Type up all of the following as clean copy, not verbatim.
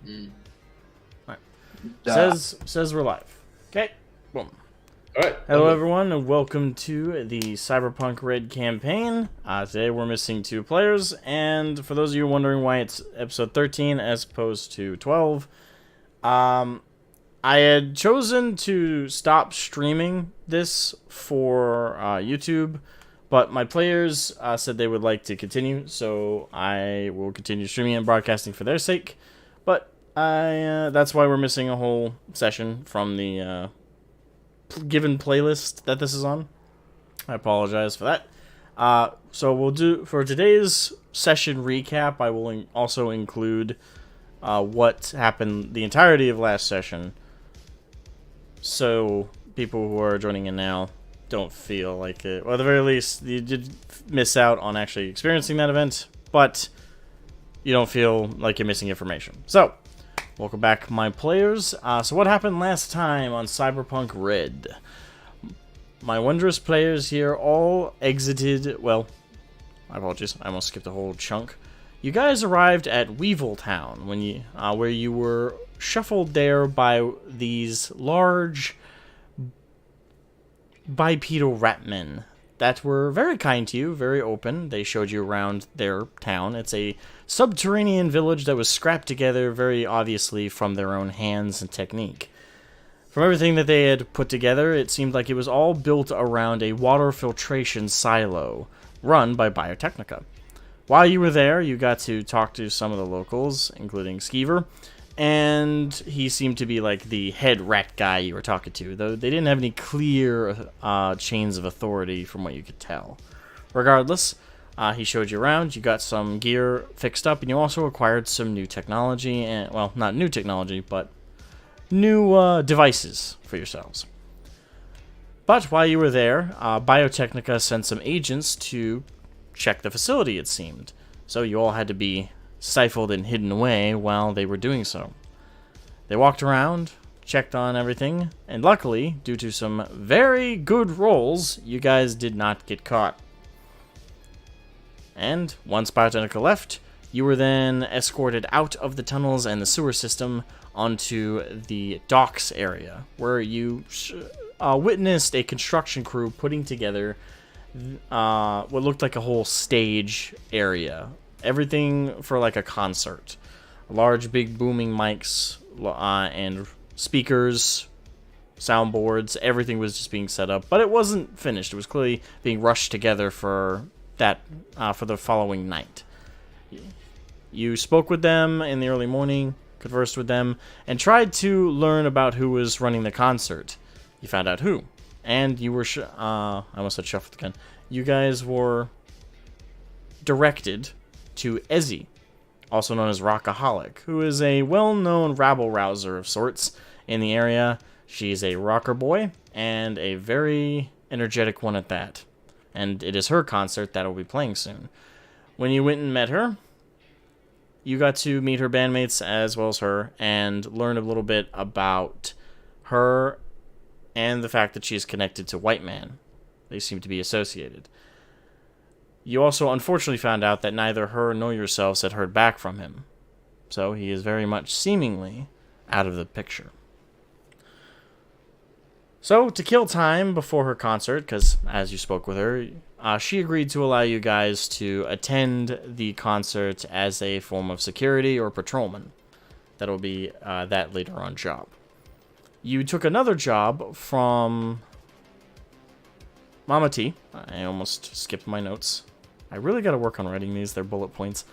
Mm. All right. Duh. Says we're live. Okay. Boom. All right. Hello, okay. everyone, and welcome to the Cyberpunk Red campaign. Today we're missing 2 players, and for those of you wondering why it's episode 13 as opposed to 12, I had chosen to stop streaming this for YouTube, but my players said they would like to continue, so I will continue streaming and broadcasting for their sake. But that's why we're missing a whole session from the given playlist that this is on. I apologize for that. So we'll do, for today's session recap, I will also include what happened the entirety of last session, so people who are joining in now don't feel like it, or at the very least, you did miss out on actually experiencing that event, but you don't feel like you're missing information. So, welcome back, my players. So what happened last time on Cyberpunk Red? My wondrous players here all exited, well, my apologies, I almost skipped a whole chunk. You guys arrived at Weevil Town, when you, where you were shuffled there by these large bipedal ratmen that were very kind to you, very open. They showed you around their town. It's a subterranean village that was scrapped together very obviously from their own hands and technique. From everything that they had put together, it seemed like it was all built around a water filtration silo run by Biotechnica. While you were there, you got to talk to some of the locals, including Skeever, and he seemed to be like the head rat guy you were talking to, though they didn't have any clear chains of authority from what you could tell. Regardless, he showed you around, you got some gear fixed up, and you also acquired some new technology, and, well, not new technology, but new devices for yourselves. But while you were there, Biotechnica sent some agents to check the facility, it seemed. So you all had to be stifled and hidden away while they were doing so. They walked around, checked on everything, and luckily, due to some very good rolls, you guys did not get caught. And once Biotechnica left, you were then escorted out of the tunnels and the sewer system onto the docks area, where you witnessed a construction crew putting together what looked like a whole stage area. Everything for like a concert. Large, big booming mics and speakers, soundboards, everything was just being set up, but it wasn't finished. It was clearly being rushed together for that, for the following night. You spoke with them in the early morning, conversed with them, and tried to learn about who was running the concert. You found out who. And you were, I almost said shuffled again. You guys were directed to Ezzy, also known as Rockaholic, who is a well-known rabble-rouser of sorts in the area. She's a rocker boy, and a very energetic one at that. And it is her concert that will be playing soon. When you went and met her, you got to meet her bandmates as well as her, and learn a little bit about her and the fact that she is connected to White Man. They seem to be associated. You also unfortunately found out that neither her nor yourselves had heard back from him. So he is very much seemingly out of the picture. So, to kill time before her concert, because as you spoke with her, she agreed to allow you guys to attend the concert as a form of security or patrolman. That'll be that later on job. You took another job from Mama T. I almost skipped my notes. I really got to work on writing these. They're bullet points.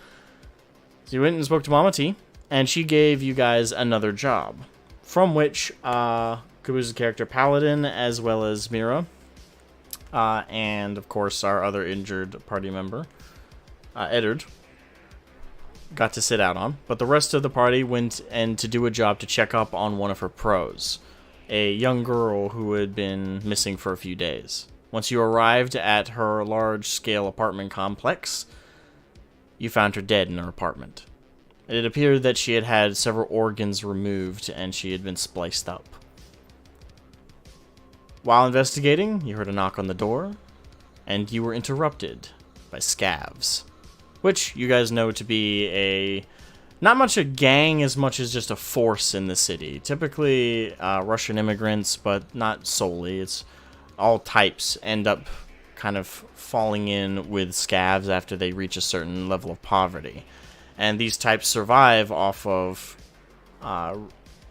So you went and spoke to Mama T, and she gave you guys another job, from which Kubu's character Paladin, as well as Mira, and of course our other injured party member, Eddard, got to sit out on. But the rest of the party went and to do a job to check up on one of her pros, a young girl who had been missing for a few days. Once you arrived at her large-scale apartment complex, you found her dead in her apartment. It appeared that she had had several organs removed and she had been spliced up. While investigating, you heard a knock on the door, and you were interrupted by scavs, which you guys know to be a not much a gang as much as just a force in the city. Typically Russian immigrants, but not solely. It's all types end up kind of falling in with scavs after they reach a certain level of poverty. And these types survive off of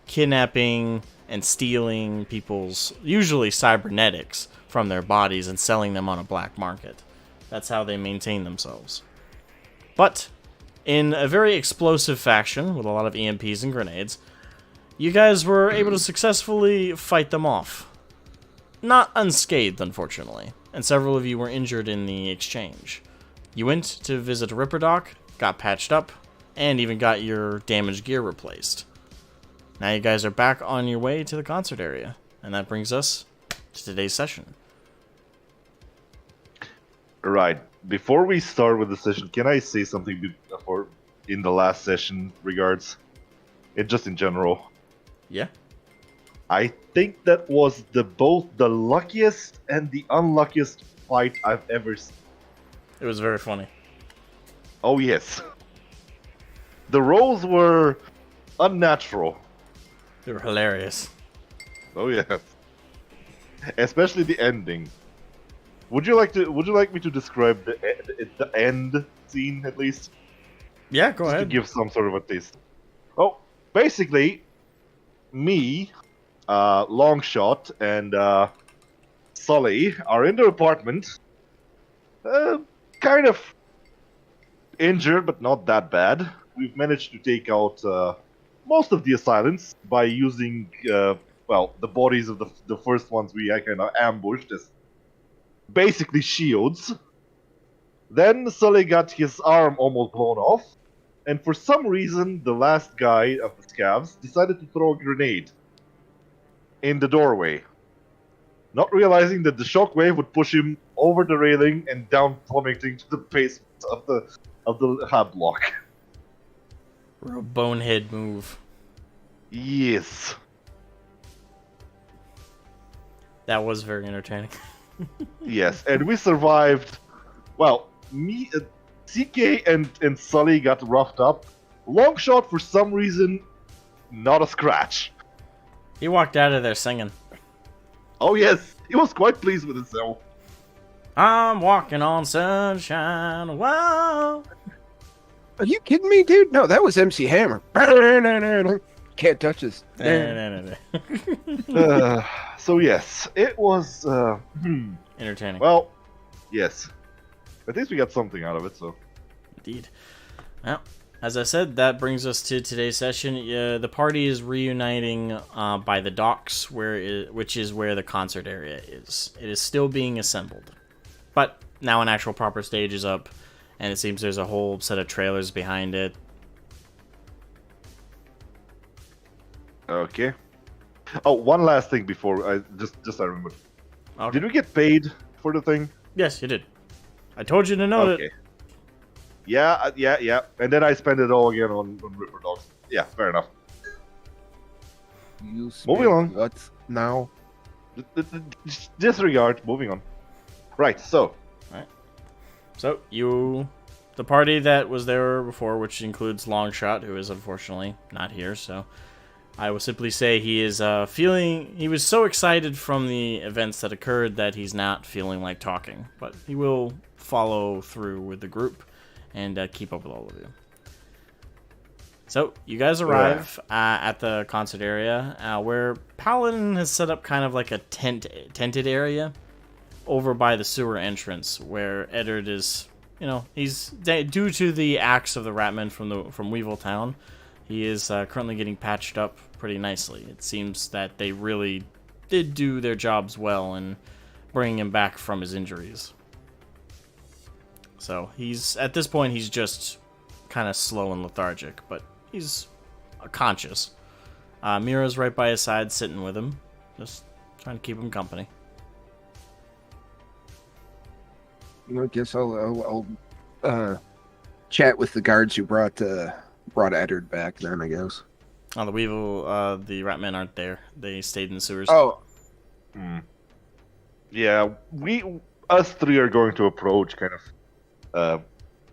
kidnapping and stealing people's, usually cybernetics, from their bodies and selling them on a black market. That's how they maintain themselves. But in a very explosive faction, with a lot of EMPs and grenades, you guys were able to successfully fight them off. Not unscathed, unfortunately, and several of you were injured in the exchange. You went to visit Ripperdoc, got patched up, and even got your damaged gear replaced. Now you guys are back on your way to the concert area, and that brings us to today's session. Right. Before we start with the session, can I say something before in the last session regards it, just in general? Yeah. I think that was both the luckiest and the unluckiest fight I've ever seen. It was very funny. Oh yes. The rolls were unnatural. They were hilarious. Oh yes. Especially the ending. Would you like me to describe the end scene at least? Yeah, go ahead. To give some sort of a taste. Oh, basically, me, Longshot, and Sully are in their apartment. Kind of injured, but not that bad. We've managed to take out most of the assailants by using, the bodies of the first ones we kind of ambushed as basically shields. Then Sully got his arm almost blown off, and for some reason the last guy of the scavs decided to throw a grenade in the doorway, not realizing that the shockwave would push him over the railing and down, plummeting to the basement of the hab block. Real bonehead move. Yes. That was very entertaining. Yes, and we survived. Well, me, CK and Sully got roughed up. Longshot, for some reason, not a scratch. He walked out of there singing. Oh yes, he was quite pleased with himself. I'm walking on sunshine. Wow. Are you kidding me, dude? No, that was MC Hammer. Can't touch this. So yes, it was entertaining. Well, yes. At least we got something out of it, so. Indeed. Well, as I said, that brings us to today's session. The party is reuniting by the docks, which is where the concert area is. It is still being assembled, but now an actual proper stage is up, and it seems there's a whole set of trailers behind it. Okay. Oh, one last thing before I remembered. Okay. Did we get paid for the thing? Yes, you did. I told you to note it. Yeah. And then I spent it all again on Ripper Dogs. Yeah, fair enough. Moving on. What now? Disregard. Moving on. Right. So. So the party that was there before, which includes Longshot, who is unfortunately not here. So I will simply say he is he was so excited from the events that occurred that he's not feeling like talking, but he will follow through with the group and keep up with all of you. So you guys arrive at the concert area where Paladin has set up kind of like a tented area over by the sewer entrance, where Eddard is, he's due to the acts of the Ratmen from Weevil Town. He is currently getting patched up pretty nicely. It seems that they really did do their jobs well in bringing him back from his injuries. So at this point, he's just kind of slow and lethargic, but he's conscious. Mira's right by his side, sitting with him, just trying to keep him company. I guess I'll chat with the guards who brought Eddard back then, I guess. Oh, the Ratmen aren't there. They stayed in the sewers. Oh. Yeah, us three are going to approach kind of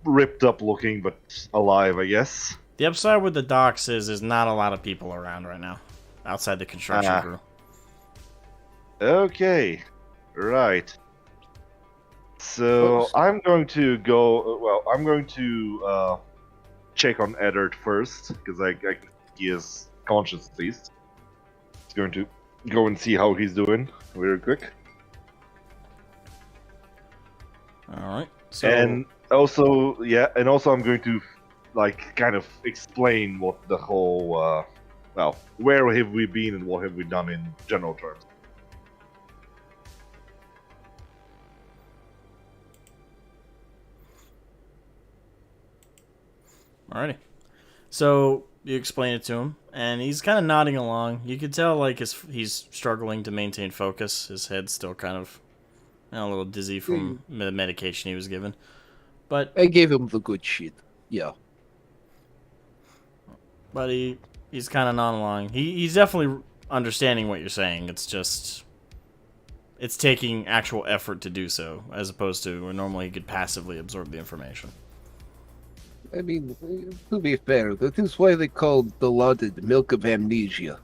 ripped up looking, but alive, I guess. The upside with the docks is there's not a lot of people around right now, outside the construction crew. Okay, right. So I'm going to go. Well, I'm going to check on Eddard first because I can see he is conscious at least. He's going to go and see how he's doing very quick. All right. So And also, I'm going to like kind of explain what the whole, well, where have we been and what have we done in general terms. alrighty. So you explain it to him, and he's kind of nodding along. You can tell like he's struggling to maintain focus. His head's still kind of a little dizzy from the medication he was given. But I gave him the good shit. Yeah. But he's kind of nodding along. He's definitely understanding what you're saying. It's just it's taking actual effort to do so, as opposed to where normally he could passively absorb the information. I mean, to be fair, that is why they called the lauded milk of amnesia.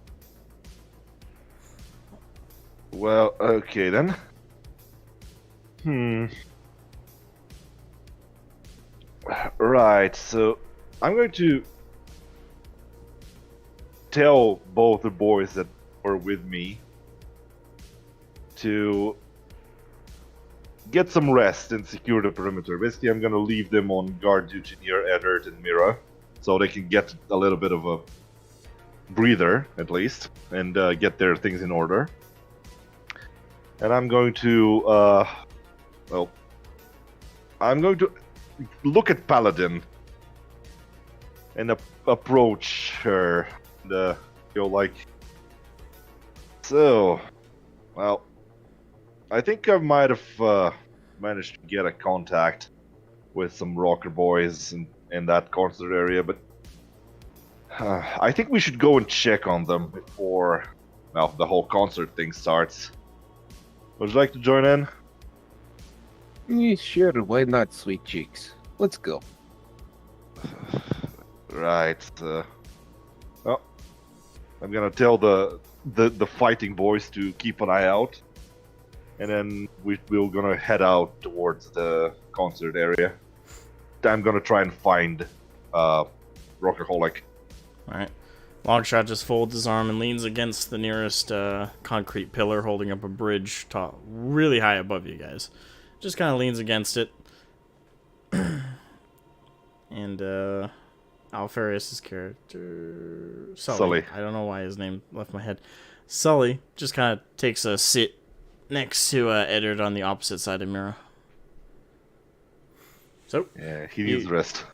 Well, okay then. Right, so I'm going to tell both the boys that were with me to get some rest and secure the perimeter. Basically, I'm going to leave them on guard duty near Eddard and Mira, so they can get a little bit of a breather, at least, and get their things in order. And I'm going to, I'm going to look at Paladin and approach her. So, well, I think I might have managed to get a contact with some rocker boys in that concert area, but I think we should go and check on them before, well, the whole concert thing starts. Would you like to join in? Sure, why not, sweet cheeks? Let's go. Right. Well, I'm gonna tell the fighting boys to keep an eye out, and then we're gonna head out towards the concert area. I'm gonna try and find Rockaholic. All right. Longshot just folds his arm and leans against the nearest concrete pillar, holding up a bridge really high above you guys. Just kind of leans against it. And Alfarius' character Sully. I don't know why his name left my head. Sully just kind of takes a sit next to Eddard on the opposite side of Mira. So yeah, he needs rest.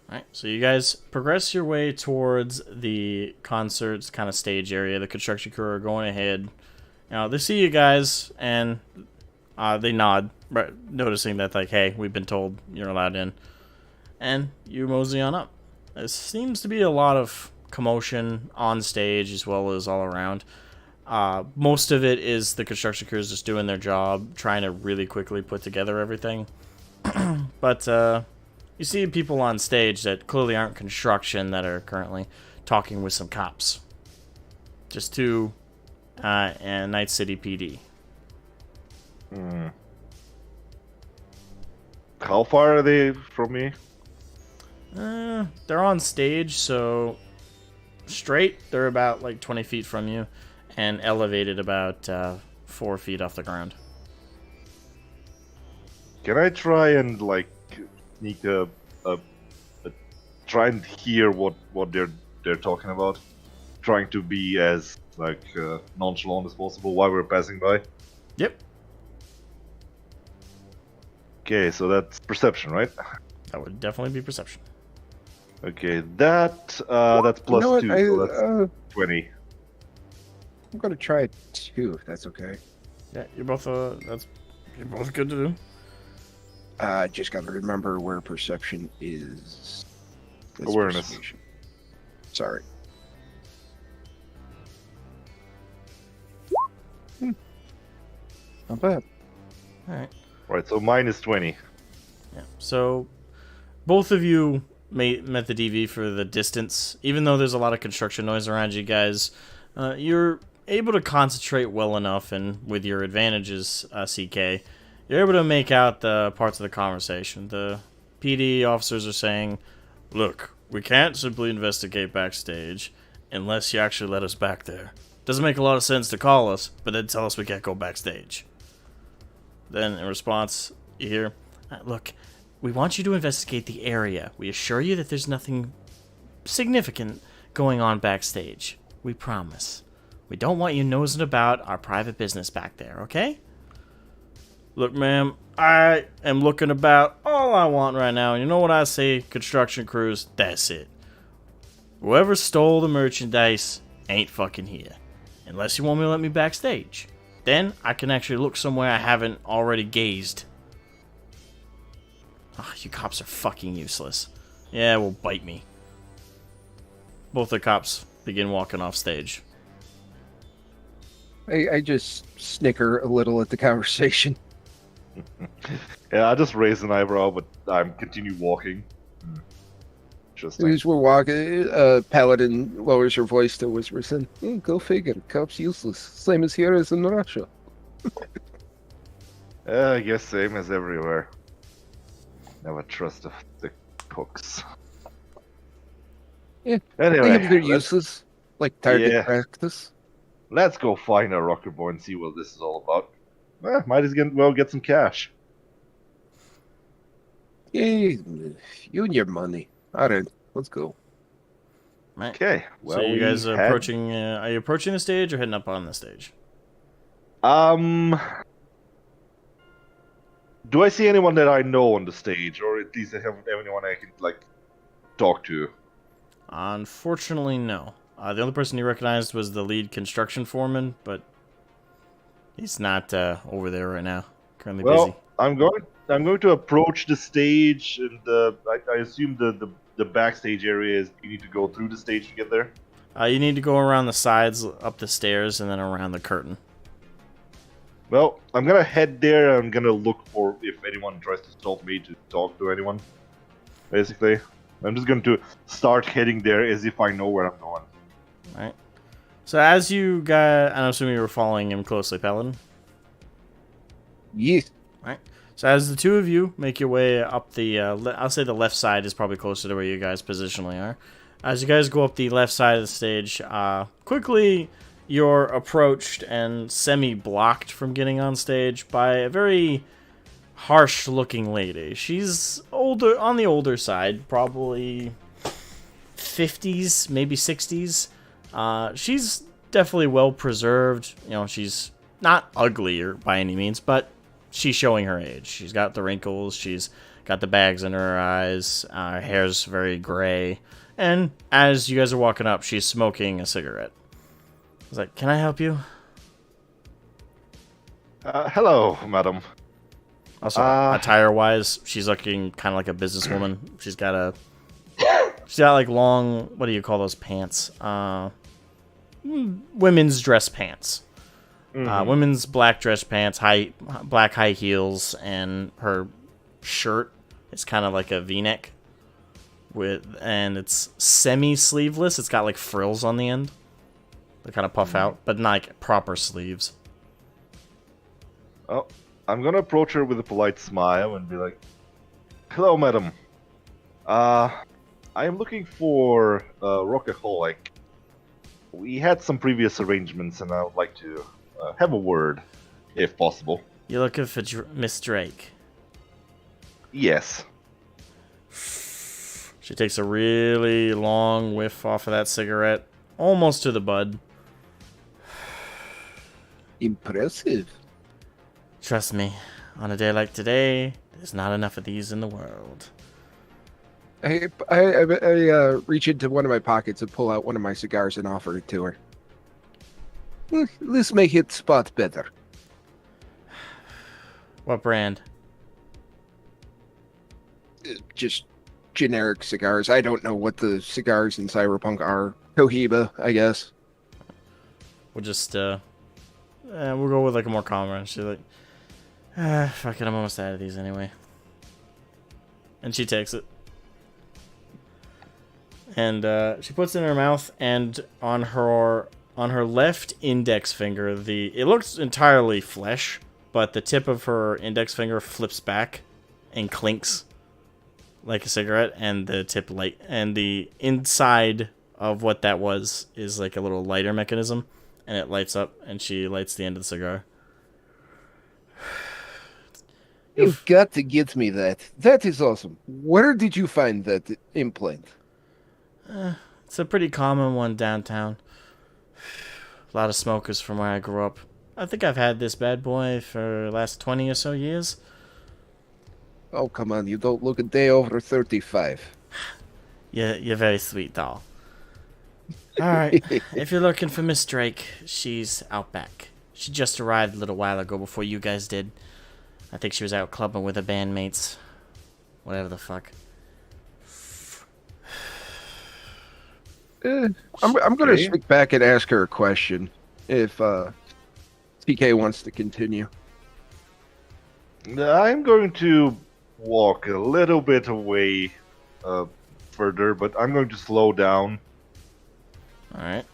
Alright, so you guys progress your way towards the concert's kind of stage area. The construction crew are going ahead. Now, they see you guys, and they nod, noticing that, like, hey, we've been told you're allowed in. And you mosey on up. There seems to be a lot of commotion on stage as well as all around. Most of it is the construction crews just doing their job, trying to really quickly put together everything. But you see people on stage that clearly aren't construction that are currently talking with some cops. Just two and Night City PD. How far are they from me? They're on stage, so straight, they're about like 20 feet from you, and elevated about 4 feet off the ground. Can I try and like sneak try and hear what they're talking about? Trying to be as like nonchalant as possible while we're passing by. Yep. Okay, so that's perception, right? That would definitely be perception. Okay, that's plus 2, so that's 20. I'm gonna try 2, if that's okay. Yeah, you're both good to do. Just gotta remember where perception is. That's Awareness. perception. Sorry. Not bad. All right. Right, so mine is 20. Yeah. So both of you met the DV for the distance. Even though there's a lot of construction noise around you guys, you're able to concentrate well enough, and with your advantages, CK, you're able to make out the parts of the conversation. The PD officers are saying, "Look, we can't simply investigate backstage unless you actually let us back there. Doesn't make a lot of sense to call us, but then tell us we can't go backstage." Then, in response, you hear, "Look, we want you to investigate the area. We assure you that there's nothing significant going on backstage. We promise. We don't want you nosing about our private business back there, okay?" "Look, ma'am, I am looking about. All I want right now, and you know what I say, construction crews, that's it. Whoever stole the merchandise ain't fucking here. Unless you want me to let me backstage. Then I can actually look somewhere I haven't already gazed." Oh, you cops are fucking useless. Yeah, well, bite me. Both the cops begin walking off stage. I just snicker a little at the conversation. Yeah, I just raise an eyebrow, but I'm continue walking. Interesting. As we're walking, Paladin lowers her voice to whisper, saying, "Go figure, cops useless. Same as here as in Russia." I guess same as everywhere. Never trust the cooks. Yeah, Anyway, they're useless, like target practice. Let's go find our rocker boy and see what this is all about. Might as well get some cash. Yeah, you and your money. All right, let's go. Right. Okay. Well, so you guys are approaching. Are you approaching the stage or heading up on the stage? Do I see anyone that I know on the stage, or at least I have anyone I can talk to? Unfortunately, no. The only person you recognized was the lead construction foreman, but he's not over there right now. Currently busy. I'm going to approach the stage, and I assume the backstage area is you need to go through the stage to get there. You need to go around the sides, up the stairs, and then around the curtain. Well, I'm gonna head there. I'm gonna look for if anyone tries to stop me to talk to anyone. Basically, I'm just going to start heading there as if I know where I'm going. Right. So as you got, I'm assuming you were following him closely, Paladin. Yes. Right. So as the two of you make your way up the, I'll say the left side is probably closer to where you guys positionally are. As you guys go up the left side of the stage, quickly you're approached and semi-blocked from getting on stage by a very harsh-looking lady. She's older, on the older side, probably 50s, maybe 60s. She's definitely well-preserved. You know, she's not ugly or by any means, but she's showing her age. She's got the wrinkles, she's got the bags in her eyes, her hair's very gray, and as you guys are walking up, she's smoking a cigarette. I was like, "Can I help you?" Hello, madam. Also, attire-wise, she's looking kind of like a businesswoman. She's got like long, what do you call those pants? Women's dress pants. Women's black dress pants, black high heels, and her shirt is kind of like a V-neck and it's semi-sleeveless. It's got like frills on the end. They kind of puff out, but not like proper sleeves. Oh, I'm gonna approach her with a polite smile and be like, "Hello, madam. I am looking for Rockaholic. We had some previous arrangements, and I would like to have a word, if possible." You're looking for Miss Drake? Yes. She takes a really long whiff off of that cigarette, almost to the bud. Impressive. Trust me, on a day like today, there's not enough of these in the world. I reach into one of my pockets and pull out one of my cigars and offer it to her. This may hit spot better. What brand? Just generic cigars. I don't know what the cigars in Cyberpunk are. Cohiba, I guess. We'll just, we'll go with like a more common one. She's like, fuck it, I'm almost out of these anyway. And she takes it. And she puts it in her mouth, and on her left index finger, it looks entirely flesh, but the tip of her index finger flips back and clinks like a cigarette, and the inside of what that was is like a little lighter mechanism, and it lights up, and she lights the end of the cigar. You've got to get me that. That is awesome. Where did you find that implant? It's a pretty common one downtown. A lot of smokers from where I grew up. I think I've had this bad boy for the last 20 or so years. Oh, come on. You don't look a day over 35. You're very sweet, doll. Alright, if you're looking for Miss Drake, she's out back. She just arrived a little while ago before you guys did. I think she was out clubbing with her bandmates. Whatever the fuck. I'm going to stick back and ask her a question if TK wants to continue. I'm going to walk a little bit away further, but I'm going to slow down. Alright.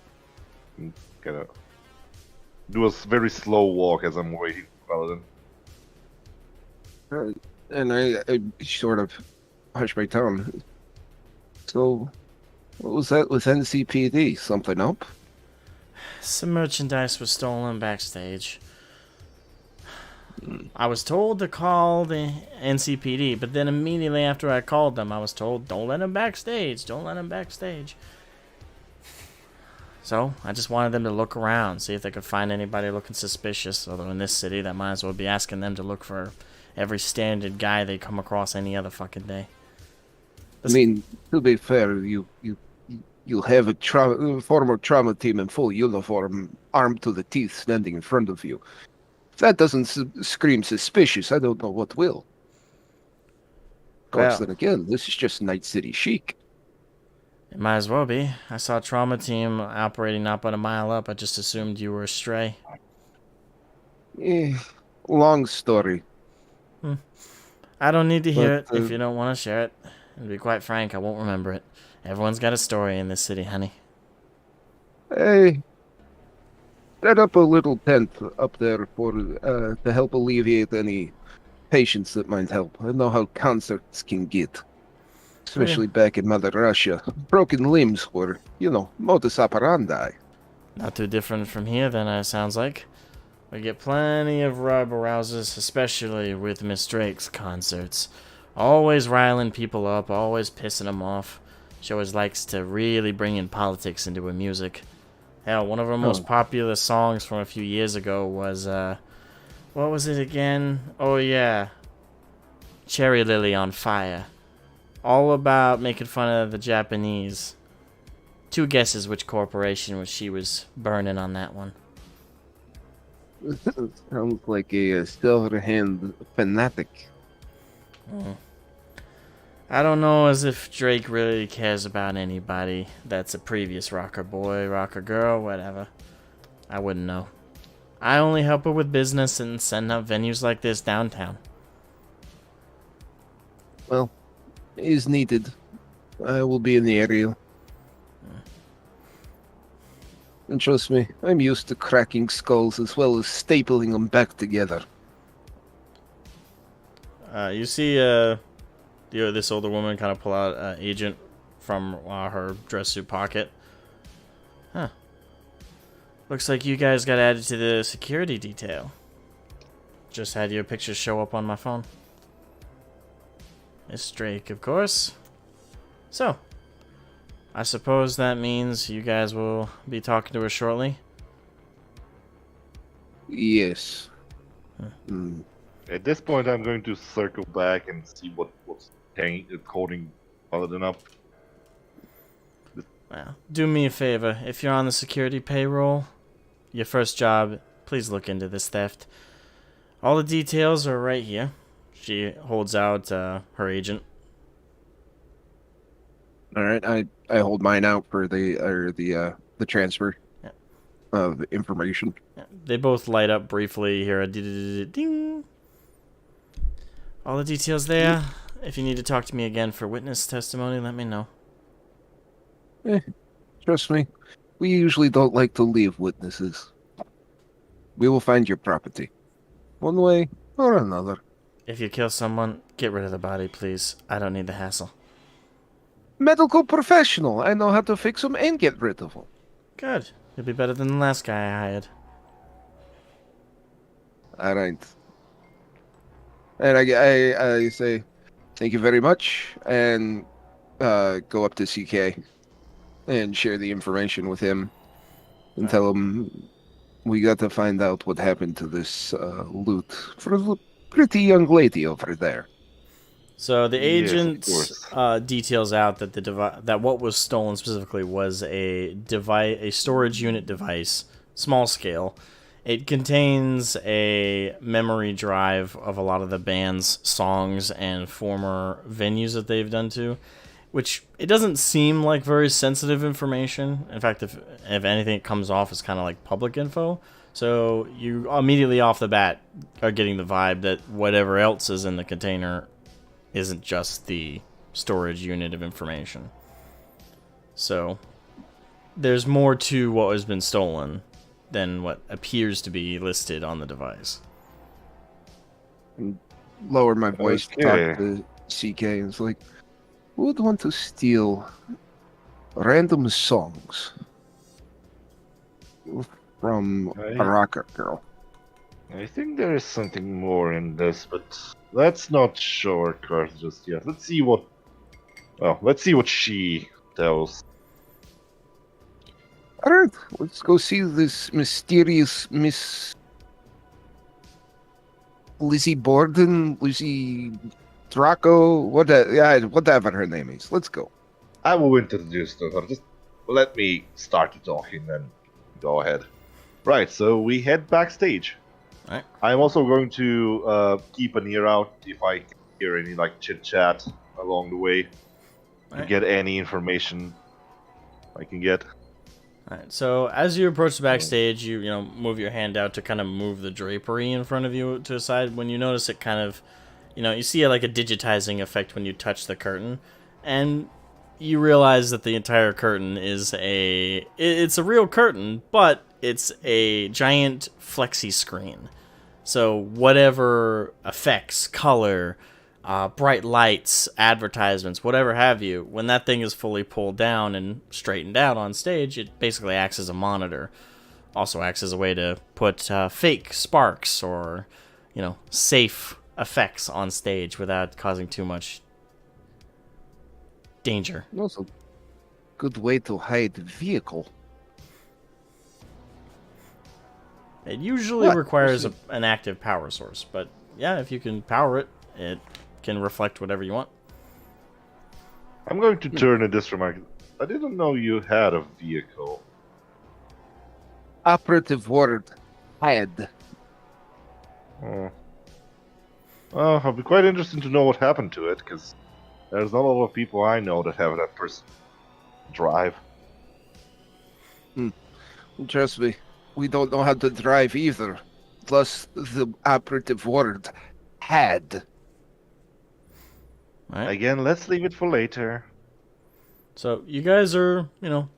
Kind of do a very slow walk as I'm waiting for Paladin. And I sort of hush my tone. So, what was that with NCPD? Something up? Some merchandise was stolen backstage. I was told to call the NCPD, but then immediately after I called them, I was told, don't let him backstage, don't let him backstage. So, I just wanted them to look around, see if they could find anybody looking suspicious, although in this city, that might as well be asking them to look for every standard guy they come across any other fucking day. I mean, to be fair, you have a former trauma team in full uniform, armed to the teeth, standing in front of you. If that doesn't scream suspicious, I don't know what will. Of course, then again, this is just Night City chic. It might as well be. I saw a trauma team operating not but a mile up. I just assumed you were a stray. Long story. I don't need to hear it if you don't want to share it. And to be quite frank, I won't remember it. Everyone's got a story in this city, honey. Hey, set up a little tent up there for to help alleviate any patients that might help. I know how concerts can get, especially back in Mother Russia. Broken limbs were, modus operandi. Not too different from here, then, it sounds like. We get plenty of rabble rousers, especially with Miss Drake's concerts. Always riling people up, always pissing them off. She always likes to really bring in politics into her music. Hell, one of her most popular songs from a few years ago was, what was it again? Oh yeah, Cherry Lily on Fire. All about making fun of the Japanese. Two guesses which corporation she was burning on that one. Sounds like a silver-hand fanatic. I don't know as if Drake really cares about anybody that's a previous rocker boy, rocker girl, whatever. I wouldn't know. I only help her with business and send up venues like this downtown. Well, is needed. I will be in the area. And trust me, I'm used to cracking skulls as well as stapling them back together. You see this older woman kind of pull out an agent from her dress suit pocket. Huh. Looks like you guys got added to the security detail. Just had your picture show up on my phone. Miss Drake, of course. So, I suppose that means you guys will be talking to her shortly? Yes. At this point, I'm going to circle back and see what's holding Paladin up. Well, do me a favor. If you're on the security payroll, your first job, please look into this theft. All the details are right here. She holds out her agent. All right, I hold mine out for the transfer of information. Yeah, they both light up briefly. Hear a ding. All the details there. If you need to talk to me again for witness testimony, let me know. Eh, trust me, we usually don't like to leave witnesses. We will find your property, one way or another. If you kill someone, get rid of the body, please. I don't need the hassle. Medical professional. I know how to fix them and get rid of them. Good. You'll be better than the last guy I hired. All right. And I say thank you very much, and go up to CK and share the information with him, and tell him we got to find out what happened to this loot for the pretty young lady over there. So the Yes, of agent course. details out that that what was stolen specifically was a storage unit device, small scale. It contains a memory drive of a lot of the band's songs and former venues that they've done to, which it doesn't seem like very sensitive information. In fact, if anything, it comes off as kind of like public info. So you immediately off the bat are getting the vibe that whatever else is in the container isn't just the storage unit of information. So there's more to what has been stolen than what appears to be listed on the device. And lower my voice to Okay. talk to CK, and it's like, who would want to steal random songs from a rocker girl? I think there is something more in this, but let's not show our cards just yet. Let's see what. Well, let's see what she tells. All right, let's go see this mysterious Miss Lizzie Borden, Lizzie Draco, whatever her name is. Let's go. I will introduce to her. Just let me start the talking, then go ahead. Right, so we head backstage. Alright. I'm also going to keep an ear out if I can hear any like chit chat along the way to Alright. get any information I can get. Alright, so as you approach the backstage, you move your hand out to kind of move the drapery in front of you to the side. When you notice it kind of, you see like a digitizing effect when you touch the curtain, and you realize that the entire curtain is it's a real curtain, but it's a giant flexi screen. So whatever effects, color, bright lights, advertisements, whatever have you, when that thing is fully pulled down and straightened out on stage, it basically acts as a monitor. Also acts as a way to put fake sparks or, safe effects on stage without causing too much danger. Also, good way to hide vehicle. It usually What? requires an active power source, but yeah, if you can power it, it can reflect whatever you want. I'm going to turn at this remark. I didn't know you had a vehicle. Operative word, had. Oh. Well, I'll be quite interested to know what happened to it, because there's not a lot of people I know that have that person drive. Trust me, we don't know how to drive either. Plus, the operative word, had. All right. Again, let's leave it for later. So you guys are,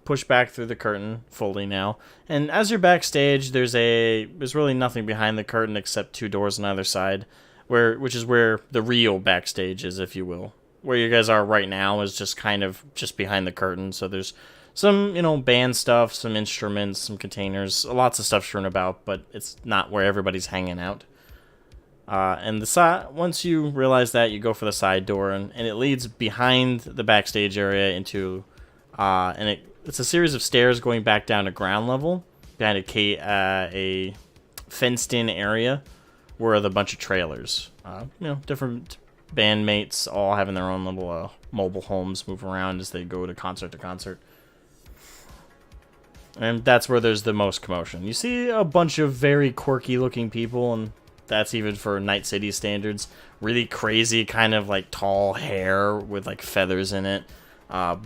pushed back through the curtain fully now. And as you're backstage, there's really nothing behind the curtain except two doors on either side, which is where the real backstage is, if you will. Where you guys are right now is just kind of just behind the curtain. So there's some, band stuff, some instruments, some containers, lots of stuff strewn about, but it's not where everybody's hanging out. And once you realize that, you go for the side door, and it leads behind the backstage area into, it's a series of stairs going back down to ground level behind a fenced-in area where the bunch of trailers, different bandmates all having their own little mobile homes move around as they go to concert. And that's where there's the most commotion. You see a bunch of very quirky-looking people, and that's even for Night City standards. Really crazy, kind of like tall hair with like feathers in it.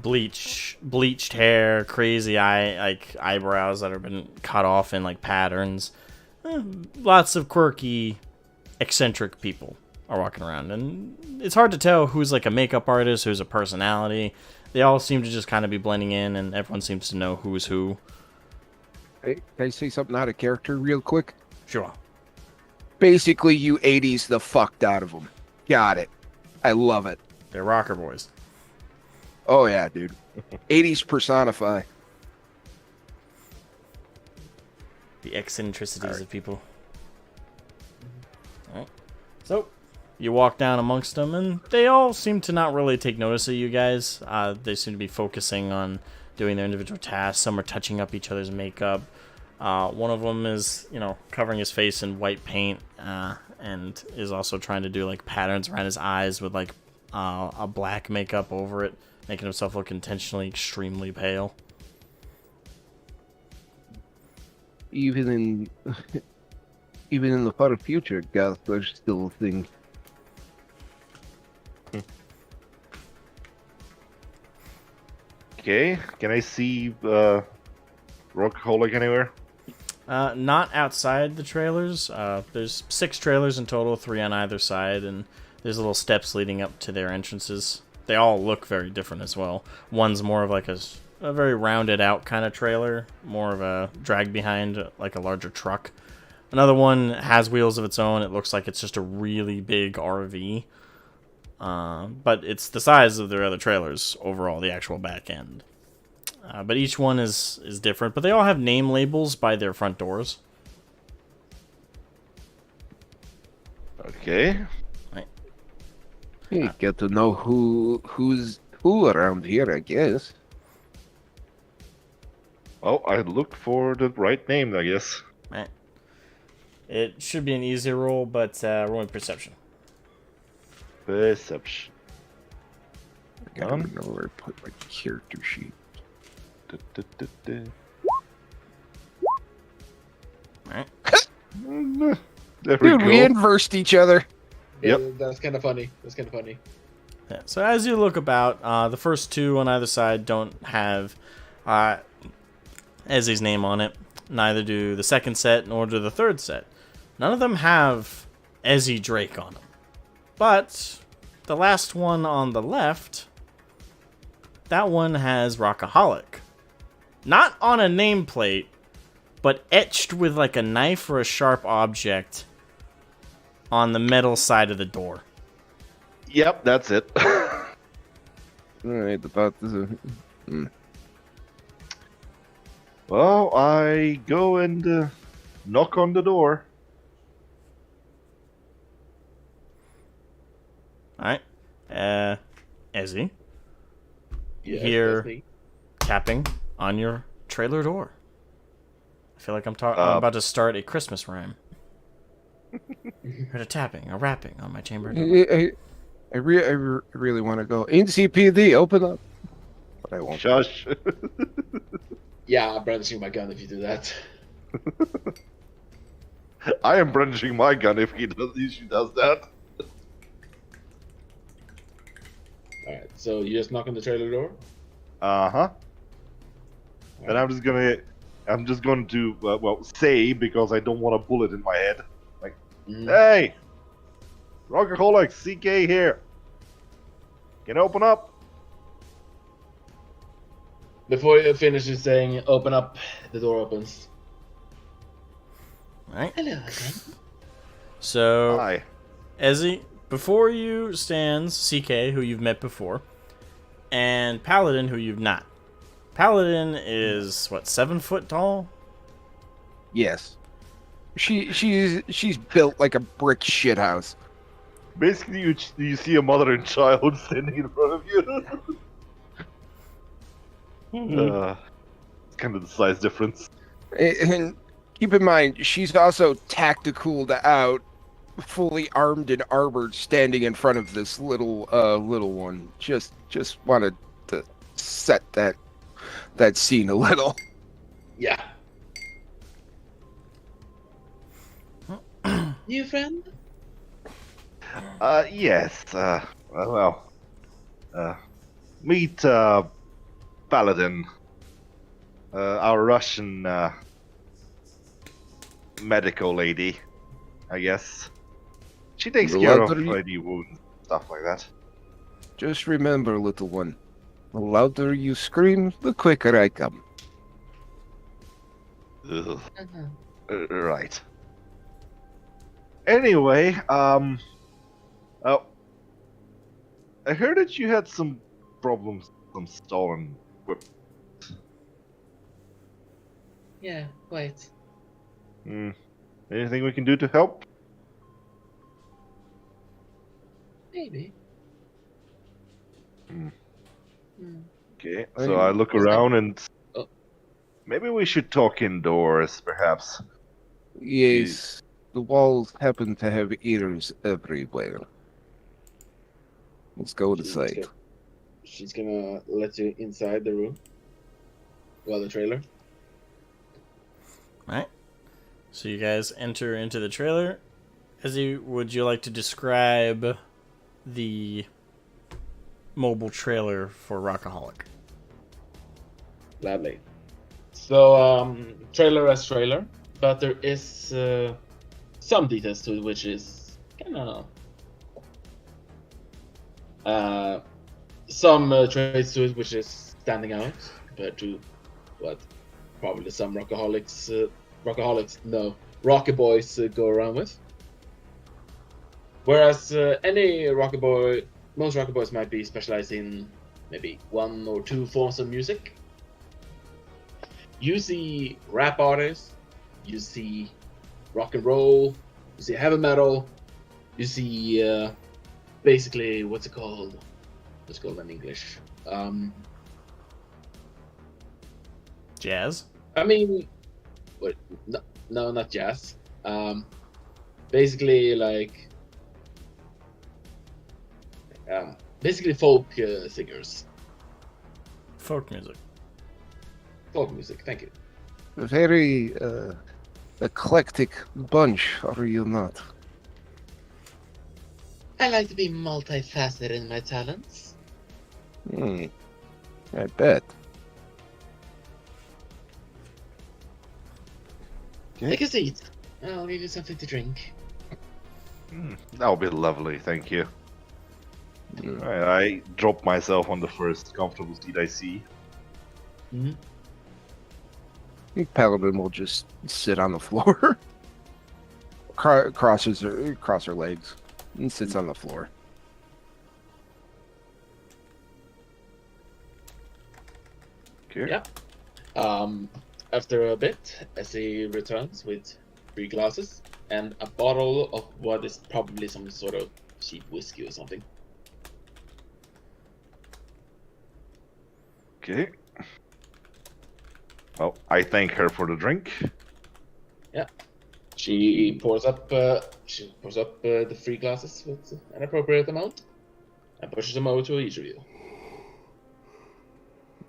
Bleached hair, crazy eyebrows that have been cut off in like patterns. Lots of quirky, eccentric people are walking around, and it's hard to tell who's like a makeup artist, who's a personality. they all seem to just kind of be blending in, and everyone seems to know who's who. Hey, can I say something out of character real quick? Sure. Basically, you 80s the fucked out of them. Got it. I love it. They're rocker boys. Oh, yeah, dude. 80s personify. The eccentricities of people. Alright. So, you walk down amongst them, and they all seem to not really take notice of you guys. They seem to be focusing on doing their individual tasks. Some are touching up each other's makeup. One of them is, covering his face in white paint, and is also trying to do, like, patterns around his eyes with, like, a black makeup over it, making himself look intentionally extremely pale. Even in the far future, goth are still a thing. Okay, can I see Rockaholic anywhere? Not outside the trailers. There's 6 trailers in total, 3 on either side, and there's little steps leading up to their entrances. They all look very different as well. One's more of like a very rounded out kind of trailer, more of a drag behind like a larger truck. Another one has wheels of its own. It looks like it's just a really big RV. But it's the size of their other trailers overall, the actual back end. But each one is different, but they all have name labels by their front doors. Okay. Right. You get to know who's who around here, I guess. Well, I'd look for the right name, I guess. Right. It should be an easy roll, but rolling perception. Perception. I gotta remember where I put my character sheet. Right. There we Dude, go. we inversed each other. Yep. That's kind of funny. Yeah, so as you look about, the first 2 on either side don't have Ezzy's name on it. Neither do the second set, nor do the third set. None of them have Ezzy Drake on them. But the last one on the left, that one has Rockaholic. Not on a nameplate, but etched with like a knife or a sharp object on the metal side of the door. Yep, that's it. Alright, about this. Well, I go and knock on the door. Alright. Ezzy, Yeah, Here. that's me. tapping on your trailer door. I feel like I'm about to start a Christmas rhyme. Heard a tapping, a rapping on my chamber door. I really want to go. NCPD, open up. But I won't. Shush. Yeah, I'm brandishing my gun if you do that. I am brandishing my gun if she does that. Alright, so you just knock on the trailer door? Uh-huh. And I'm just going to say, because I don't want a bullet in my head, like, hey, Rockaholic, CK here. Can you open up? Before you finish saying open up, the door opens. Alright. Hello. So, Hi. Ezzy, before you stands CK, who you've met before, and Paladin, who you've not. Paladin is, 7 foot tall? Yes. She's built like a brick shithouse. Basically, you see a mother and child standing in front of you. It's kind of the size difference. And keep in mind, she's also tacticaled out, fully armed and armored, standing in front of this little one. Just wanted to set that scene a little. Yeah. New friend? Yes. Meet Paladin, our Russian medical lady, I guess. She takes care of Blood- any wounds, stuff like that. Just remember, little one, The louder you scream, the quicker I come. Ugh. Uh-huh. Right. Anyway, oh, I heard that you had some problems, some stolen equipment. Yeah, quite. Hmm. Anything we can do to help? Maybe. Hmm. Hmm. Okay, I- so I look Was that- around and Oh. maybe we should talk indoors, perhaps. Yes, the walls happen to have ears everywhere. Let's go to She's site. gonna- She's gonna let you inside the room. Well, the trailer. Alright. So you guys enter into the trailer. Would you like to describe the mobile trailer for Rockaholic? Gladly. So, trailer as trailer, but there is some details to it which is kind of some traits to it which is standing out compared to what probably some Rocky Boys go around with. Whereas most Rocky Boys might be specialized in maybe one or two forms of music. You see rap artists, you see rock and roll, you see heavy metal, you see basically what's it called? What's it called in English? Jazz? I mean, what? No, not jazz. Basically like, basically folk singers, Folk music. folk music. Thank you. A very eclectic bunch, are you not? I like to be multifaceted in my talents. Hmm. I bet. Take a seat. I'll give you something to drink. That'll be lovely, thank you. Hmm. Alright, I drop myself on the first comfortable seat I see. Mm-hmm. I think Paladin will just sit on the floor. Cross her legs and sits on the floor. Okay. Yeah. After a bit, Essie returns with 3 glasses and a bottle of what is probably some sort of cheap whiskey or something. Okay. Well, I thank her for the drink. She pours up the 3 glasses with an appropriate amount and pushes them over to each of you.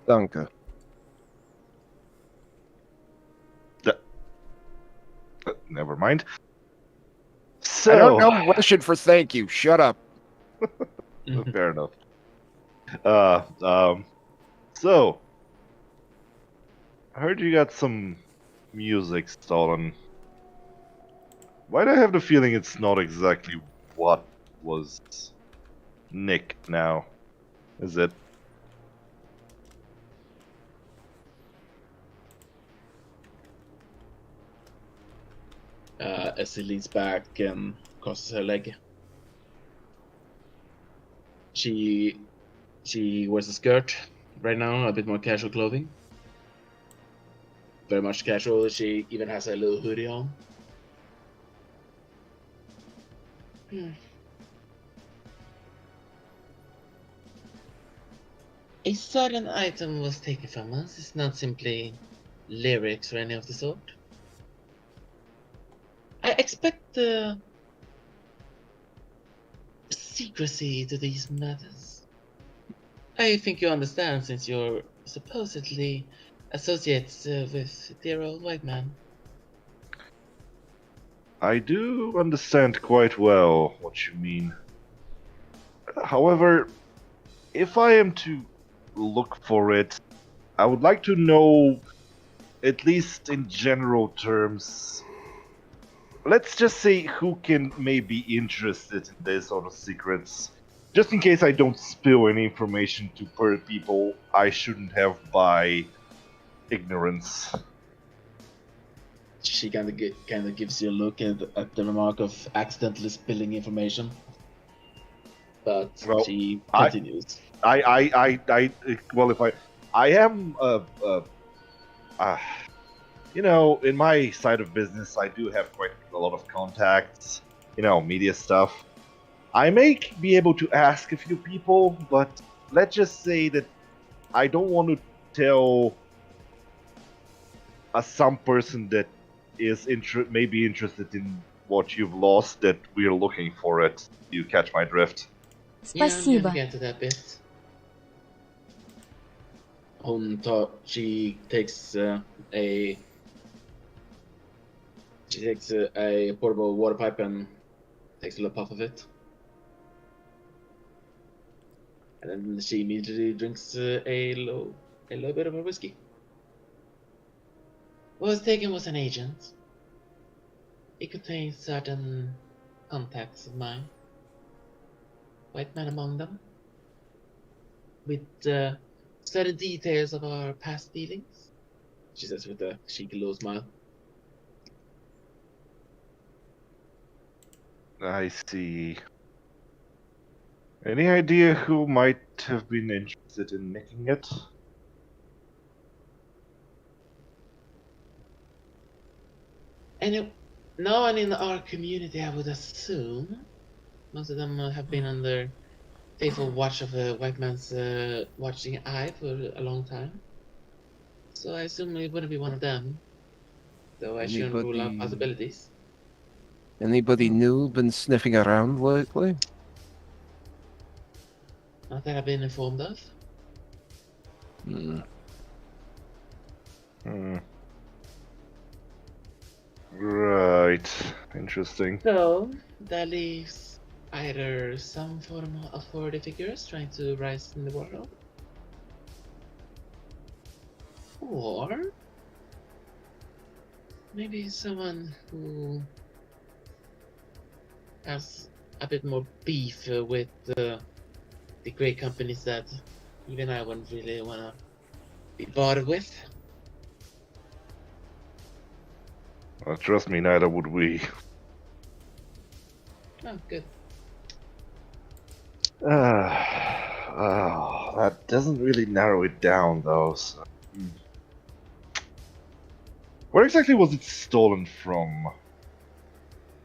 Danke. Never mind. I don't So, know Russian for thank you. Shut up. fair enough. So, I heard you got some music stolen. Why do I have the feeling it's not exactly what was nicked now? Is it? Essie leans back and crosses her leg. She wears a skirt right now, a bit more casual clothing. Very much casual. She even has a little hoodie on. A certain item was taken from us. It's not simply lyrics or any of the sort. I expect secrecy to these matters. I think you understand since you're supposedly associates with dear old white man. I do understand quite well what you mean. However, if I am to look for it, I would like to know, at least in general terms, let's just say who can may be interested in these sort of secrets. just in case I don't spill any information to people I shouldn't have by ignorance. She kind of gives you a look at the remark of accidentally spilling information, but Well, she I- continues. Well, if I am, you know, in my side of business, I do have quite a lot of contacts, you know, media stuff. I may be able to ask a few people, but let's just say that I don't want to tell some person that is maybe interested in what you've lost that we're looking for it. You catch my drift? Yeah, I'm gonna Спасибо. get to that bit. She takes a portable water pipe and takes a little puff of it, and then she immediately drinks a little bit of her whiskey. What was taken was an agent. It contains certain contacts of mine. White man among them. With certain details of our past dealings. She says with a cheeky little smile. I see. Any idea who might have been interested in making it? And no one in our community, I would assume. Most of them have been under faithful watch of the white man's watching eye for a long time. So I assume it wouldn't be one of them. Though I shouldn't rule out possibilities. Anybody new been sniffing around lately? Not that I've been informed of. Hmm. Right. Interesting. So that leaves either some form of authority figures trying to rise in the world, or maybe someone who has a bit more beef with the great companies that even I wouldn't really want to be bothered with. Well, trust me, neither would we. Oh, good. That doesn't really narrow it down, though. So. Where exactly was it stolen from?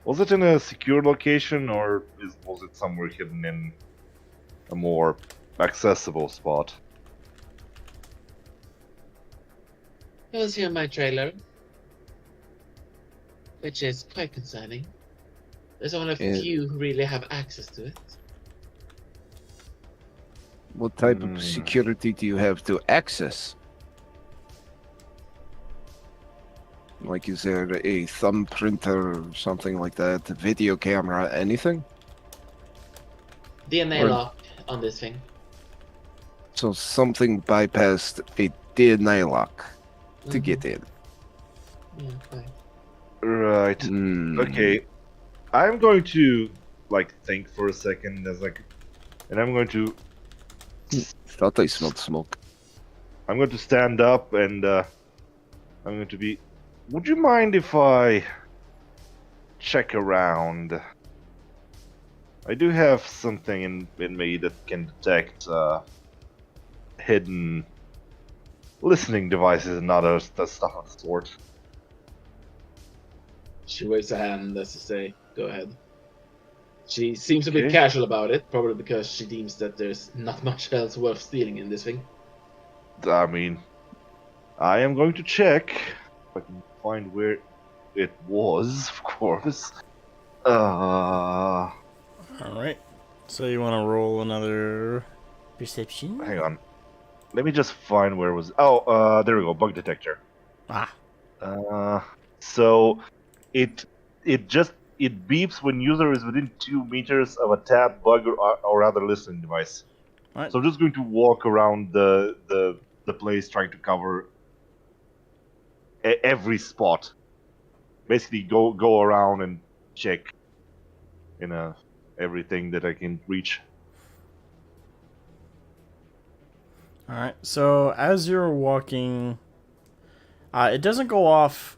Was it in a secure location, or was it somewhere hidden in a more accessible spot? It was here in my trailer, which is quite concerning. There's only a few who really have access to it. What type of security do you have to access? Like, is there a thumb printer or something like that? A video camera, anything? DNA lock on this thing. So something bypassed a DNA lock to get in. Yeah, quite. Right. Okay. I'm going to think for a second and I'm going to. Thought I smelled smoke. I'm going to stand up and I'm going to be. Would you mind if I check around? I do have something in me that can detect hidden listening devices and other stuff of the sort. She waves a hand as to say, go ahead. She seems a bit casual about it, probably because she deems that there's not much else worth stealing in this thing. I mean, I am going to check if I can find where it was, of course. Alright. So you want to roll another perception? Hang on. Let me just find where it was. Oh, there we go. Bug detector. So it beeps when user is within 2 meters of a tab, bug, or other listening device. Right. So I'm just going to walk around the place trying to cover every spot. Basically, go around and check, everything that I can reach. Alright, so as you're walking, it doesn't go off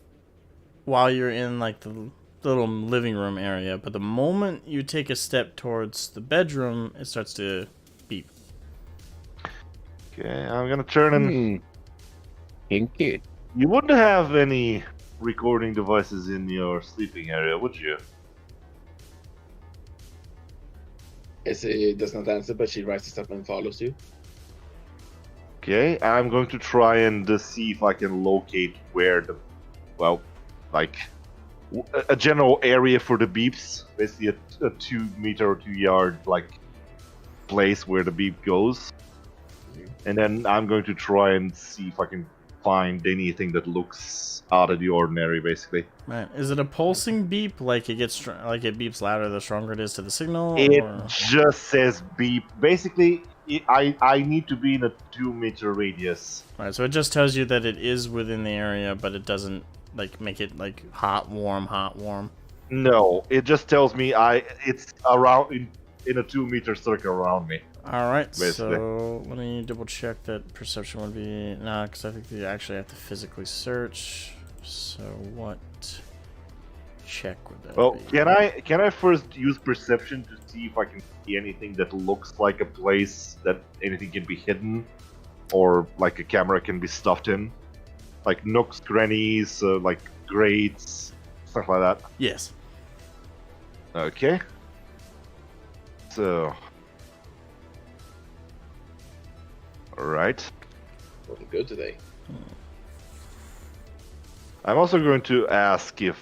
while you're in like the little living room area, but the moment you take a step towards the bedroom, it starts to beep. Okay, I'm gonna turn and... Kinky. You wouldn't have any recording devices in your sleeping area, would you? It does not answer, but she rises up and follows you. Okay, I'm going to try and see if I can locate where the... Well, like... a general area for the beeps. Basically a 2 meter or 2 yard, like, place where the beep goes. And then I'm going to try and see if I can find anything that looks out of the ordinary, basically. Right. Is it a pulsing beep? Like it gets like it beeps louder the stronger it is to the signal? It Or... just says beep. Basically, I need to be in a 2 meter radius. Right, so it just tells you that it is within the area, but it doesn't like make it like hot, warm, hot, warm. No, it just tells me it's around in a 2 meter circle around me. All right, Basically. so let me double check that perception would be because I think you actually have to physically search. So what check would that Well, be? can I first use perception to see if I can see anything that looks like a place that anything can be hidden, or like a camera can be stuffed in, like nooks, crannies, like grates, stuff like that. Yes. Okay. So. Alright. Looking good today. I'm also going to ask if,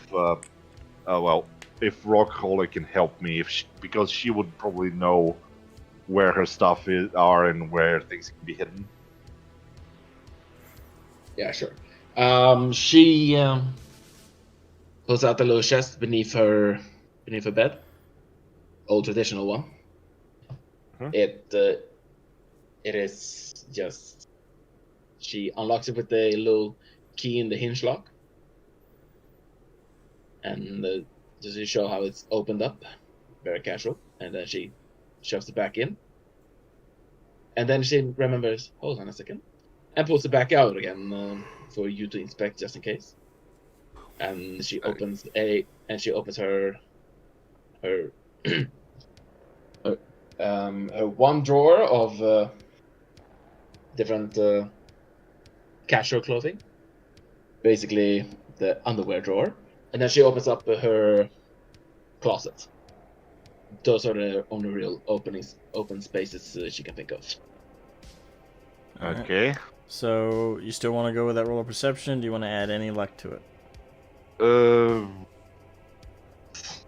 if Rockholder can help me, because she would probably know where her stuff are and where things can be hidden. Yeah, sure. She pulls out the little chest beneath her bed. Old traditional one. Mhm. It is just... She unlocks it with the little key in the hinge lock. And just to show how it's opened up. Very casual. And then she shoves it back in. And then she remembers, hold on a second. And pulls it back out again for you to inspect just in case. And she opens her her one drawer of different casual clothing, basically the underwear drawer, and then she opens up her closet. Those are the only real open spaces she can think of. Okay. So you still want to go with that roll of perception? Do you want to add any luck to it?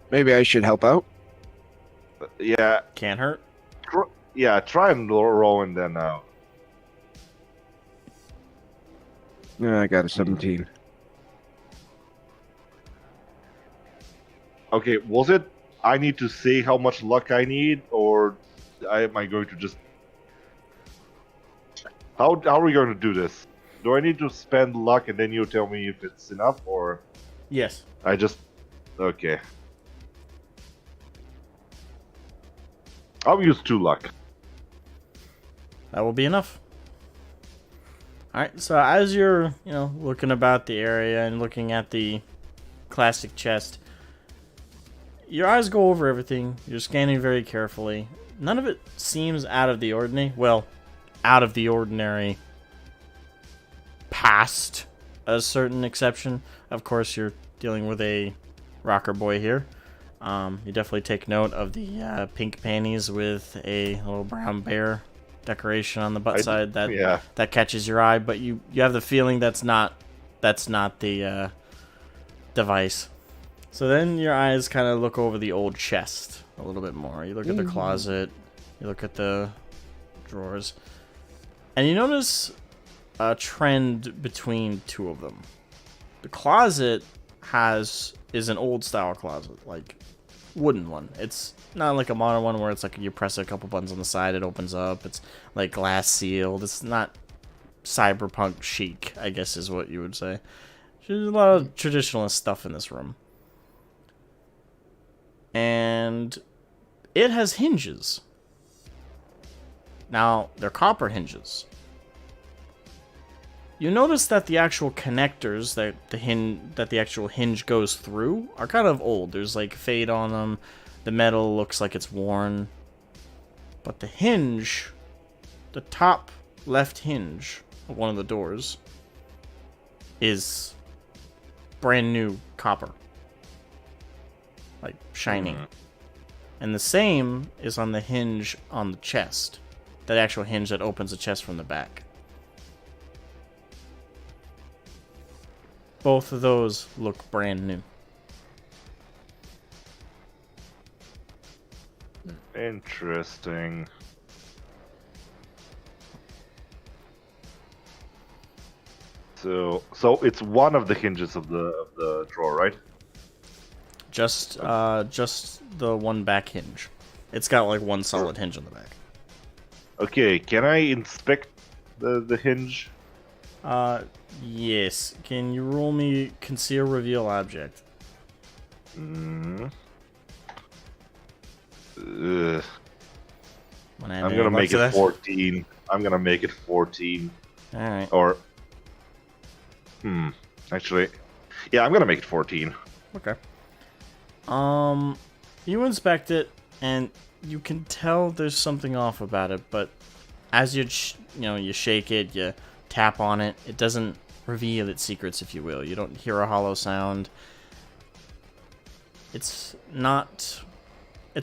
Maybe I should help out. Yeah. Can't hurt. Try and roll and then Yeah, I got a 17. Okay, was it I need to say how much luck I need, or am I going to just... How are we going to do this? Do I need to spend luck and then you tell me if it's enough, or... Yes. I just... Okay. I'll use 2 luck. That will be enough. Alright, so as you're, looking about the area and looking at the classic chest, your eyes go over everything. You're scanning very carefully. None of it seems out of the ordinary. Well, out of the ordinary past a certain exception. Of course, you're dealing with a rocker boy here. You definitely take note of the pink panties with a little brown bear decoration on the butt side that catches your eye, but you have the feeling that's not the device. So then your eyes kind of look over the old chest a little bit more. You look at the closet, you look at the drawers, and you notice a trend between 2 of them. The closet is an old style closet, like wooden one. It's not like a modern one where it's like you press a couple buttons on the side, it opens up. It's like glass sealed. It's not cyberpunk chic, I guess is what you would say. There's a lot of traditionalist stuff in this room. And it has hinges. Now, they're copper hinges. You notice that the actual connectors that the actual hinge goes through are kind of old. There's like fade on them. The metal looks like it's worn. But the hinge, the top left hinge of one of the doors, is brand new copper. Like shining. And the same is on the hinge on the chest. That actual hinge that opens the chest from the back. Both of those look brand new. Interesting. So it's one of the hinges of the drawer, right? Just the one back hinge. It's got like one solid hinge on the back. Okay, can I inspect the hinge? Yes. Can you roll me conceal reveal object? Mm. When I'm gonna make it 14. I'm gonna make it 14. Alright. Or, actually, yeah, I'm gonna make it 14. Okay. You inspect it, and you can tell there's something off about it, but as you shake it, you tap on it, it doesn't reveal its secrets, if you will. You don't hear a hollow sound. It's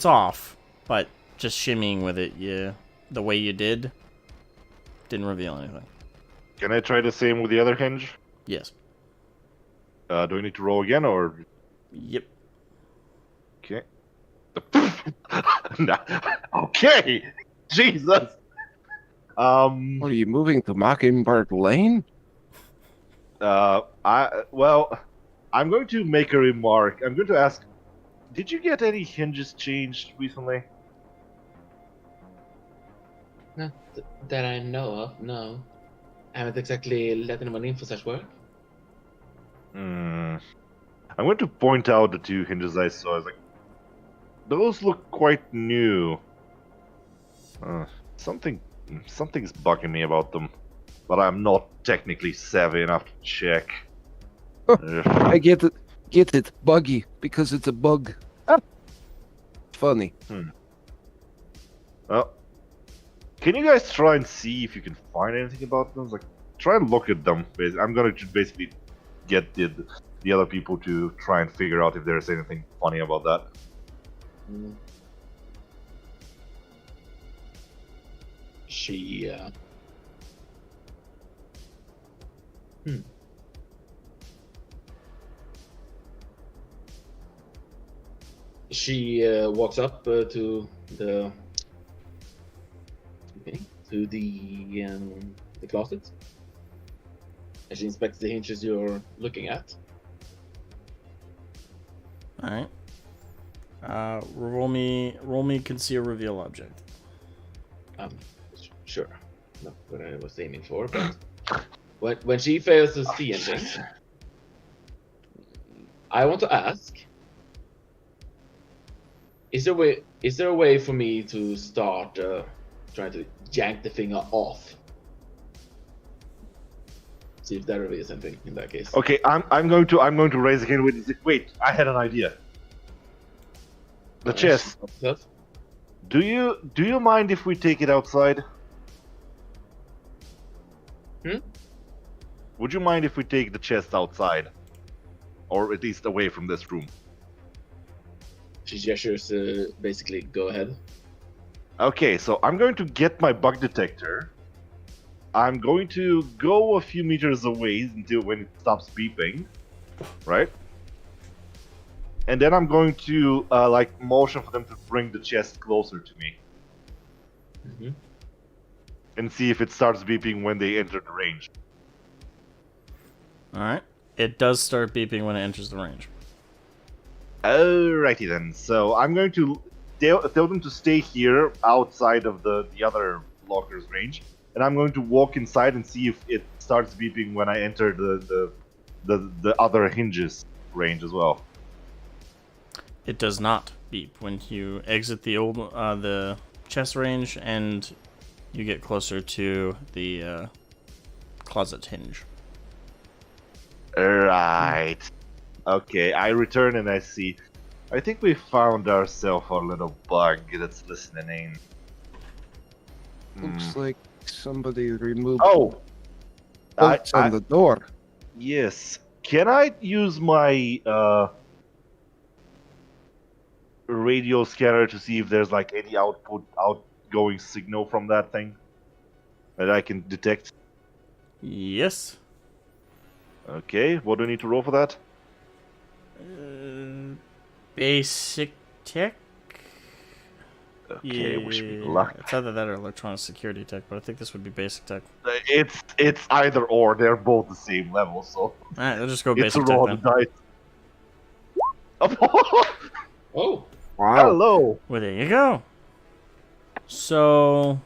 off, but just shimmying with it, the way you didn't reveal anything. Can I try the same with the other hinge? Yes. Do I need to roll again, or? Yep. Okay. No. Okay. Jesus. Are you moving to Mockingbird Lane? I'm going to make a remark. I'm going to ask, did you get any hinges changed recently? Not that I know of, no. I haven't exactly let anyone in for such work. I'm going to point out the two hinges I saw. I was like, those look quite new. Something's bugging me about them, but I'm not technically savvy enough to check. I get it, buggy, because it's a bug. Funny. Well, can you guys try and see if you can find anything about them? Like, try and look at them. I'm gonna basically get the other people to try and figure out if there's anything funny about that. She, She walks up to the closet, and she inspects the hinges you're looking at. All right. Roll me conceal reveal object. Sure, not what I was aiming for, but when she fails to see anything, I want to ask: Is there a way for me to start trying to yank the finger off? See if that reveals anything in that case. Okay, I'm going to raise again with. Wait, I had an idea. The chest. Do you mind if we take it outside? Would you mind if we take the chest outside, or at least away from this room? She gestures to basically go ahead. Okay, so I'm going to get my bug detector. I'm going to go a few meters away until when it stops beeping, right? And then I'm going to motion for them to bring the chest closer to me. And see if it starts beeping when they enter the range. Alright. It does start beeping when it enters the range. Alrighty then. So I'm going to tell them to stay here outside of the other locker's range. And I'm going to walk inside and see if it starts beeping when I enter the other hinges range as well. It does not beep when you exit the chest range and you get closer to the closet hinge. Right. Okay, I return and I see. I think we found ourselves a little bug that's listening in. Looks like somebody removed Oh! bolts on the door. Yes. Can I use my radio scanner to see if there's like any outgoing signal from that thing that I can detect? Yes. Okay, what do I need to roll for that? Basic tech. Okay, Yeah, wish me luck. it's either that or electronic security tech, but I think this would be basic tech. It's either or. They're both the same level, so All right, let's just go it's a basic tech roll then. of the dice. Oh, Wow. Hello. Well, there you go. So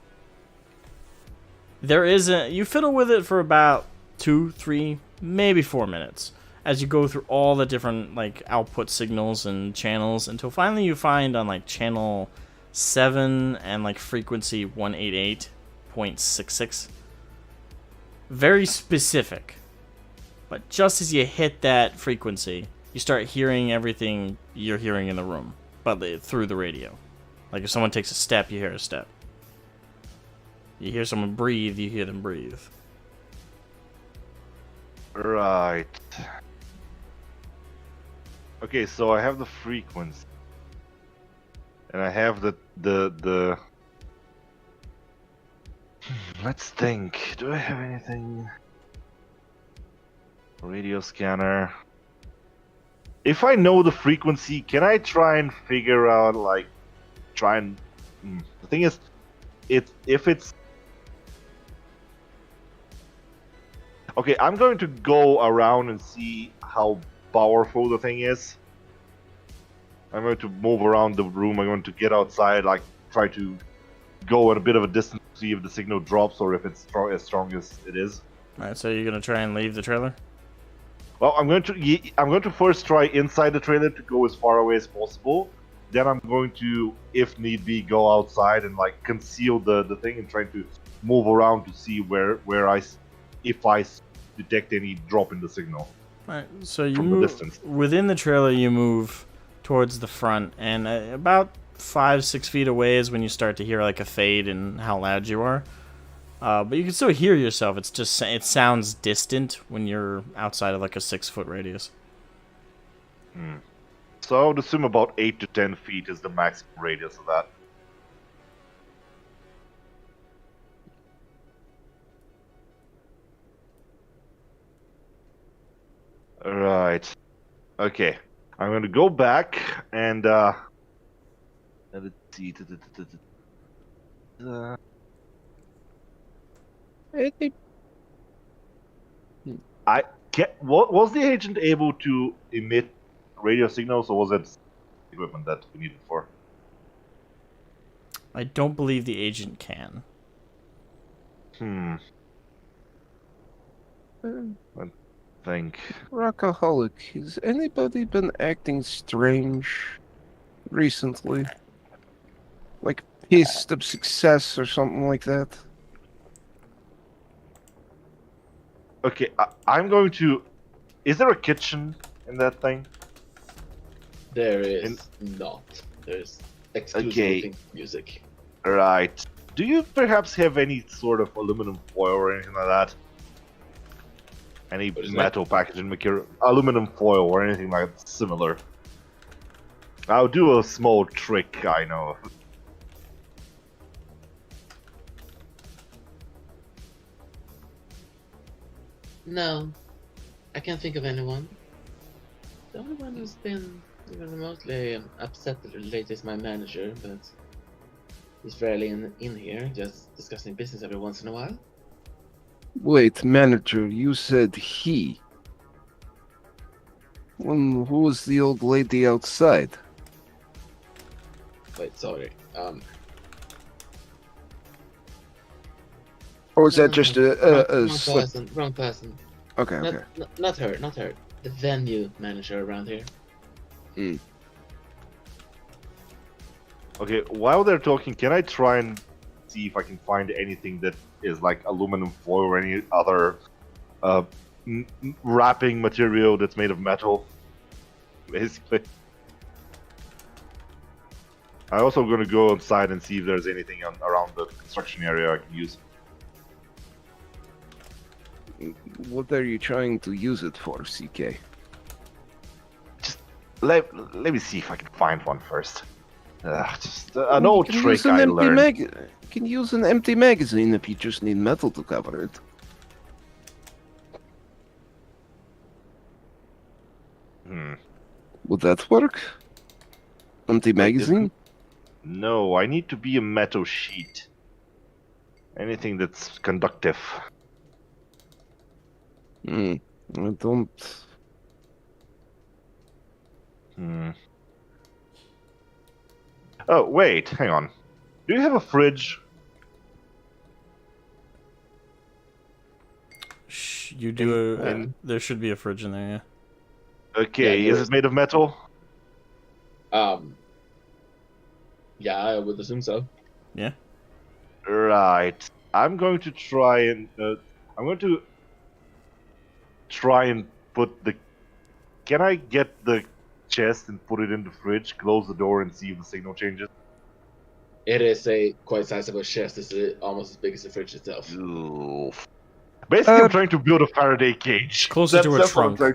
there is you fiddle with it for about 2, 3, maybe 4 minutes as you go through all the different like output signals and channels until finally you find on like channel 7 and like frequency 188.66. Very specific. But just as you hit that frequency, you start hearing everything you're hearing in the room, but through the radio. Like if someone takes a step, you hear a step. You hear someone breathe, you hear them breathe. Right. Okay, so I have the frequency, and I have the. Let's think. Do I have anything? Radio scanner. If I know the frequency, can I try and figure out like, the thing is, if it's. Okay, I'm going to go around and see how powerful the thing is. I'm going to move around the room. I'm going to get outside, like try to go at a bit of a distance to see if the signal drops or if it's as strong as it is. Alright, so you're gonna try and leave the trailer? Well, I'm going to first try inside the trailer to go as far away as possible. Then I'm going to, if need be, go outside and like conceal the thing and try to move around to see if I detect any drop in the signal. Alright, so you From the move distance. within the trailer. You move towards the front, and about 5-6 feet away is when you start to hear like a fade in how loud you are. But you can still hear yourself. It's just it sounds distant when you're outside of like a 6-foot radius. So I would assume about 8 to 10 feet is the maximum radius of that. Right. Okay. I'm going to go back and let's see. Was the agent able to emit radio signals, or was it equipment that we needed for? I don't believe the agent can. I think. Rockaholic, has anybody been acting strange recently? Like pissed of success or something like that? Okay, I'm going to. Is there a kitchen in that thing? there is not. There's exclusively Okay. music. Right. Do you perhaps have any sort of aluminum foil or anything like that? Any What is that? metal packaging material? Aluminum foil or anything like similar? I'll do a small trick, I know. No, I can't think of anyone. The only one who's been even remotely upset lately is my manager, but he's rarely in here, just discussing business every once in a while. Wait, manager, you said he. Who was the old lady outside? Wait, sorry. Or was that No, just no, a wrong slip? person, wrong person. Okay, okay. Not her, not her. The venue manager around here. Okay, while they're talking, can I try and see if I can find anything that is like aluminum foil or any other wrapping material that's made of metal, basically. I'm also going to go inside and see if there's anything around the construction area I can use. What are you trying to use it for, CK? Just let me see if I can find one first. Just an old trick I learned. You can use an empty magazine if you just need metal to cover it. Would that work? Empty magazine? No, I need to be a metal sheet. Anything that's conductive. I don't... Oh, wait, hang on. Do you have a fridge? You do. There should be a fridge in there, yeah. Okay, Yeah, is it made of metal? Yeah, I would assume so. Yeah. Right. I'm going to try and put the. Can I get the chest and put it in the fridge? Close the door and see if the signal changes. It is a quite sizable chest. It's almost as big as the fridge itself. Ooh. Basically, I'm trying to build a Faraday cage. Closer to a what I'm trunk. trying-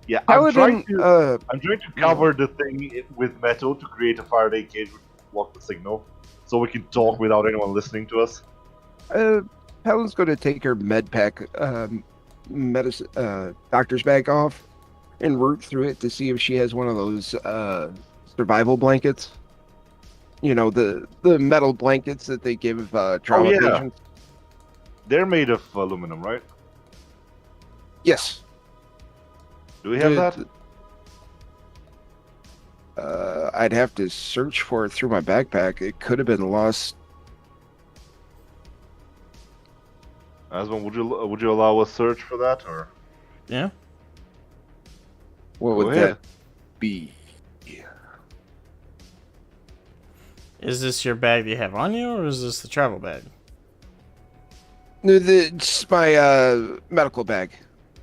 Yeah, Paladin, I'm trying to cover the thing with metal to create a Faraday cage which will block the signal, so we can talk without anyone listening to us. Helen's going to take her med pack, doctor's bag off and root through it to see if she has one of those survival blankets. You know, the metal blankets that they give trauma patients. They're made of aluminum, right? Yes. Do we have that? I'd have to search for it through my backpack. It could have been lost. Asmogan, would you allow a search for that, or? Yeah. What would that be? Is this your bag that you have on you, or is this the travel bag? No, it's my medical bag.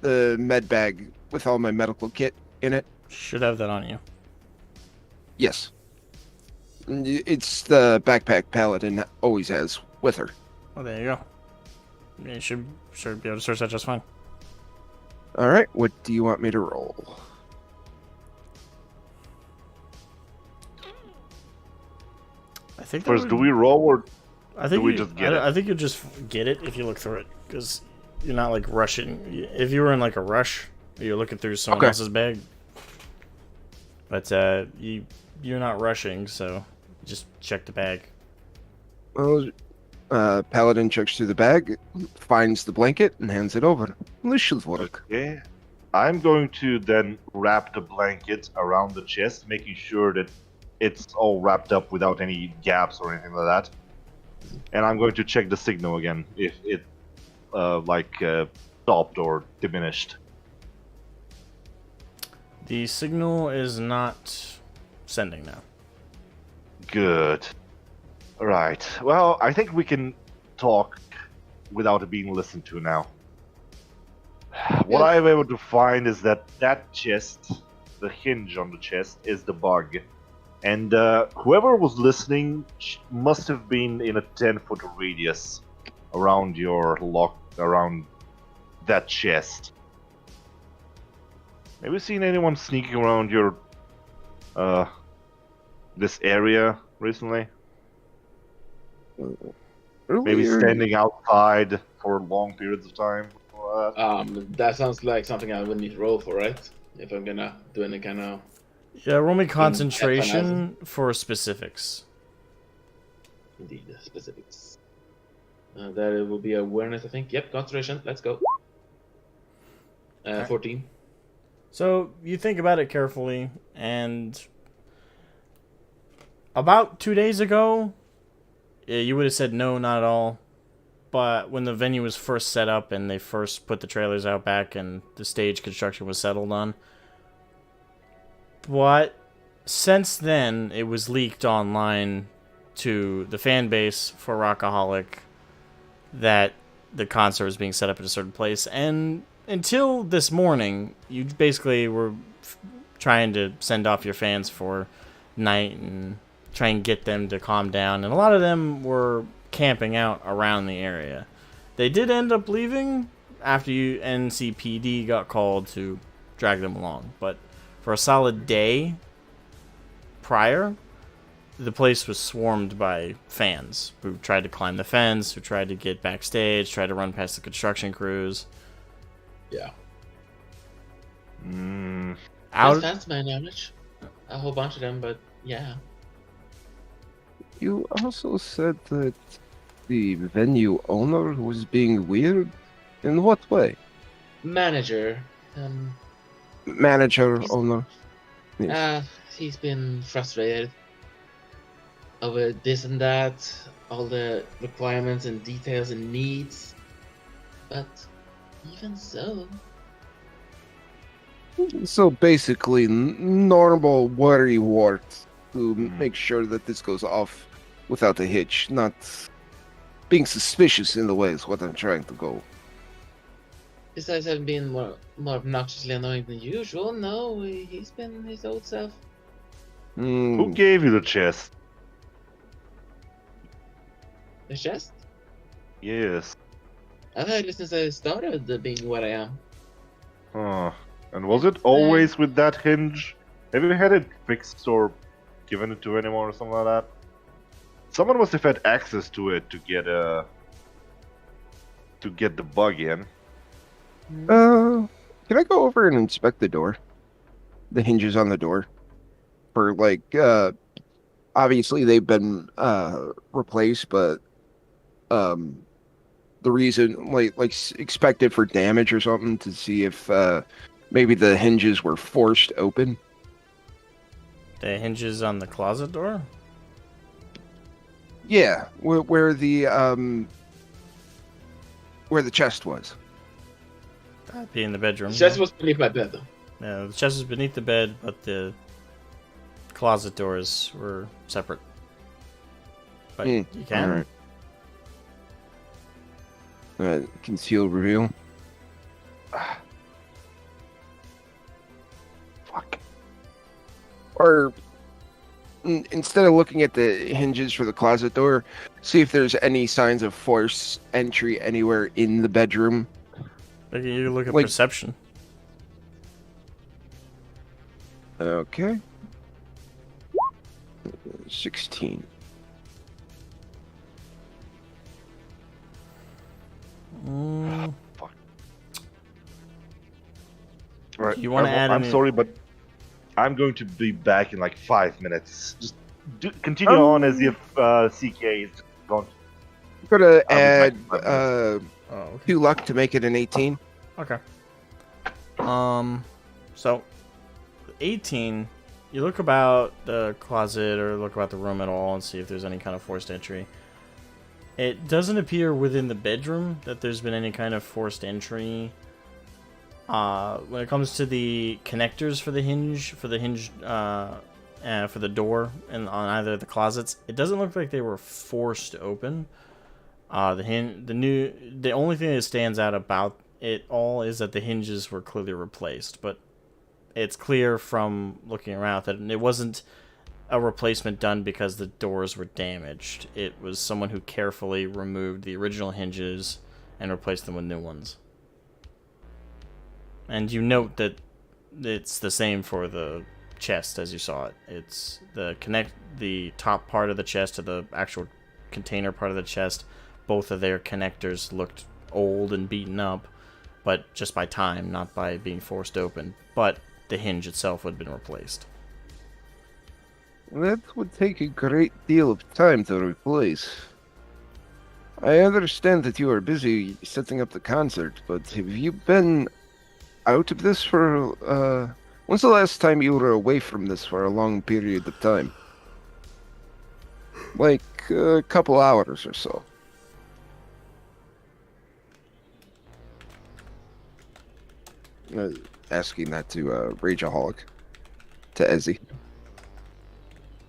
The med bag with all my medical kit in it. Should have that on you. Yes. It's the backpack Paladin always has with her. Oh, there you go. Yeah, you should be able to search that just fine. Alright, what do you want me to roll? I think First, do we roll or do we just get it? I think you'll just get it if you look through it, because you're not like rushing. If you were in like a rush, you're looking through someone else's bag. But you're not rushing, so just check the bag. Well, Paladin checks through the bag, finds the blanket, and hands it over. This should work. Okay. I'm going to then wrap the blanket around the chest, making sure that it's all wrapped up without any gaps or anything like that. And I'm going to check the signal again, if it stopped or diminished. The signal is not sending now. Good. Right. Well, I think we can talk without it being listened to now. What I'm able to find is that chest, the hinge on the chest, is the bug. And whoever was listening must have been in a 10-foot radius around around that chest. Have you seen anyone sneaking around your this area recently? Maybe standing outside for long periods of time? That sounds like something I would need to roll for, right? If I'm gonna do any kind of... Yeah, roll me concentration for specifics. Indeed, specifics. That will be awareness, I think. Yep, concentration. Let's go. 14. So you think about it carefully, and about 2 days ago, you would have said no, not at all. But when the venue was first set up and they first put the trailers out back and the stage construction was settled on. But since then, it was leaked online to the fan base for Rockaholic that the concert was being set up at a certain place, and until this morning, you basically were trying to send off your fans for night and try and get them to calm down, and a lot of them were camping out around the area. They did end up leaving after NCPD got called to drag them along, but for a solid day prior, the place was swarmed by fans who tried to climb the fence, who tried to get backstage, tried to run past the construction crews. Yeah. There's fans to my knowledge. A whole bunch of them, but yeah. You also said that the venue owner was being weird? In what way? Manager. Manager, He's- owner? He's been frustrated over this and that, all the requirements and details and needs. But even so, So basically, normal worry wart to make sure that this goes off without a hitch, not being suspicious in the way is what I'm trying to go. besides having been more obnoxiously annoying than usual, no, he's been his old self. Who gave you the chest? The chest? Yes. I've had it since I started being what I am. Huh. And was it always with that hinge? Have you had it fixed or given it to anyone or something like that? Someone must have had access to it to get the bug in. Can I go over and inspect the door? The hinges on the door? For, like, obviously they've been, replaced, but, the reason, like, expected for damage or something to see if, maybe the hinges were forced open. The hinges on the closet door? Yeah, where the chest was. That'd be in the bedroom. The chest was beneath my bed, though. Yeah, the chest was beneath the bed, but the closet doors were separate. But you can. Alright. Conceal, reveal. Fuck. Or instead of looking at the hinges for the closet door, see if there's any signs of forced entry anywhere in the bedroom. You can look at Like- perception. Okay. 16. Fuck. Right. You wanna add I'm any- sorry, but I'm going to be back in like 5 minutes. Just continue on as if CK is going. Gotta I'll add be back in 5 minutes. Oh, okay. 2 luck to make it an 18. Okay. So 18, you look about the closet or look about the room at all and see if there's any kind of forced entry. It doesn't appear within the bedroom that there's been any kind of forced entry. When it comes to the connectors for the hinge, for the door and on either of the closets, it doesn't look like they were forced open. The only thing that stands out about it all is that the hinges were clearly replaced, but it's clear from looking around that it wasn't a replacement done because the doors were damaged. It was someone who carefully removed the original hinges and replaced them with new ones. And you note that it's the same for the chest as you saw it. It's the top part of the chest to the actual container part of the chest. Both of their connectors looked old and beaten up, but just by time, not by being forced open. But the hinge itself had been replaced. That would take a great deal of time to replace. I understand that you are busy setting up the concert, but have you been out of this for, when's the last time you were away from this for a long period of time? Like, a couple hours or so. Asking that to, Rageaholic. To Ezzy.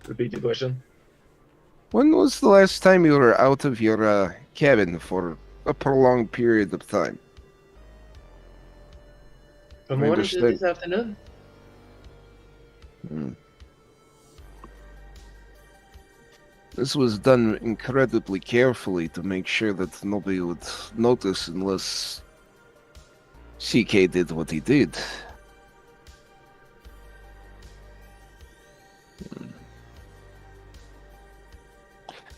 Repeat the question. When was the last time you were out of your cabin for a prolonged period of time. From I morning to understand. this afternoon. Hmm. This was done incredibly carefully to make sure that nobody would notice unless CK did what he did.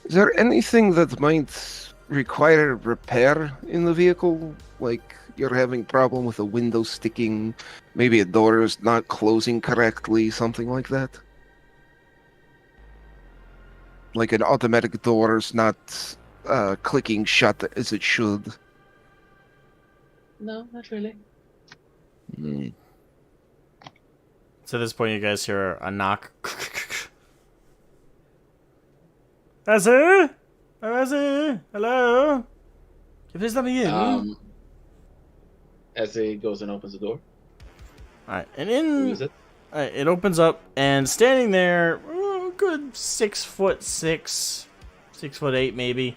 Is there anything that might require repair in the vehicle? Like you're having problem with a window sticking, maybe a door is not closing correctly, something like that? Like an automatic door is not clicking shut as it should. No, not really. Hmm. So at this point, you guys hear a knock. Ezzy? Oh, Ezzy? Hello? Can you please let me in? As he goes and opens the door. Alright, and Who in... is it? It opens up, and standing there, good 6'6", 6'8" maybe,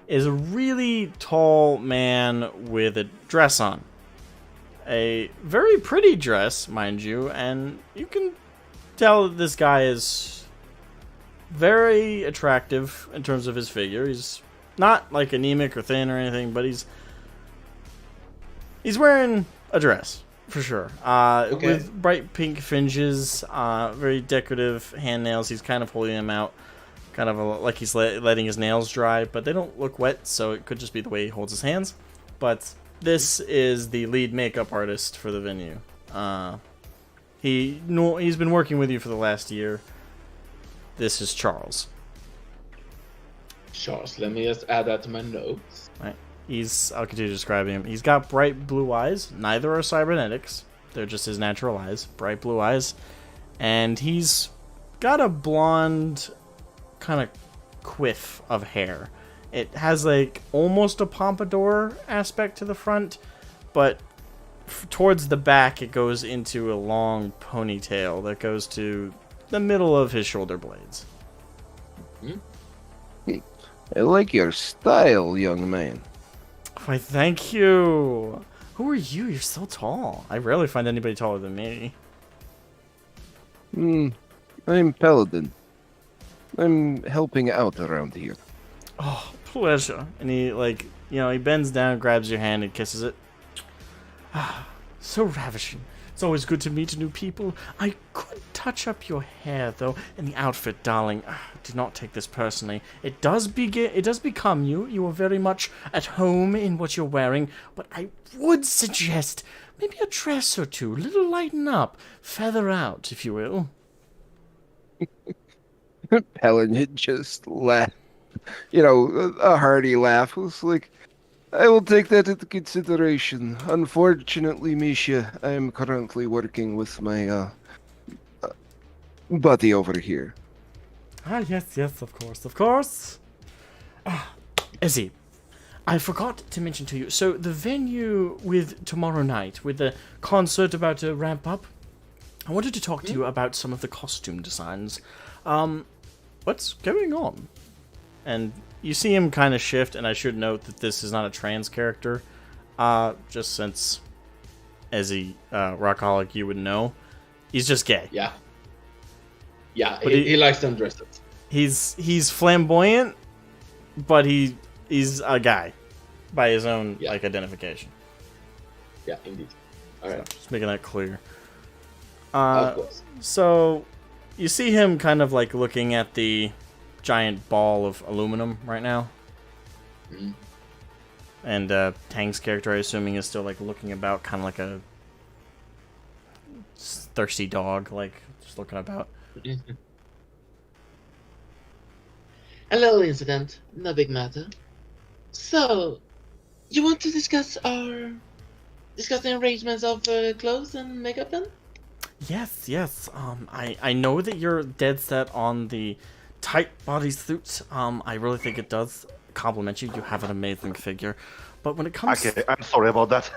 is a really tall man with a dress on. A very pretty dress, mind you, and you can tell that this guy is very attractive in terms of his figure. He's not like anemic or thin or anything, but he's wearing a dress for sure. Okay. With bright pink fringes, very decorative hand nails. He's kind of holding them out, kind of like he's letting his nails dry, but they don't look wet, so it could just be the way he holds his hands. But this is the lead makeup artist for the venue. He's been working with you for the last year. This is Charles. Charles, let me just add that to my notes. Right. I'll continue describing him. He's got bright blue eyes. Neither are cybernetics. They're just his natural eyes. Bright blue eyes. And he's got a blonde kind of quiff of hair. It has like almost a pompadour aspect to the front, but towards the back it goes into a long ponytail that goes to the middle of his shoulder blades. I like your style, young man. Why, thank you. Who are you? You're so tall. I rarely find anybody taller than me. I'm Paladin. I'm helping out around here. Oh, pleasure. And he, he bends down, grabs your hand, and kisses it. Ah, so ravishing. It's always good to meet new people. I could touch up your hair, though, and the outfit, darling. Do not take this personally. It does become you. You are very much at home in what you're wearing, but I would suggest maybe a dress or two. A little lighten up. Feather out, if you will. Paladin just laughed. A hearty laugh. It was like, I will take that into consideration. Unfortunately, Misha, I am currently working with my buddy over here. Yes, of course. Izzy, I forgot to mention to you, so the venue with tomorrow night, with the concert about to ramp up, I wanted to talk to you about some of the costume designs. What's going on? And you see him kind of shift, and I should note that this is not a trans character, just since, as a rockaholic, you would know. He's just gay. Yeah. Yeah, But he likes to undress it. He's flamboyant, but he's a guy by his own identification. Yeah, indeed. All right. So, just making that clear. Of course. So you see him kind of looking at the giant ball of aluminum right now. Mhm. And Tang's character, I assuming, is still looking about, kind of like a thirsty dog, just looking about. A little incident, no big matter. So, you want to discuss the arrangements of clothes and makeup then? Yes. I know that you're dead set on the tight bodysuit. I really think it does compliment you. You have an amazing figure. But when it comes Okay, I'm sorry about that.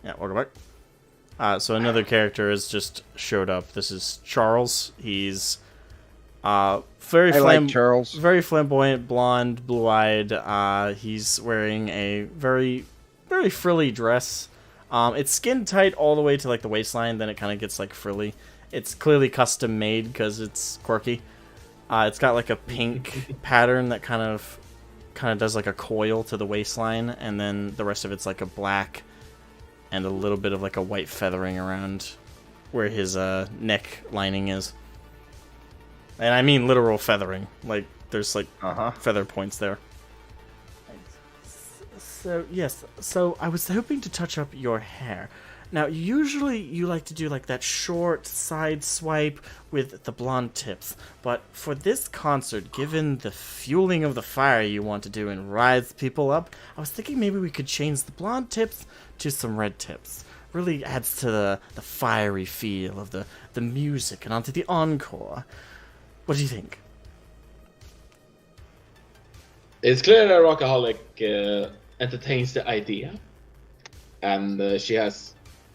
Yeah, welcome back. So another character has just showed up. This is Charles. He's Very I like Charles. very flamboyant, blonde, blue-eyed. He's wearing a very, very frilly dress. It's skin tight all the way to like the waistline. Then it kind of gets like frilly. It's clearly custom made because it's quirky. It's got like a pink pattern that kind of does like a coil to the waistline, and then the rest of it's like a black and a little bit of like a white feathering around where his neck lining is. And I mean literal feathering. Like there's like feather points there. So yes, so I was hoping to touch up your hair. Now, usually you like to do like that short side swipe with the blonde tips, but for this concert, given the fueling of the fire you want to do and rise people up, I was thinking maybe we could change the blonde tips to some red tips. Really adds to the fiery feel of the music and onto the encore. What do you think? It's clear that Rockaholic entertains the idea, and she has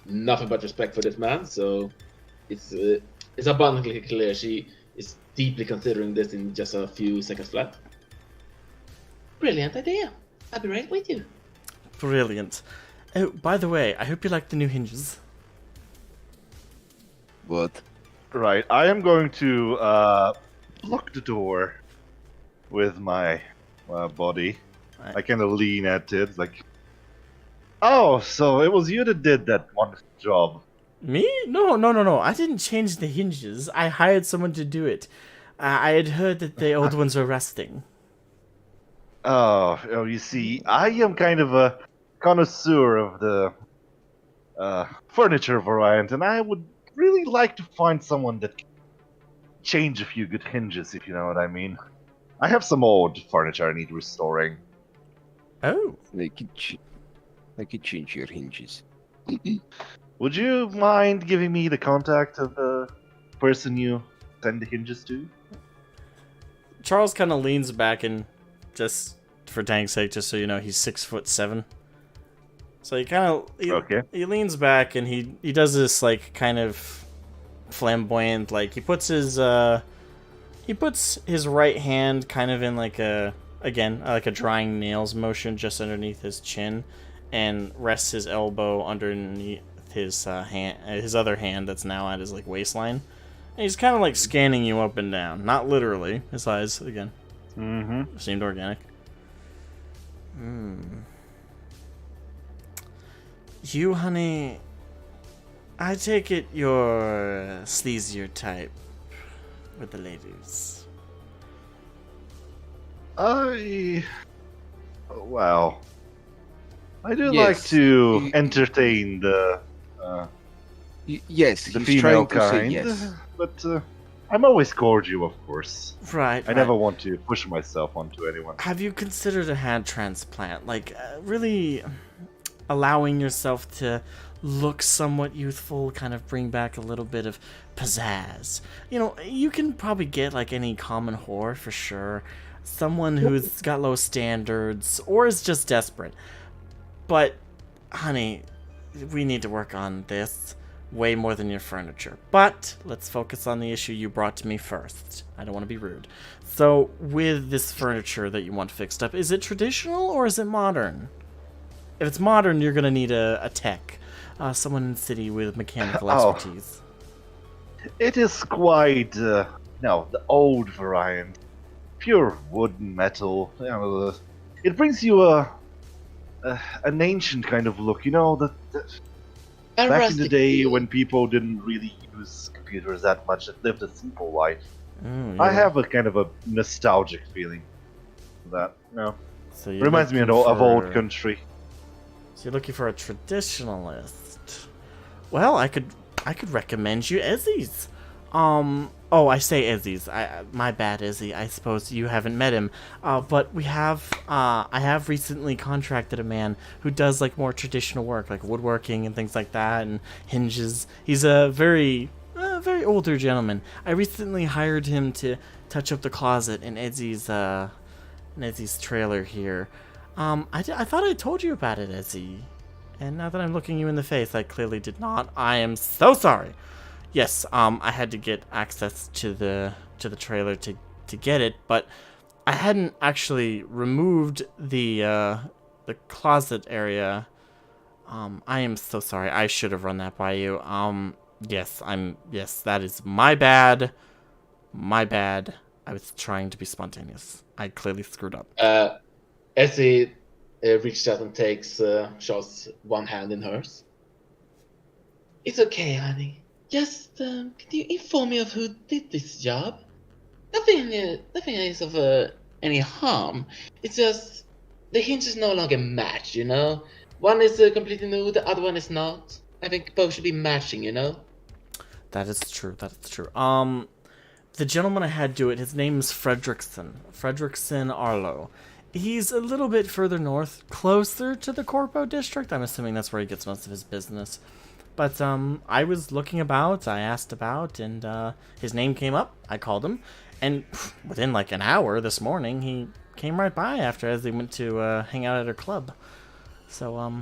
nothing but respect for this man, so it's abundantly clear she is deeply considering this in just a few seconds flat. Brilliant idea. I'll be right with you. Brilliant. Oh, by the way, I hope you like the new hinges. What? Right, I am going to block the door with my body. Right. I kind of lean at it, like, oh, so it was you that did that wonderful job. Me? No. I didn't change the hinges. I hired someone to do it. I had heard that the old ones were rusting. Oh, you see, I am kind of a connoisseur of the furniture variant, and I would really like to find someone that can change a few good hinges, if you know what I mean. I have some old furniture I need restoring. Oh. I could change your hinges. Would you mind giving me the contact of the person you send the hinges to? Charles kind of leans back and just, for Tank's sake, just so you know, he's 6'7". So he kind of he leans back and he does this like kind of flamboyant, like he puts his right hand kind of in like a drying nails motion just underneath his chin, and rests his elbow underneath his other hand that's now at his like waistline. And he's kind of like scanning you up and down, not literally. His eyes again. Seemed organic. You, honey, I take it you're sleazier type with the ladies. Well, I do Yes. like to entertain the Yes, the he's female trying to say kind, yes. but I'm always cordial, of course. Right. I never want to push myself onto anyone. Have you considered a hand transplant? Like, really allowing yourself to look somewhat youthful, kind of bring back a little bit of pizzazz. You know, you can probably get, like, any common whore, for sure. Someone who's got low standards, or is just desperate. But, honey, we need to work on this way more than your furniture. But let's focus on the issue you brought to me first. I don't want to be rude. So, with this furniture that you want fixed up, is it traditional or is it modern? If it's modern, you're going to need a tech. Someone in the city with mechanical expertise. It is quite, the old variant. Pure wood and metal. You know, it brings you an ancient kind of look. You know, And back in the rustic day feel. when people didn't really use computers that much, it lived a simple life. Ooh, I yeah. have a kind of a nostalgic feeling for that. You know, So you're reminds me of looking old for- country. So you're looking for a traditionalist. Well, I could recommend you Ezzy's. I say Ezzy's. My bad, Ezzy. I suppose you haven't met him. But I have recently contracted a man who does like more traditional work, like woodworking and things like that, and hinges. He's a very older gentleman. I recently hired him to touch up the closet in Ezzy's trailer here. I thought I told you about it, Ezzy. And now that I'm looking you in the face, I clearly did not. I am so sorry. Yes, I had to get access to the to the trailer to get it, but I hadn't actually removed the closet area. I am so sorry. I should have run that by you. Yes, that is my bad. My bad. I was trying to be spontaneous. I clearly screwed up. As he reaches out and takes Shaw's one hand in hers. It's okay, honey. Just, can you inform me of who did this job? Nothing is of any harm. It's just the hinges no longer match, you know? One is completely new, the other one is not. I think both should be matching, you know? That is true. The gentleman I had do it, his name is Fredrickson Arlo. He's a little bit further north, closer to the Corpo district. I'm assuming that's where he gets most of his business. But I was looking about, I asked about, and his name came up. I called him, and within like an hour this morning, he came right by as they went to hang out at her club. So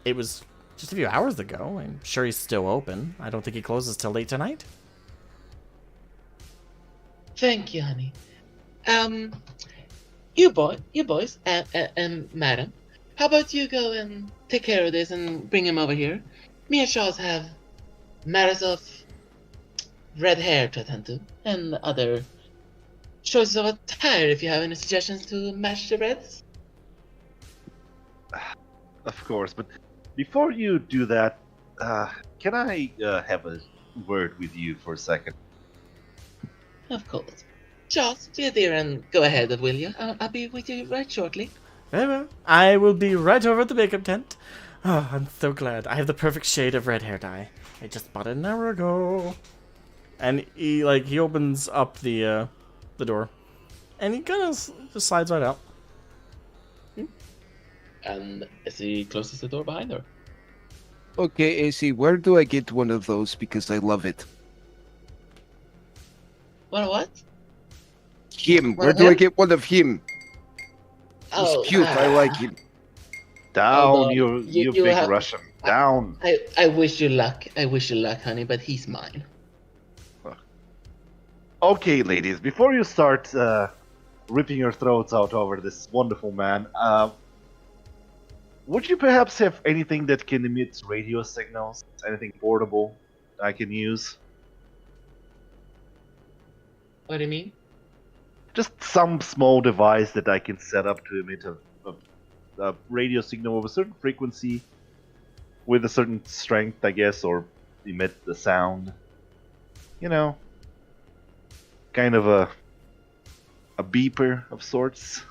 it was just a few hours ago. I'm sure he's still open. I don't think he closes till late tonight. Thank you, honey. You boys, madam, how about you go and take care of this and bring him over here? Me and Charles have matters of red hair to attend to, and other choices of attire if you have any suggestions to match the reds. Of course, but before you do that, can I have a word with you for a second? Of course. Charles, be a dear and go ahead, will you? I'll be with you right shortly. Very well. I will be right over at the makeup tent. Oh, I'm so glad. I have the perfect shade of red hair dye. I just bought it an hour ago. And he opens up the door, and he kind of just slides right out. And as he closes the door behind her. Okay, AC, where do I get one of those? Because I love it. What? Him. One Where of do I him? get one of him? Oh, He's cute. I like him. Down, no. you You big have- Russian. Down. I wish you luck. Honey, but he's mine. Okay, ladies, before you start ripping your throats out over this wonderful man, would you perhaps have anything that can emit radio signals? Anything portable I can use? What do you mean? Just some small device that I can set up to emit a radio signal of a certain frequency with a certain strength, I guess, or emit the sound. You know, kind of a beeper of sorts.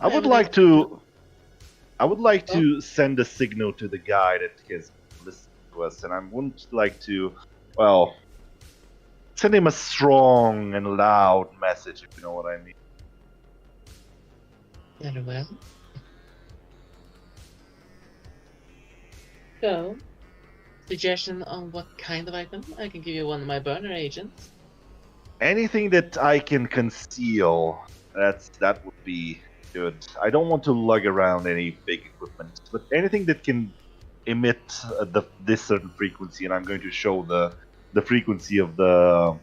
I would like to send a signal to the guy that has listened to us, and I wouldn't like to, well, send him a strong and loud message, if you know what I mean. Very well. So, suggestion on what kind of item? I can give you one of my burner agents. Anything that I can conceal, that would be good. I don't want to lug around any big equipment, but anything that can emit this certain frequency, and I'm going to show the frequency of the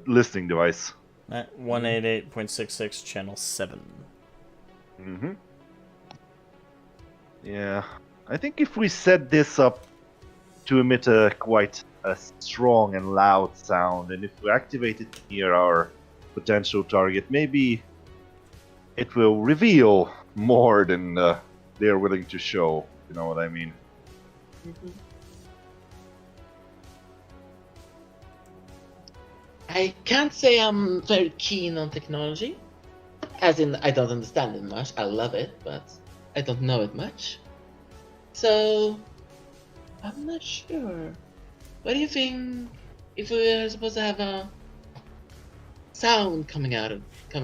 listening device. At 188.66 channel 7. Mm-hmm. Yeah, I think if we set this up to emit quite a strong and loud sound, and if we activate it near our potential target, maybe it will reveal more than they're willing to show. You know what I mean? Mm-hmm. I can't say I'm very keen on technology. As in, I don't understand it much. I love it, but I don't know it much. So, I'm not sure. What do you think if we are supposed to have a sound coming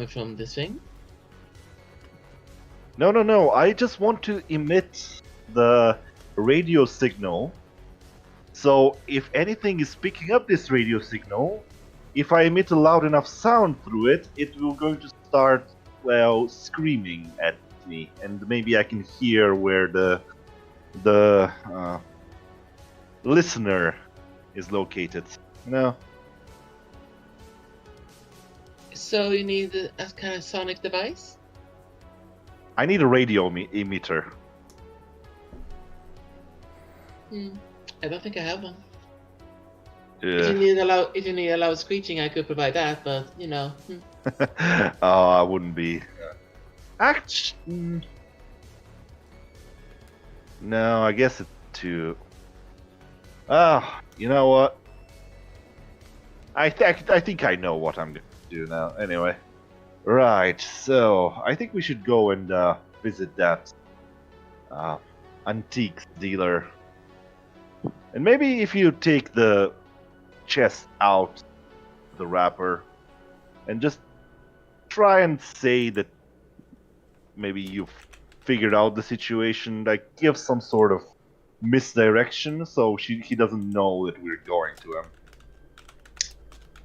from this thing? No. I just want to emit the radio signal. So if anything is picking up this radio signal, if I emit a loud enough sound through it, it will going to start, well, screaming at me, and maybe I can hear where the listener is located. You know? So you need a kind of sonic device? I need a radio emitter. I don't think I have one. Ugh. If you need a loud screeching, I could provide that, but you know. Oh, I wouldn't be. Actually, no, I guess it's too. Ah, you know what? I think I know what I'm going to do now. Anyway, right. So I think we should go and visit that antiques dealer, and maybe if you take the chest out, the wrapper, and just try and say that maybe you've figured out the situation, like give some sort of misdirection so he doesn't know that we're going to him.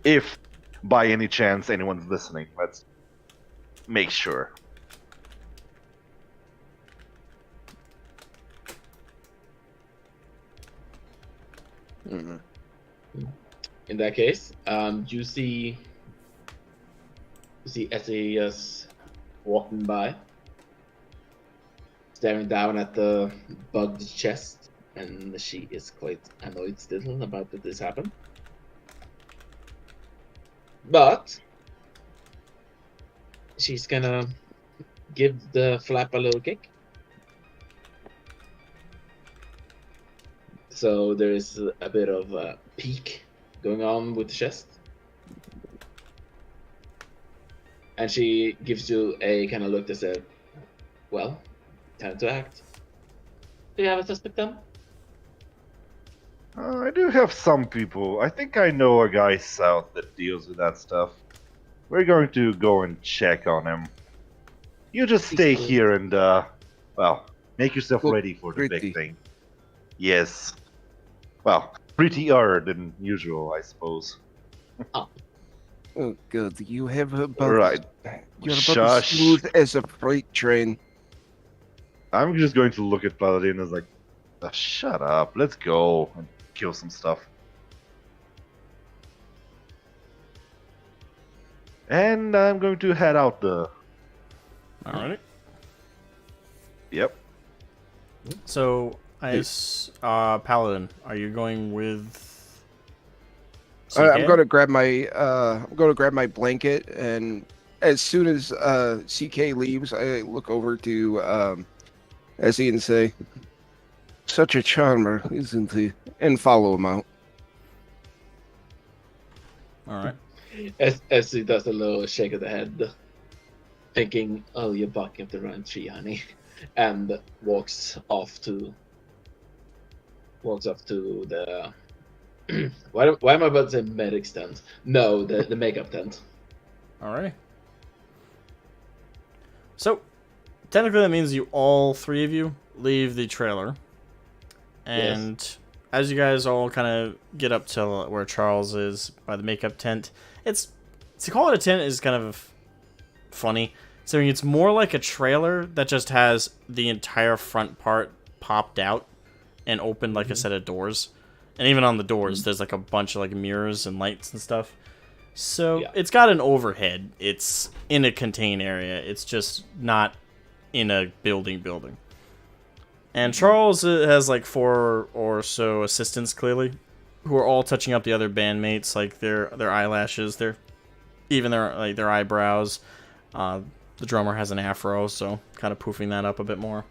If by any chance anyone's listening, let's make sure. In that case, you see Essie is walking by, staring down at the bugged chest, and she is quite annoyed still about that this happened. But she's gonna give the flap a little kick. So there is a bit of a peak going on with the chest. And she gives you a kind of look that said, well, time to act. Do you have a suspect then? I do have some people. I think I know a guy south that deals with that stuff. We're going to go and check on him. You just stay here and, well, make yourself ready for the big thing. Yes. Well, prettier than usual, I suppose. Oh, good. You have about Right. You're about as Shush. smooth as a freight train. I'm just going to look at Paladin as like, shut up, let's go and kill some stuff. And I'm going to head out the... Alrighty. Yep. So, Paladin, are you going with? I'm CK? going to grab my blanket, and as soon as CK leaves, I look over to Essie and say, "Such a charmer, isn't he?" And follow him out. All right. As he does a little shake of the head, thinking, "Oh, you're barking up the wrong tree, honey," and walks off to the. why am I about to say medic's tent? No, the makeup tent. Alrighty. So, technically, that means all three of you leave the trailer, and as you guys all kind of get up to where Charles is by the makeup tent, to call it a tent is kind of funny. So it's more like a trailer that just has the entire front part popped out and opened like a set of doors. And even on the doors, there's like a bunch of like mirrors and lights and stuff. So it's got an overhead. It's in a contained area. It's just not in a building. And Charles has like 4 or so assistants, clearly, who are all touching up the other bandmates, like their eyelashes, their eyebrows. The drummer has an afro, so kind of poofing that up a bit more.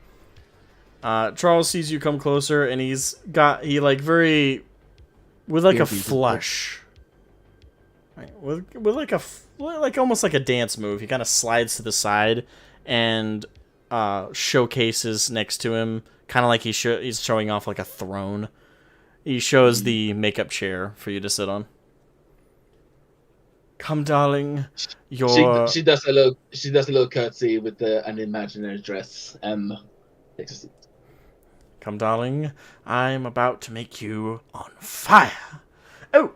Charles sees you come closer, and with like a flush, right? With almost like a dance move. He kind of slides to the side and showcases next to him, kind of like he's showing off like a throne. He shows the makeup chair for you to sit on. Come, darling. She does a little curtsy with an imaginary dress and takes a seat. Come, darling. I'm about to make you on fire. Oh,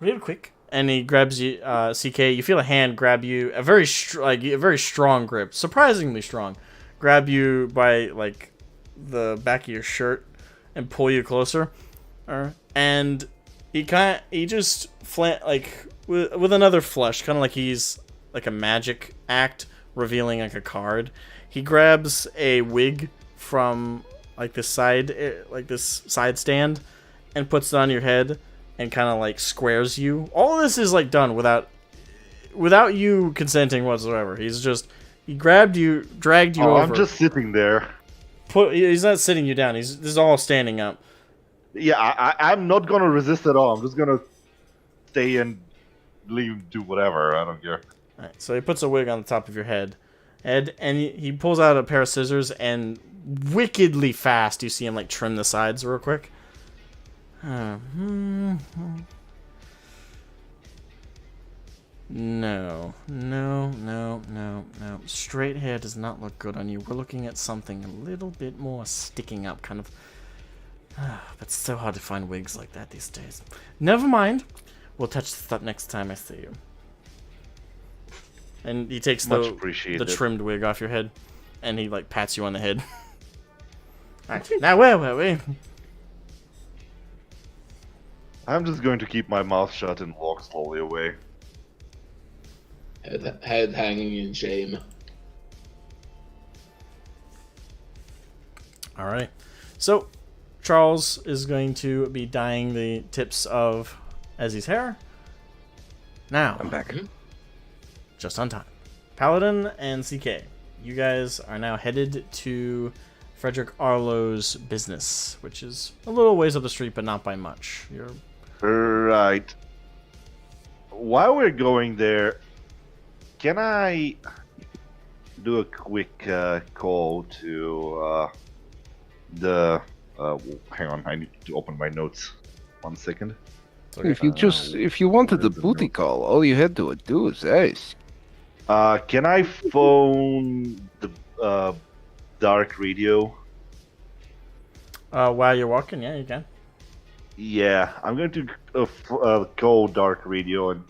real quick. And he grabs you, CK. You feel a hand grab you, a very strong grip, surprisingly strong. Grab you by like the back of your shirt and pull you closer. And he just with another flush, kind of like he's like a magic act revealing like a card. He grabs a wig from like this side stand and puts it on your head and kind of like squares you. All of this is like done without you consenting whatsoever. He grabbed you, dragged you over. I'm just sitting there. He's not sitting you down. This is all standing up. Yeah, I'm not gonna resist at all. I'm just gonna stay and leave, do whatever. I don't care. All right, so he puts a wig on the top of your head, and he pulls out a pair of scissors, and wickedly fast you see him like trim the sides real quick. No. Straight hair does not look good on you. We're looking at something a little bit more sticking up, kind of. But it's so hard to find wigs like that these days. Never mind. We'll touch this up next time I see you. And he takes the trimmed wig off your head, and he like pats you on the head. Alright, now where were we? I'm just going to keep my mouth shut and walk slowly away. Head hanging in shame. Alright. So, Charles is going to be dyeing the tips of Ezzy's hair. Now, I'm back. just on time. Paladin and CK, you guys are now headed to Frederick Arlo's business, which is a little ways up the street, but not by much. Right. While we're going there, can I do a quick call to the... hang on, I need to open my notes. 1 second. If you wanted the booty call, all you had to do is ask. Can I phone the dark radio? While you're walking, yeah, you can. Yeah, I'm going to call dark radio and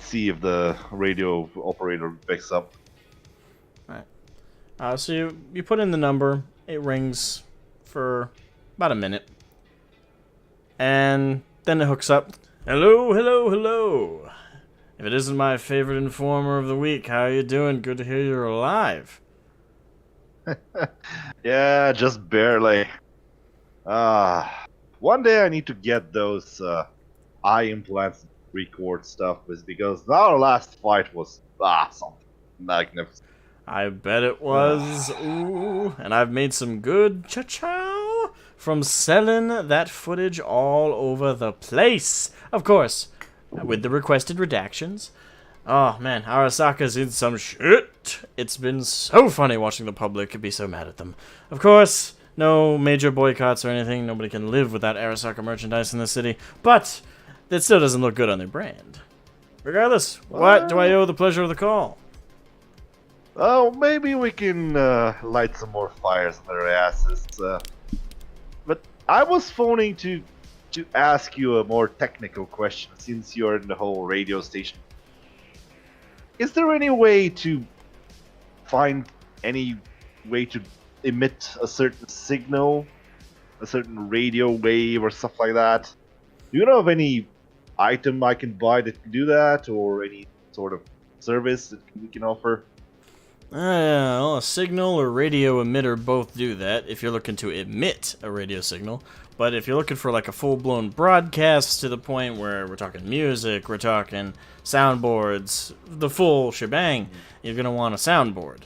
see if the radio operator picks up. Alright. So you put in the number. It rings for about a minute. And then it hooks up. Hello. If it isn't my favorite informer of the week, how are you doing? Good to hear you're alive. Yeah, just barely. One day I need to get those eye implants record stuff, because our last fight was something magnificent. I bet it was. Ooh, and I've made some good cha-chow from selling that footage all over the place. Of course, with the requested redactions. Oh man, Arasaka's in some shit. It's been so funny watching the public be so mad at them. Of course, no major boycotts or anything. Nobody can live without Arasaka merchandise in the city. But that still doesn't look good on their brand. Regardless, what do I owe the pleasure of the call? Oh, maybe we can light some more fires in their asses. But I was phoning to ask you a more technical question, since you're in the whole radio station. Is there any way to find any way to emit a certain signal, a certain radio wave or stuff like that? Do you know of any item I can buy that can do that, or any sort of service that we can offer? Well, a signal or radio emitter both do that if you're looking to emit a radio signal. But if you're looking for like a full-blown broadcast to the point where we're talking music, we're talking soundboards, the full shebang, you're going to want a soundboard.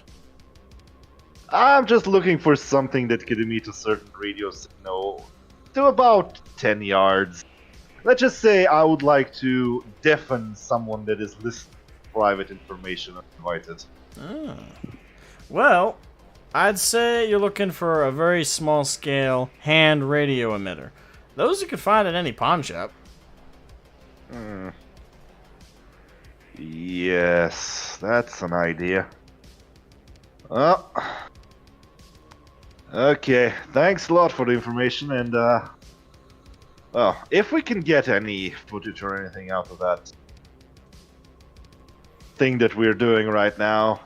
I'm just looking for something that could emit a certain radio signal to about 10 yards. Let's just say I would like to deafen someone that is listening to private information uninvited. Well, I'd say you're looking for a very small-scale hand radio emitter. Those you can find at any pawn shop. Yes, that's an idea. Oh. Okay, thanks a lot for the information, and well, if we can get any footage or anything out of that thing that we're doing right now,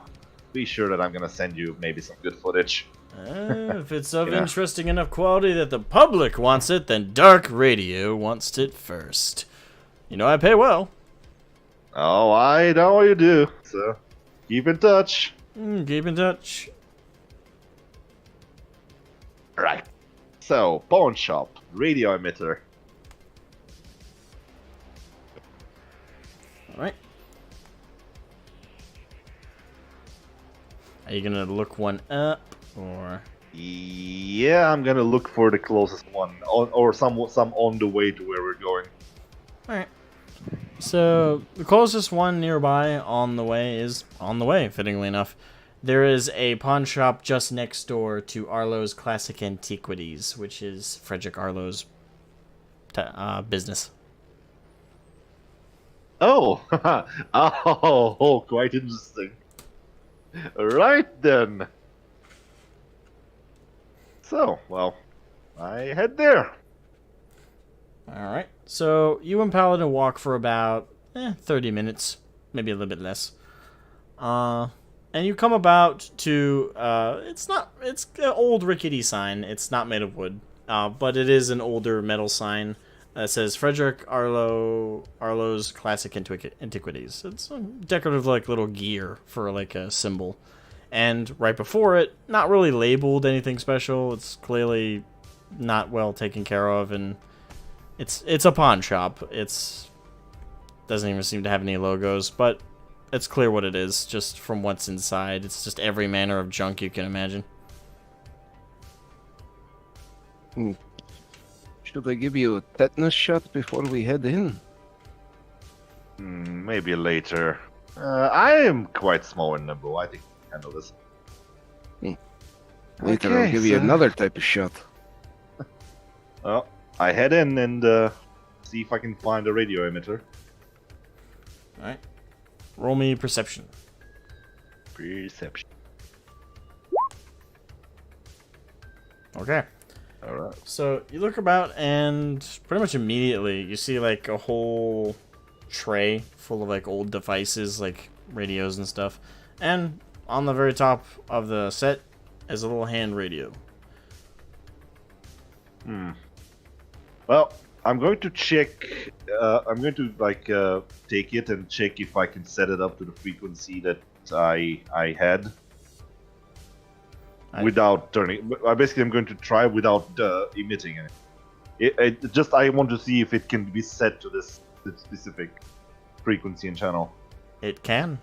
be sure that I'm gonna send you maybe some good footage. If it's of Yeah. interesting enough quality that the public wants it, then Dark Radio wants it first. You know I pay well. Oh, I know you do. So, keep in touch. Keep in touch. Right. So, pawn shop, radio emitter. Alright. Are you gonna look one up, or... Yeah, I'm gonna look for the closest one, or some on the way to where we're going. Alright. So, the closest one nearby on the way is on the way, fittingly enough. There is a pawn shop just next door to Arlo's Classic Antiquities, which is Frederick Arlo's business. Oh, oh, quite interesting. Right then. So, well, I head there. Alright. So, you and Paladin walk for about 30 minutes, maybe a little bit less. And you come about to, it's an old rickety sign. It's not made of wood, but it is an older metal sign that says Frederick Arlo's Classic Antiquities. It's a decorative, like, little gear for, like, a symbol. And right before it, not really labeled anything special. It's clearly not well taken care of, and it's a pawn shop. It's doesn't even seem to have any logos, but it's clear what it is just from what's inside. It's just every manner of junk you can imagine. Should I give you a tetanus shot before we head in? Maybe later. I am quite small and nimble. I think I can handle this. Later Okay, I'll give you so- another type of shot. Well, I head in and see if I can find a radio emitter. Alright. Roll me perception. Perception. Okay. Alright. So you look about, and pretty much immediately you see like a whole tray full of like old devices, like radios and stuff. And on the very top of the set is a little hand radio. Well, I'm going to check. I'm going to like take it and check if I can set it up to the frequency that I had without turning. Basically, I'm going to try without emitting it. I want to see if it can be set to this specific frequency and channel. It can.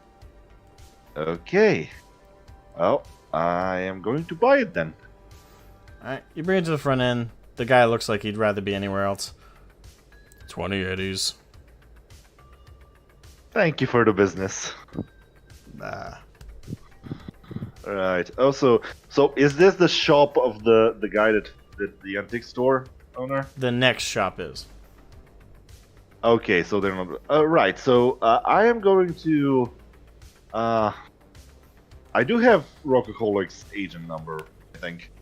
Okay. Well, I am going to buy it then. Alright, you bring it to the front end. The guy looks like he'd rather be anywhere else. 20 eddies. Thank you for the business. Nah. Right. Also, so is this the shop of the guy that the antique store owner? The next shop is. Okay, so they're not. Right. So I am going to. I do have Rockaholics agent number, I think.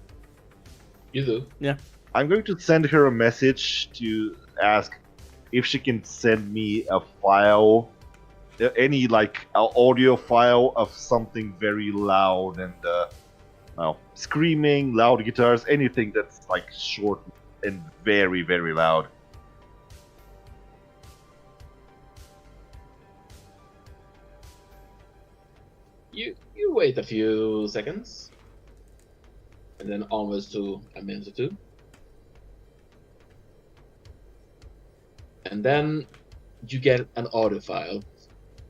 You do. Yeah. I'm going to send her a message to ask if she can send me a file, any like audio file of something very loud and well, screaming, loud guitars, anything that's like short and very, very loud. You wait a few seconds, and then almost to a minute or two, and then you get an audio file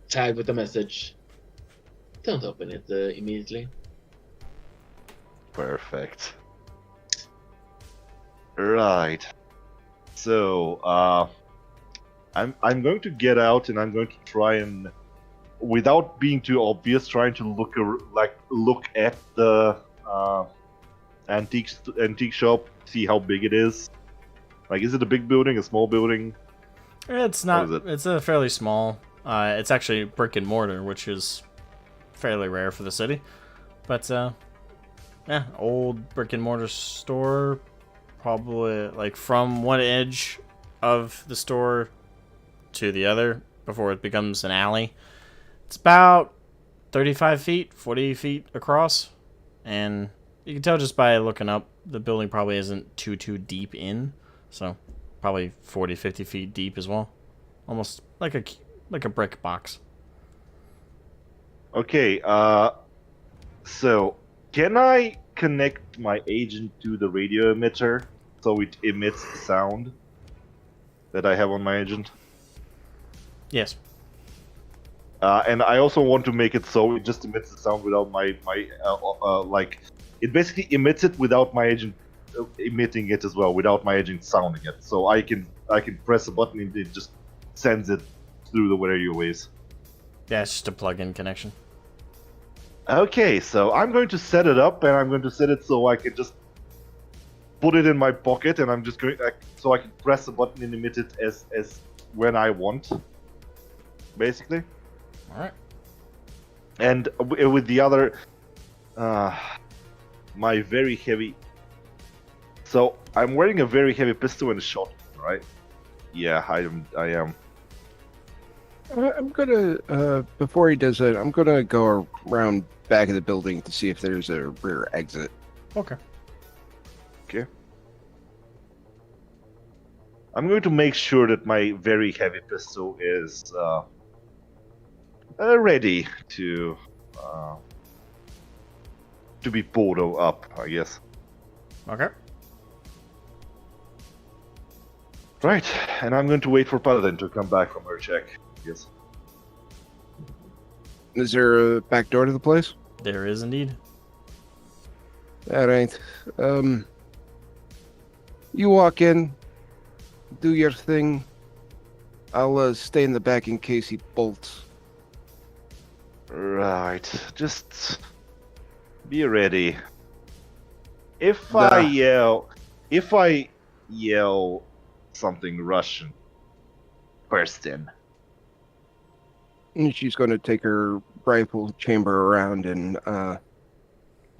tagged with a message. Don't open it immediately. Perfect. Right. So, I'm going to get out and I'm going to try and, without being too obvious, trying to look at the antique shop, see how big it is. Like, is it a big building, a small building? It's not. What is it? It's a fairly small. It's actually brick and mortar, which is fairly rare for the city. But yeah, old brick and mortar store. Probably like from one edge of the store to the other before it becomes an alley. It's about 35 feet, 40 feet across, and You can tell just by looking up, the building probably isn't too deep in, so probably 40, 50 feet deep as well. Almost like a brick box. Okay, so can I connect my agent to the radio emitter so it emits the sound that I have on my agent? Yes. And I also want to make it so it just emits the sound without my like, it basically emits it without my agent emitting it as well, without my agent sounding it. So I can press a button and it just sends it through the radio waves. Yeah, it's just a plug-in connection. Okay, so I'm going to set it up, and I'm going to set it so I can just put it in my pocket, and I'm just going so I can press the button and emit it as when I want, basically. All right. And with the other, my very heavy. So I'm wearing a very heavy pistol and a shotgun, right? Yeah, I am. I'm gonna, before he does it, I'm gonna go around back of the building to see if there's a rear exit. Okay. Okay. I'm going to make sure that my very heavy pistol is ready to be pulled up, I guess. Okay. Right, and I'm going to wait for Paladin to come back from her check. Yes. Is there a back door to the place? There is indeed. All right. You walk in, do your thing. I'll stay in the back in case he bolts. Right, just be ready. If I yell something Russian, burst in. And she's going to take her rifle chamber around and,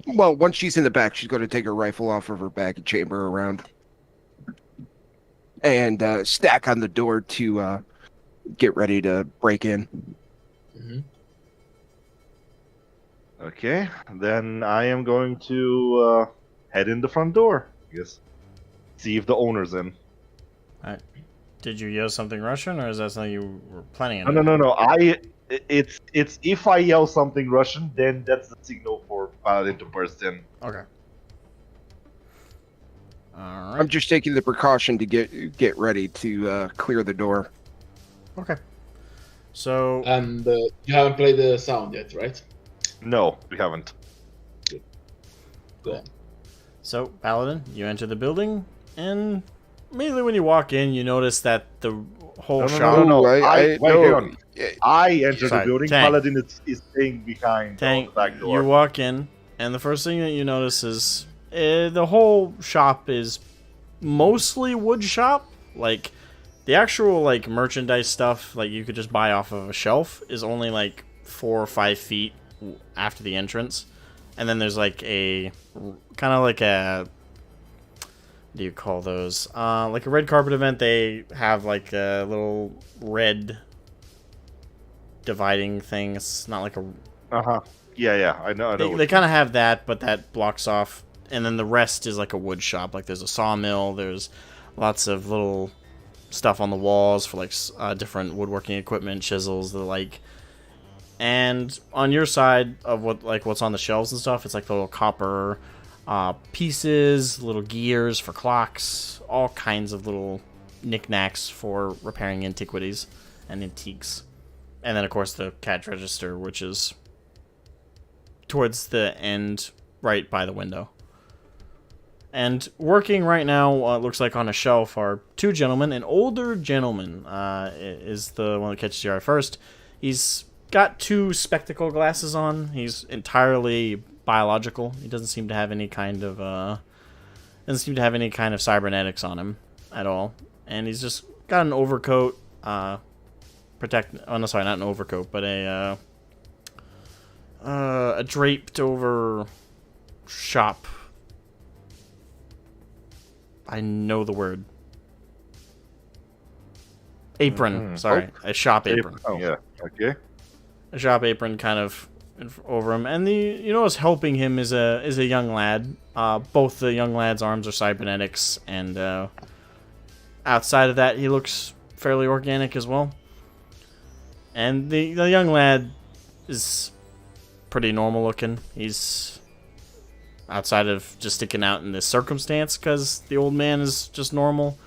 well, once she's in the back, she's going to take her rifle off of her back and chamber around. And stack on the door to get ready to break in. Mm-hmm. Okay, then I am going to head in the front door, I guess. See if the owner's in. Did you yell something Russian, or is that something you were planning on? No. It's if I yell something Russian, then that's the signal for Paladin to burst in. Okay. All right. I'm just taking the precaution to get ready to clear the door. Okay. So. And you haven't played the sound yet, right? No, we haven't. Go on. So, Paladin, you enter the building, and immediately when you walk in, you notice that the whole shop. No. I hang on. I enter Sorry, the building. Tank. Paladin is staying behind Tank, the back door. you walk in, and the first thing that you notice is the whole shop is mostly wood shop. Like, the actual, like, merchandise stuff, like, you could just buy off of a shelf is only, like, 4 or 5 feet after the entrance. And then there's, like, a, kind of like a, what do you call those? Like a red carpet event, they have, like, a little red dividing thing. It's not like a... Uh-huh. Yeah, I know. They kind of have that, but that blocks off. And then the rest is like a wood shop. Like, there's a sawmill, there's lots of little stuff on the walls for, like, different woodworking equipment, chisels, the like. And on your side of what's on the shelves and stuff, it's like the little copper pieces, little gears for clocks, all kinds of little knickknacks for repairing antiquities and antiques. And then, of course, the cash register, which is towards the end, right by the window. And working right now, looks like on a shelf, are two gentlemen. An older gentleman is the one that catches your eye first. He's got 2 spectacle glasses on. He's entirely biological. He doesn't seem to have any kind of cybernetics on him at all. And he's just got an overcoat, not an overcoat, but a draped over shop. I know the word. Apron. Mm-hmm. Sorry, a shop apron. Oh, yeah. Okay. A shop apron kind of over him, and you notice helping him is a young lad. Both the young lad's arms are cybernetics, and outside of that, he looks fairly organic as well. And the young lad is pretty normal looking. He's outside of just sticking out in this circumstance because the old man is just normal.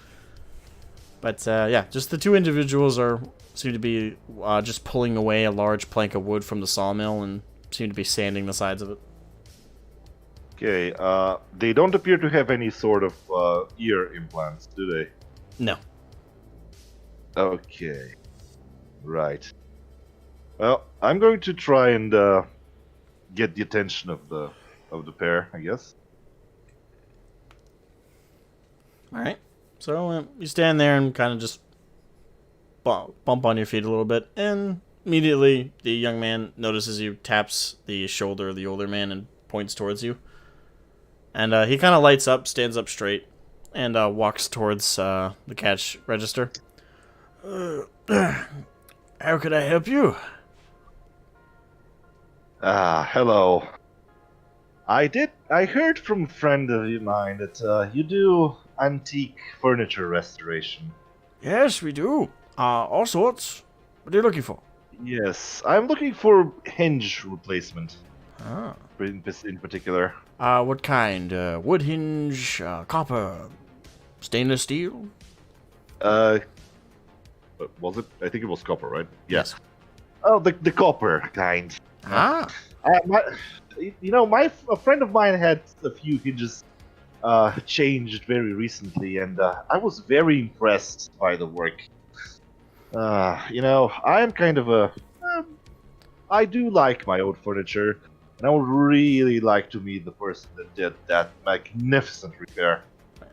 But yeah, just the two individuals seem to be just pulling away a large plank of wood from the sawmill and seem to be sanding the sides of it. Okay, they don't appear to have any sort of ear implants, do they? No. Okay. Right. Well, I'm going to try and get the attention of the pair, I guess. All right. So you stand there and kind of just bump on your feet a little bit, and immediately the young man notices you, taps the shoulder of the older man, and points towards you. And he kind of lights up, stands up straight, and walks towards the cash register. How could I help you? Hello. I heard from a friend of mine that you do antique furniture restoration. Yes, we do. All sorts. What are you looking for? Yes, I'm looking for hinge replacement. Ah. In particular. What kind? Wood hinge, copper, stainless steel? Was it? I think it was copper, right? Yes. Oh, the copper kind. Ah. A friend of mine had a few hinges changed very recently, and I was very impressed by the work. I am kind of I do like my old furniture, and I would really like to meet the person that did that magnificent repair.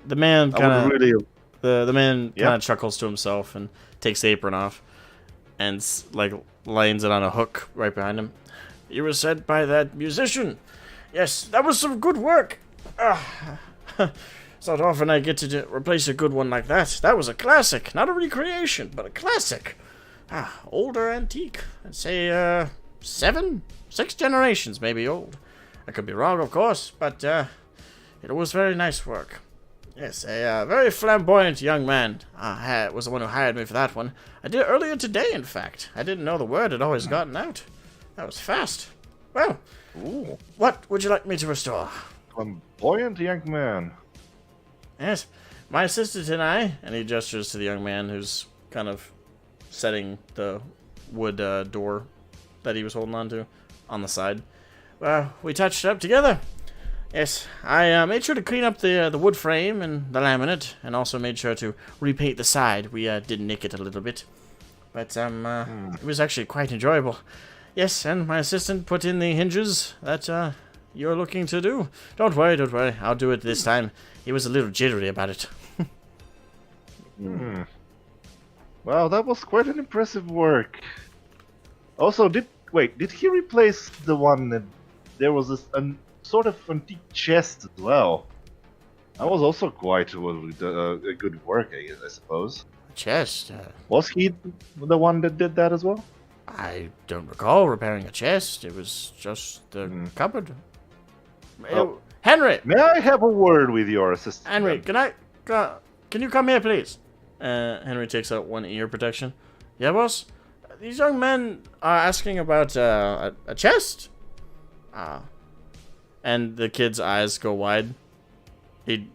The man kind of really... the man kind of chuckles to himself and takes the apron off, and lands it on a hook right behind him. You were sent by that musician. Yes, that was some good work. It's not often I get to replace a good one like that. That was a classic, not a recreation, but a classic. Older antique. I'd say 6 generations maybe old. I could be wrong, of course, but it was very nice work. Yes, a very flamboyant young man was the one who hired me for that one. I did it earlier today, in fact. I didn't know the word had always gotten out. That was fast. Well, Ooh. What would you like me to restore? Flamboyant young man. Yes, my assistant and he gestures to the young man who's kind of setting the wood door that he was holding on to on the side. Well, we touched it up together. Yes, I made sure to clean up the wood frame and the laminate, and also made sure to repaint the side. We did nick it a little bit, but it was actually quite enjoyable. Yes, and my assistant put in the hinges that you're looking to do. Don't worry, I'll do it this time. He was a little jittery about it. Well, that was quite an impressive work. Also, did he replace the one that there was a sort of antique chest as well? That was also quite a good work, I suppose. Chest? Was he the one that did that as well? I don't recall repairing a chest. It was just the cupboard. Oh. Henry! May I have a word with your assistant? Henry, can you come here, please? Henry takes out one ear protection. Yeah, boss? These young men are asking about a chest. And the kid's eyes go wide. And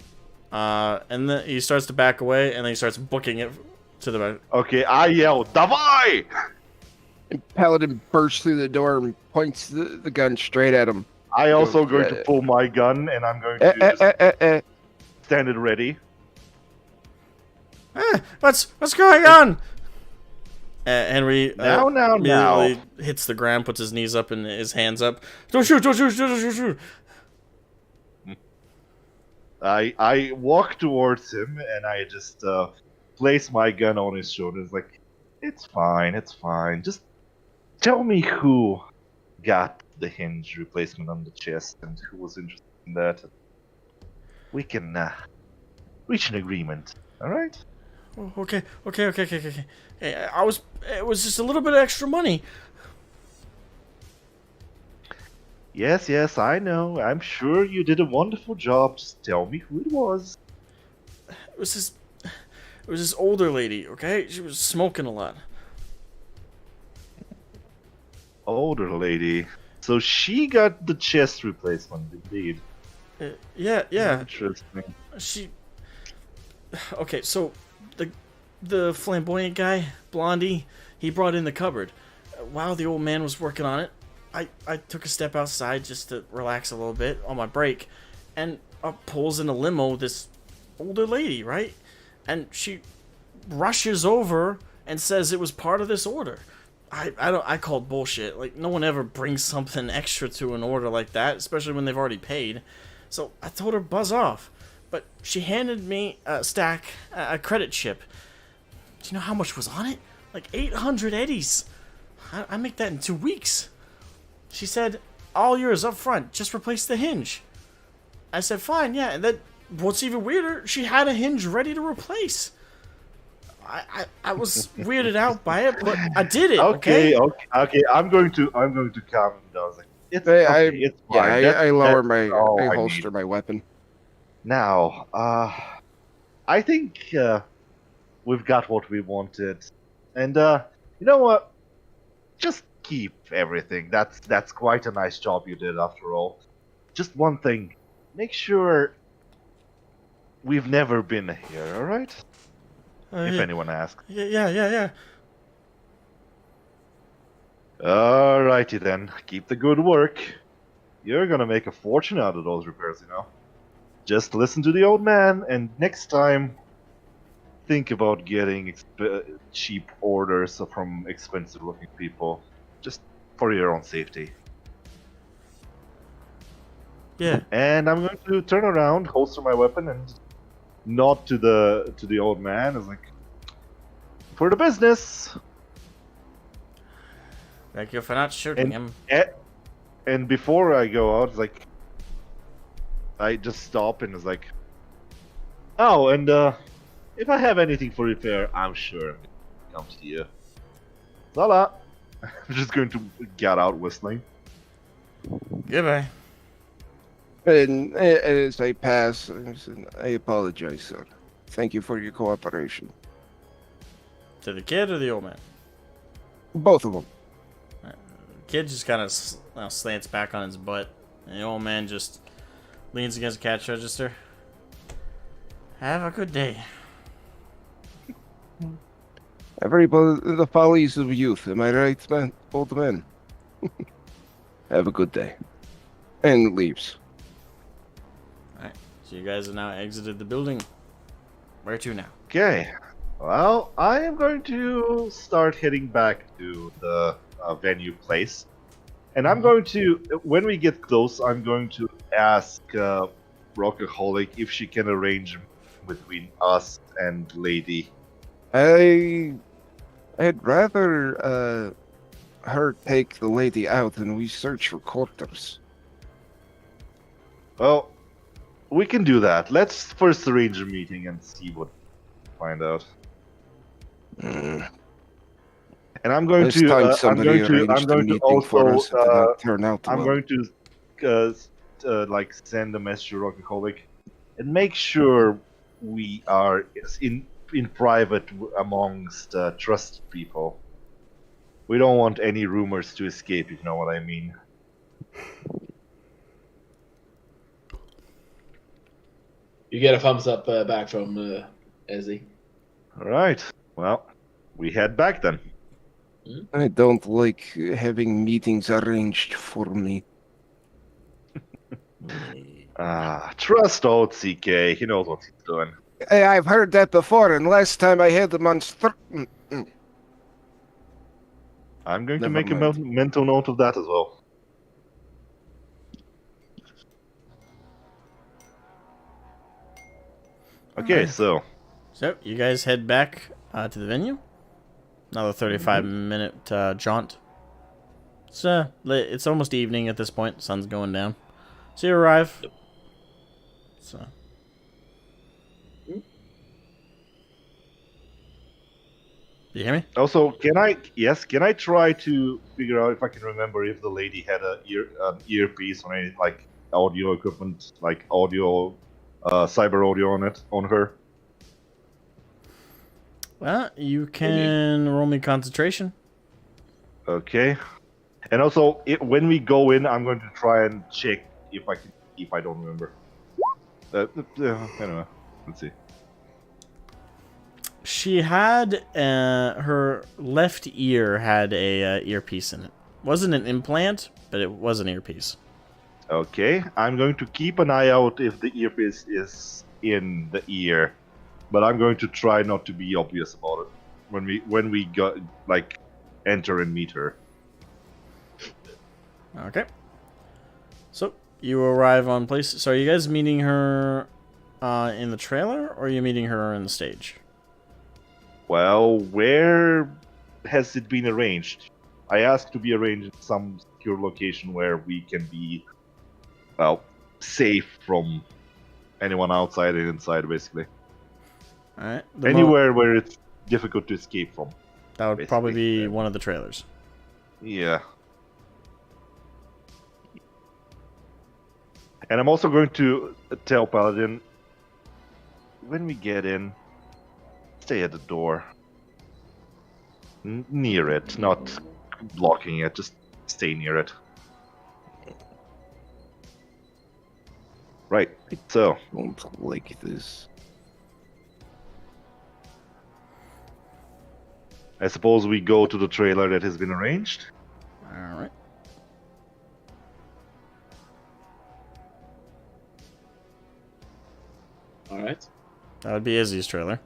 then he starts to back away, and then he starts booking it to the back. Okay, I yell, Davai! And Paladin bursts through the door and points the gun straight at him. I also going to pull my gun, and I'm going to stand it ready. What's going on? Henry now hits the ground, puts his knees up and his hands up. Don't shoot. I walk towards him, and I just place my gun on his shoulder. It's like, it's fine. Just tell me who got the hinge replacement on the chest and who was interested in that. We can reach an agreement. All right? Okay. Hey, it was just a little bit of extra money. Yes, yes, I know. I'm sure you did a wonderful job. Just tell me who it was. It was this older lady, okay? She was smoking a lot. Older lady. So she got the chest replacement, indeed. Yeah. Interesting. She. Okay, so the flamboyant guy, Blondie, he brought in the cupboard. While the old man was working on it, I took a step outside just to relax a little bit on my break, and pulls in a limo this older lady, right? And she rushes over and says it was part of this order. I called bullshit. Like, no one ever brings something extra to an order like that, especially when they've already paid. So I told her buzz off, but she handed me a credit chip. Do you know how much was on it? Like 800 eddies. I make that in 2 weeks. She said, all yours up front, just replace the hinge. I said, fine, yeah, and then what's even weirder, she had a hinge ready to replace. I was weirded out by it, but I did it. Okay. I'm going to calm him down. Like, it's okay, it's fine. I lower that's all I I holster need. my weapon. Now, I think we've got what we wanted, and you know what? Just keep everything. That's quite a nice job you did, after all. Just one thing: make sure we've never been here. All right? If yeah, anyone asks. yeah. Alrighty then. Keep the good work. You're gonna make a fortune out of those repairs, you know. Just listen to the old man, and next time, think about getting cheap orders from expensive-looking people, just for your own safety. Yeah. And I'm going to turn around, holster my weapon, and nod to the old man. As like, for the business. Thank you for not shooting him. And before I go out, like, I just stop and is like, oh, and if I have anything for repair, I'm sure I'm gonna come to you. Voila! I'm just going to get out whistling. Goodbye. And as I pass, I apologize, sir. Thank you for your cooperation. To the kid or the old man? Both of them. The kid just kind of slants back on his butt, and the old man just leans against the cash register. Have a good day. Everybody, the follies of youth. Am I right, man? Old man. Have a good day. And leaves. Alright, so you guys have now exited the building. Where to now? Okay. Well, I am going to start heading back to the venue place. And I'm going to, when we get close, I'm going to ask Rockaholic if she can arrange between us and Lady. I'd rather her take the lady out and we search for quarters. Well, we can do that. Let's first arrange a meeting and see what we find out. Mm. And I'm going This to. time I'm somebody going to. I'm arranged a going to meeting for us. It did also. not turn out I'm well. going to like send a message to Rockaholic and make sure we are in private amongst trusted people. We don't want any rumors to escape, if you know what I mean. You get a thumbs up back from Ezzy. Alright, well, we head back then. I don't like having meetings arranged for me. Trust old CK, he knows what he's doing. Hey, I've heard that before, and last time I had them on... I'm going to Never make a mind. mental note of that as well. Okay, Alright. so you guys head back to the venue. Another 35-minute jaunt. It's almost evening at this point. Sun's going down. So you arrive. So. You hear me? Also, can I try to figure out if I can remember if the lady had an earpiece or any like audio equipment, like audio, cyber audio on her? Well, you can roll me concentration. Okay. And also, when we go in, I'm going to try and check if I don't remember. Anyway, let's see. She had her left ear had a earpiece in it. Wasn't an implant, but it was an earpiece. Okay, I'm going to keep an eye out if the earpiece is in the ear, but I'm going to try not to be obvious about it when we go like enter and meet her. Okay. So you arrive on place. So are you guys meeting her in the trailer, or are you meeting her in the stage? Well, where has it been arranged? I asked to be arranged in some secure location where we can be, well, safe from anyone outside and inside, basically. All right. Anywhere where it's difficult to escape from. That would probably basically. be one of the trailers. Yeah. And I'm also going to tell Paladin, when we get in, stay at the door. Near it, not blocking it, just stay near it. Right, so. Don't like this. I suppose we go to the trailer that has been arranged. All right. All right. That would be Izzy's trailer.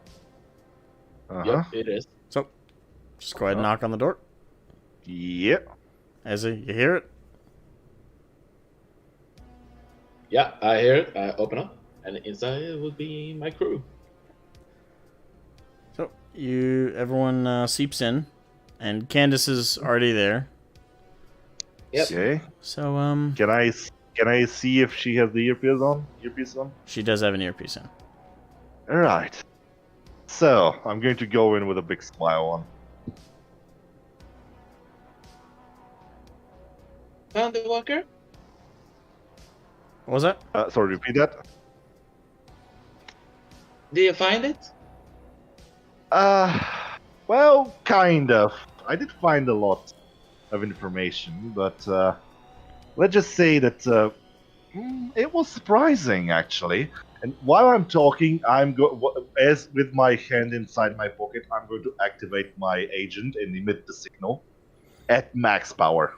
Uh-huh. Yep, it is. So just go ahead and knock on the door. Yep. Izzy, you hear it? Yeah, I hear it. I open up, and inside would be my crew. So everyone seeps in, and Candace is already there. Yep. Okay. So Can I see if she has the earpiece on? she does have an earpiece in. Alright. So, I'm going to go in with a big smile on. Found the walker? What was that? Sorry, repeat that? Did you find it? Well, kind of. I did find a lot of information, but let's just say that it was surprising, actually. And while I'm talking, as with my hand inside my pocket, I'm going to activate my agent and emit the signal at max power.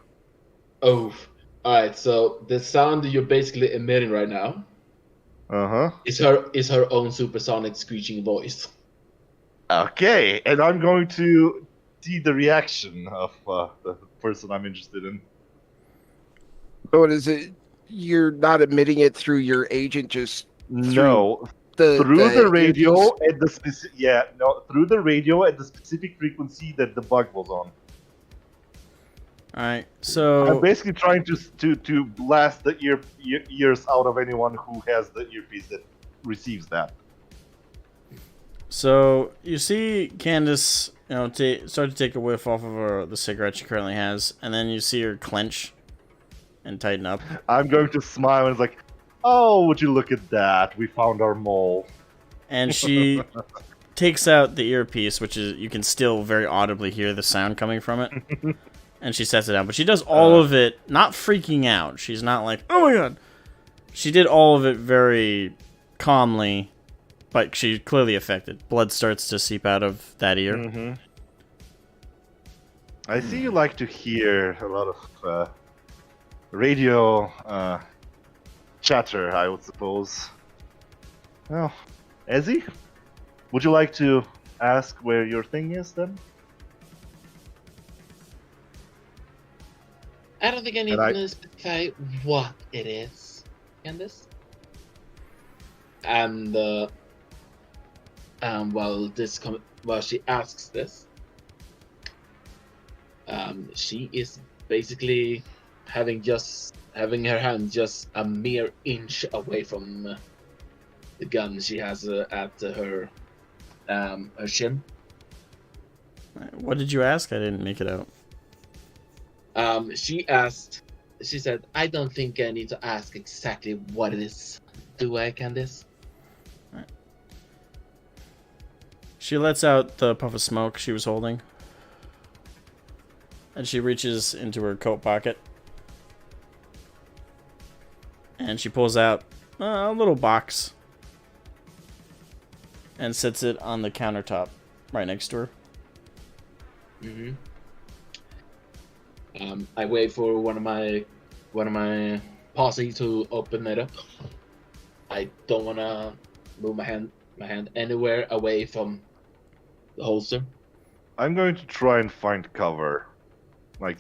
Oh, alright, so the sound that you're basically emitting right now is her own supersonic screeching voice. Okay, and I'm going to see the reaction of the person I'm interested in. So what is it? You're not admitting it through your agent, just No, through the radio earpiece? at the through the radio at the specific frequency that the bug was on. All right. So I'm basically trying to blast the ears out of anyone who has the earpiece that receives that. So you see Candace, start to take a whiff off of the cigarette she currently has, and then you see her clench and tighten up. I'm going to smile and it's like, oh, would you look at that? We found our mole. And she takes out the earpiece, which is you can still very audibly hear the sound coming from it. And she sets it down, but she does all of it not freaking out. She's not like, oh my god. She did all of it very calmly, but she's clearly affected. Blood starts to seep out of that ear. Mm-hmm. I see you like to hear a lot of radio chatter, I would suppose. Well, Ezzy, would you like to ask where your thing is then? I don't think I need to specify what it is, Candace. And while she asks this, she is basically having her hand just a mere inch away from the gun she has at her chin, What did you ask? I didn't make it out. She said, I don't think I need to ask exactly what it is. Do I, Candice? She lets out the puff of smoke she was holding. And she reaches into her coat pocket. And she pulls out a little box. And sets it on the countertop right next to her. I wait for one of my posse to open it up. I don't want to move my hand anywhere away from the holster. I'm going to try and find cover. Like,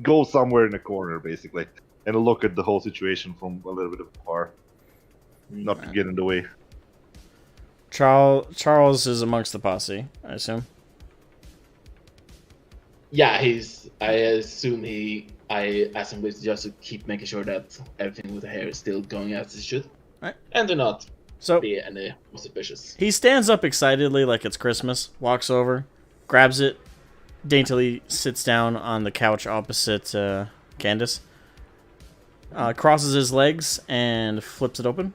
go somewhere in a corner, basically. And look at the whole situation from a little bit afar. Not to get in the way. Charles is amongst the posse, I assume. Yeah, I assume I asked him with just to keep making sure that everything with the hair is still going as it should. Right. And do not So be any suspicious. he stands up excitedly like it's Christmas, walks over, grabs it, daintily sits down on the couch opposite Candace, crosses his legs, and flips it open.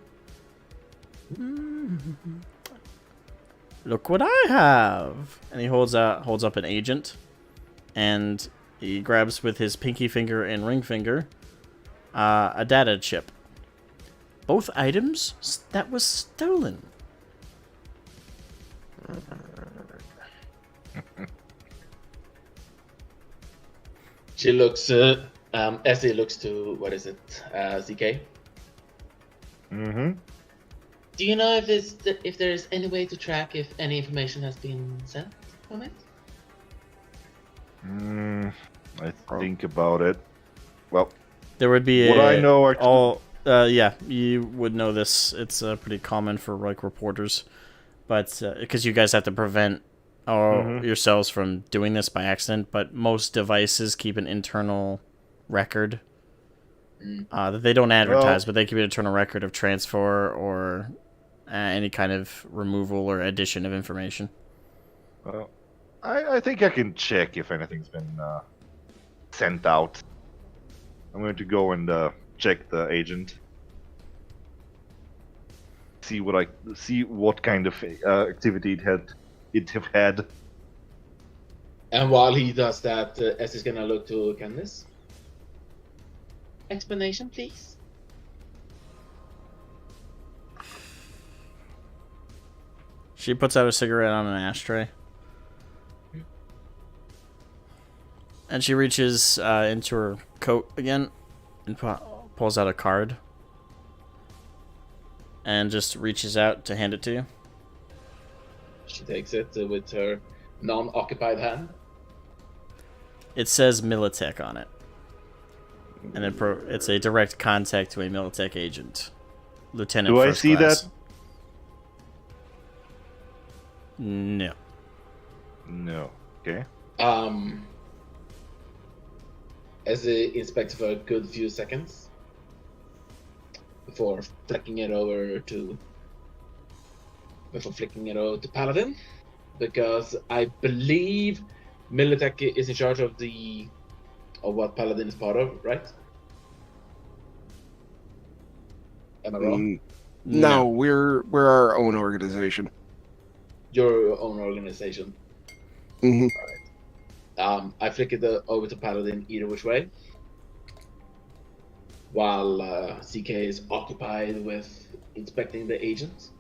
Look what I have! And he holds up an agent, and he grabs with his pinky finger and ring finger a data chip. Both items that was stolen. She looks, Essie looks to, what is it, CK? Mm-hmm. Do you know if there's any way to track if any information has been sent from it? I think about it. Well, There would be what I know actually... yeah, you would know this. It's pretty common for like reporters, but because you guys have to prevent yourselves from doing this by accident. But most devices keep an internal record that they don't advertise, but they keep an internal record of transfer or any kind of removal or addition of information. Well, I think I can check if anything's been sent out. I'm going to go and check the agent. See what kind of activity it have had. And while he does that, Essie's gonna look to Candice. Explanation, please. She puts out a cigarette on an ashtray. And she reaches into her coat again and pulls out a card. And just reaches out to hand it to you. She takes it with her non-occupied hand. It says Militech on it. And it's a direct contact to a Militech agent. Lieutenant Do I first see class. that? No. No. Okay. As the inspector for a good few seconds before flicking it over to Paladin, because I believe Militech is in charge of what Paladin is part of, right? Am I wrong? No, we're our own organization. Your own organization. Mm-hmm. I flick it over to Paladin either which way, while CK is occupied with inspecting the agents.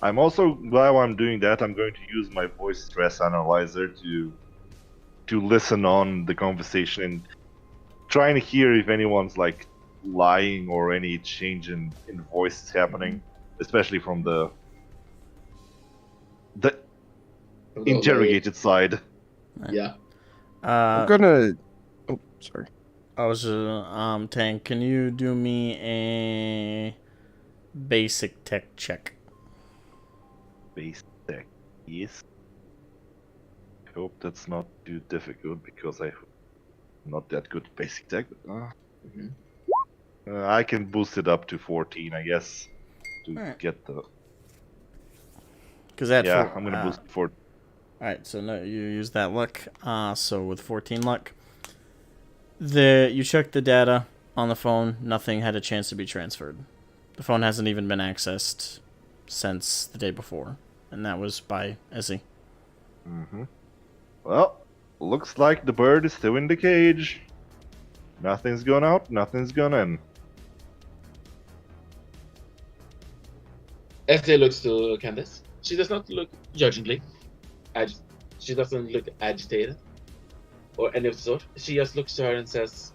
I'm also, while I'm doing that, I'm going to use my voice stress analyzer to listen on the conversation and trying to hear if anyone's like lying or any change in voice is happening, especially from the interrogated side. Yeah. I'm gonna. Oh, sorry. I was Tank, can you do me a basic tech check? Basic, yes. I hope that's not too difficult because I'm not that good at basic tech. But, I can boost it up to 14, I guess, to Alright. get the Because that Yeah, I'm gonna boost for. Alright, so no, you use that luck. So with 14 luck, you check the data on the phone. Nothing had a chance to be transferred. The phone hasn't even been accessed since the day before, and that was by Ezzy. Mm-hmm. Well, looks like the bird is still in the cage. Nothing's gone out, nothing's gone in. Esther looks to Candace. She does not look judgingly. She doesn't look agitated or any of the sort. She just looks to her and says,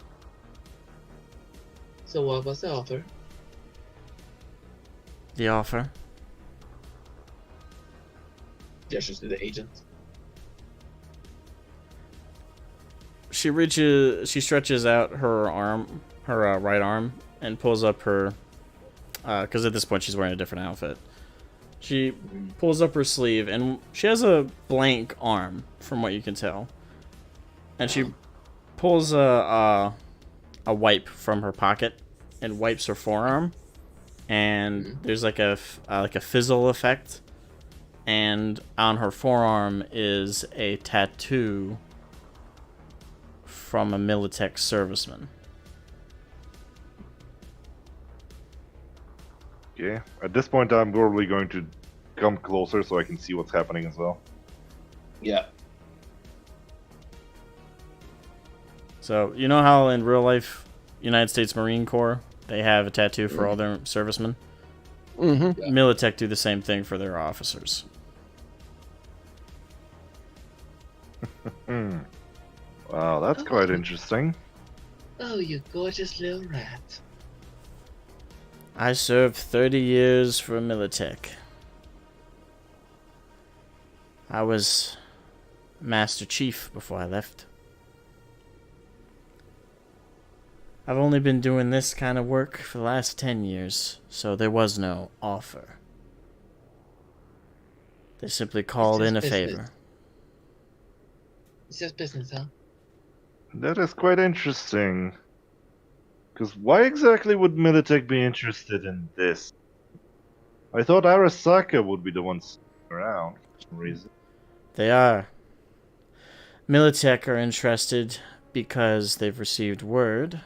"So what was the offer?" The offer? Gestures to the agent. She stretches out her arm, her right arm, and pulls up her, because at this point she's wearing a different outfit. She pulls up her sleeve, and she has a blank arm, from what you can tell. And she pulls a wipe from her pocket and wipes her forearm. And there's like a fizzle effect. And on her forearm is a tattoo from a Militech serviceman. Okay. At this point, I'm probably going to come closer so I can see what's happening as well. Yeah. So, you know how in real life, United States Marine Corps, they have a tattoo for all their servicemen? Mm-hmm. Yeah. Militech do the same thing for their officers. Wow, that's quite interesting. Oh, you gorgeous little rat. I served 30 years for Militech. I was Master Chief before I left. I've only been doing this kind of work for the last 10 years, so there was no offer. They simply called in a favor. It's just business, huh? That is quite interesting. Because why exactly would Militech be interested in this? I thought Arasaka would be the ones around for some reason. They are. Militech are interested because they've received word.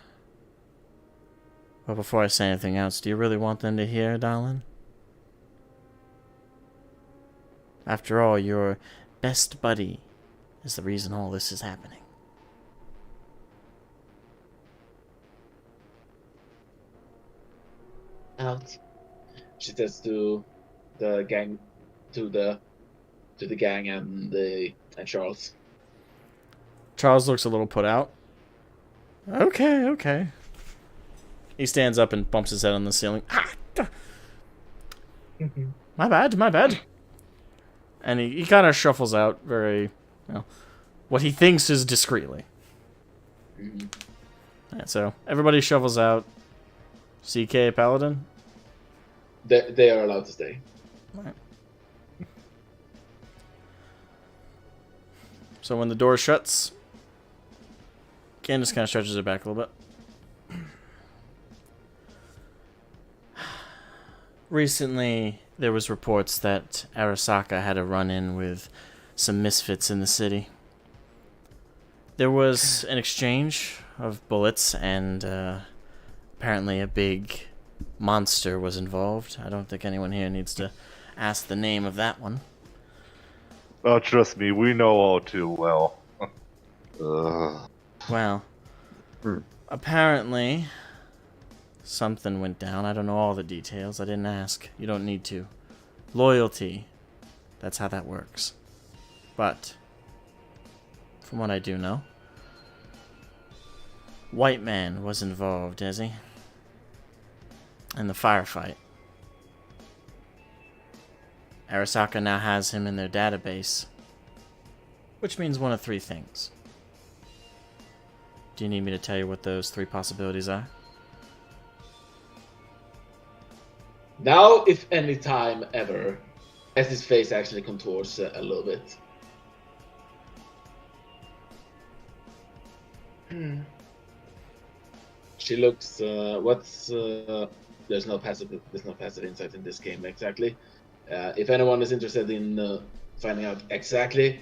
But before I say anything else, do you really want them to hear, darling? After all, your best buddy is the reason all this is happening. Out. She says to the gang, to the gang and Charles. Charles looks a little put out. Okay. He stands up and bumps his head on the ceiling. My bad. And he kind of shuffles out very, what he thinks is discreetly. And so everybody shuffles out. CK Paladin? They are allowed to stay. Right. So when the door shuts, Candace kind of stretches it back a little bit. Recently, there was reports that Arasaka had a run-in with some misfits in the city. There was an exchange of bullets, and apparently a big monster was involved. I don't think anyone here needs to ask the name of that one. Oh, trust me, we know all too well. Ugh. Well, apparently something went down. I don't know all the details. I didn't ask. You don't need to. Loyalty. That's how that works. But from what I do know, White Man was involved, is he? In the firefight. Arasaka now has him in their database, which means one of three things. Do you need me to tell you what those three possibilities are? Now, if any time ever, as his face actually contours a little bit. She looks. There's no passive insight in this game exactly. If anyone is interested in finding out exactly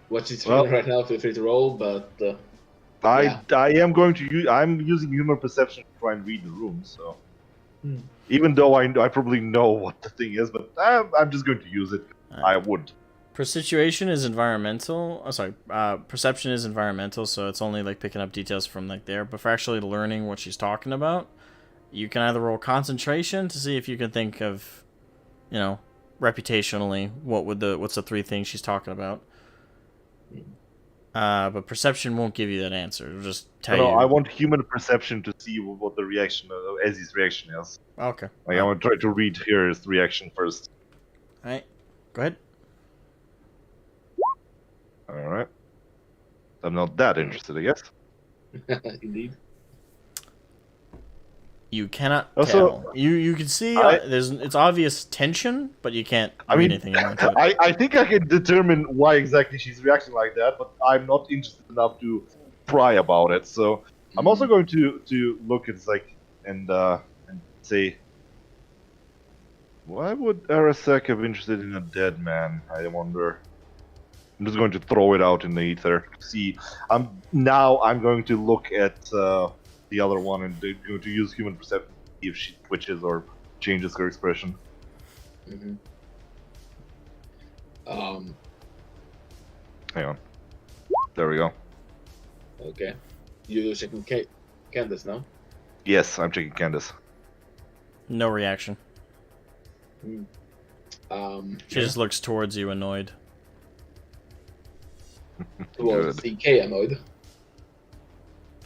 what she's feeling right now, feel free to roll. But yeah. I am going to use. I'm using human perception to try and read the room. So Hmm. even though I probably know what the thing is, but I'm just going to use it. I would. Perception is environmental. Oh, sorry. Perception is environmental, so it's only like picking up details from like there. But for actually learning what she's talking about, you can either roll concentration to see if you can think of, you know, reputationally what's the three things she's talking about. But perception won't give you that answer. It'll just tell you. I want human perception to see what the reaction, Ezzy's reaction is. Okay. Like I want to try to read his reaction first. All right. Go ahead. All right. I'm not that interested, I guess. Indeed. You cannot Also, tell. You can see it's obvious tension, but you can't read anything into it. I think I can determine why exactly she's reacting like that, but I'm not interested enough to pry about it. So I'm also going to look at and say, why would Arasek have interested in a dead man? I wonder. I'm just going to throw it out in the ether. See, I'm going to look at the other one and going to use human perception to see if she twitches or changes her expression. Mm-hmm. Hang on. There we go. Okay. You're checking Candace now? Yes, I'm checking Candace. No reaction. She just looks towards you, annoyed. Towards CK annoyed.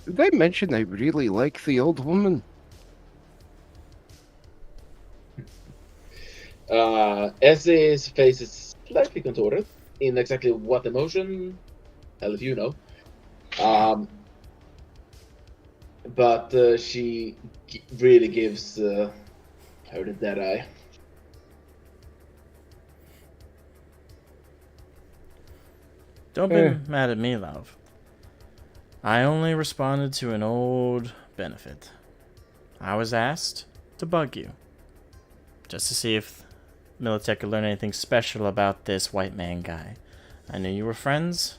Did I mention I really like the old woman? Essie's face is slightly contorted. In exactly what emotion? Hell if you know. But she really gives her the dead eye. Don't be mad at me, love. I only responded to an old benefit. I was asked to bug you. Just to see if Militech could learn anything special about this white man guy. I knew you were friends.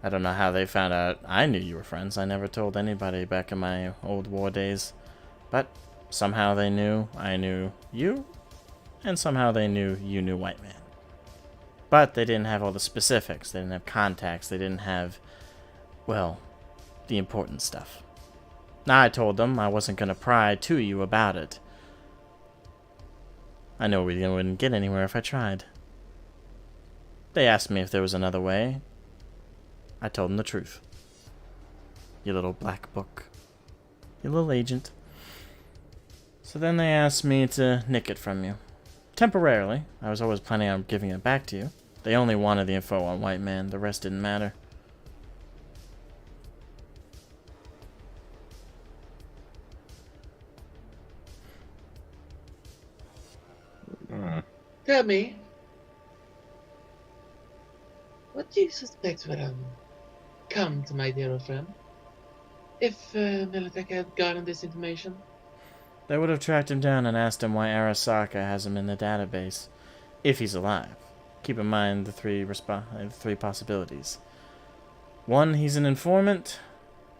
I don't know how they found out I knew you were friends. I never told anybody back in my old war days. But somehow they knew I knew you. And somehow they knew you knew white man. But they didn't have all the specifics. They didn't have contacts. They didn't have, well, the important stuff. Now I told them I wasn't going to pry to you about it. I know we wouldn't get anywhere if I tried. They asked me if there was another way. I told them the truth. You little black book. You little agent. So then they asked me to nick it from you. Temporarily. I was always planning on giving it back to you. They only wanted the info on white man. The rest didn't matter. Tell me, what do you suspect would have come to my dear old friend if Militech had gotten this information? They would have tracked him down and asked him why Arasaka has him in the database, if he's alive. Keep in mind the three possibilities. 1, he's an informant.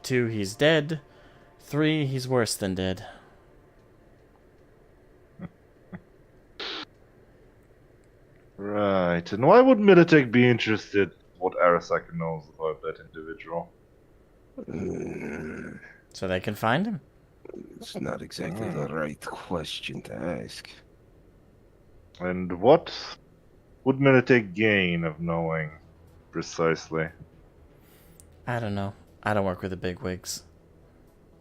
2, he's dead. 3, he's worse than dead. Right, and why would Militech be interested in what Arasaka knows about that individual? So they can find him. It's not exactly the right question to ask. And what would Militech gain of knowing precisely? I don't know. I don't work with the bigwigs.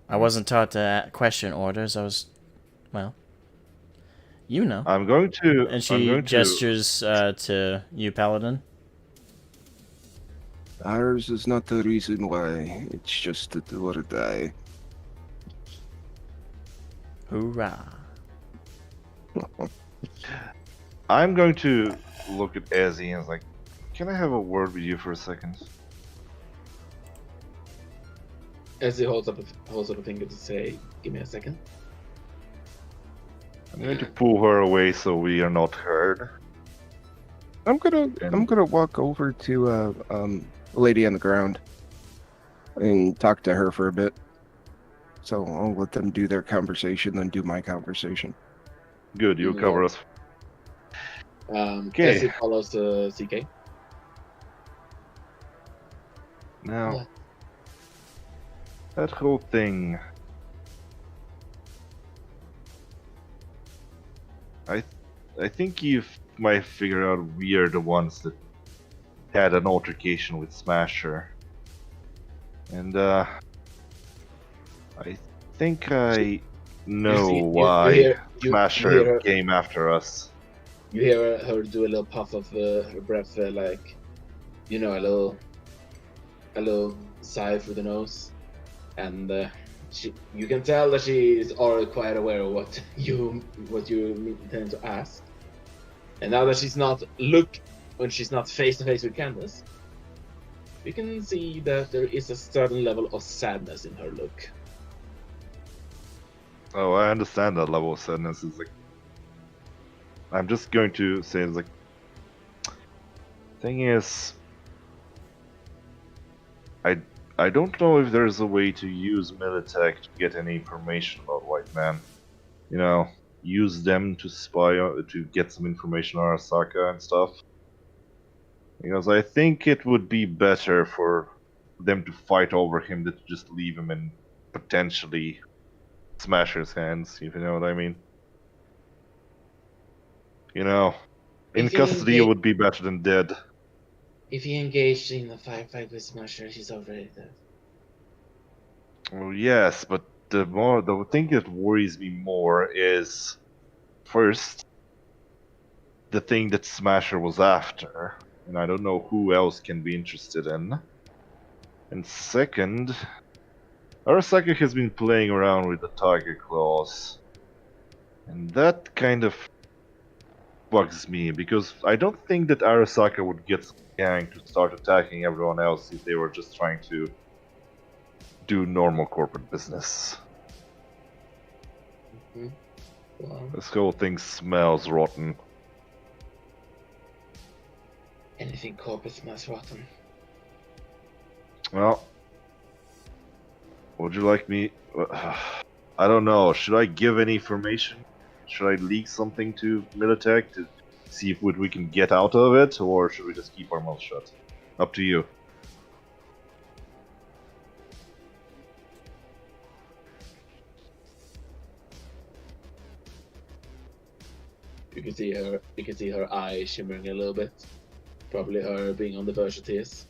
I wasn't taught to question orders. I was, well, you know. I'm going to. And she gestures to you, Paladin. Ours is not the reason why. It's just to do or die. Hoorah. I'm going to look at Ezzy and like, can I have a word with you for a second? As he holds up a finger to say, "Give me a second." I'm going to pull her away so we are not heard. I'm And- gonna walk over to a lady on the ground and talk to her for a bit. So I'll let them do their conversation, then do my conversation. Good, you'll Yeah. cover us. As it follows CK. Now, What? that whole thing. I think you might figure out we are the ones that had an altercation with Smasher. And, I think I know why you Smasher hear her, came after us. you hear her do a little puff of her breath, like, you know, a little sigh through the nose, and you can tell that she is already quite aware of what you intend to ask. And now that when she's not face to face with Candace, you can see that there is a certain level of sadness in her look. Oh, I understand that level of sadness. Is like, I'm just going to say, it's like, thing is, I don't know if there's a way to use Militech to get any information about White Man. You know, use them to spy to get some information on Arasaka and stuff. Because I think it would be better for them to fight over him than to just leave him in potentially Smasher's hands, if you know what I mean. You know, in If he custody it engage- would be better than dead. If he engaged in a firefight with Smasher, he's already dead. Well, yes, but the thing that worries me more is, first, the thing that Smasher was after, and I don't know who else can be interested in. And second, Arasaka has been playing around with the Tiger Claws, and that kind of bugs me, because I don't think that Arasaka would get some gang to start attacking everyone else if they were just trying to do normal corporate business. Well, This whole thing smells rotten. anything corporate smells rotten. Well, would you like me? I don't know. Should I give any information? Should I leak something to Militech to see if what we can get out of it, or should we just keep our mouth shut? Up to you. You can see her eye shimmering a little bit. Probably her being on the verge of tears.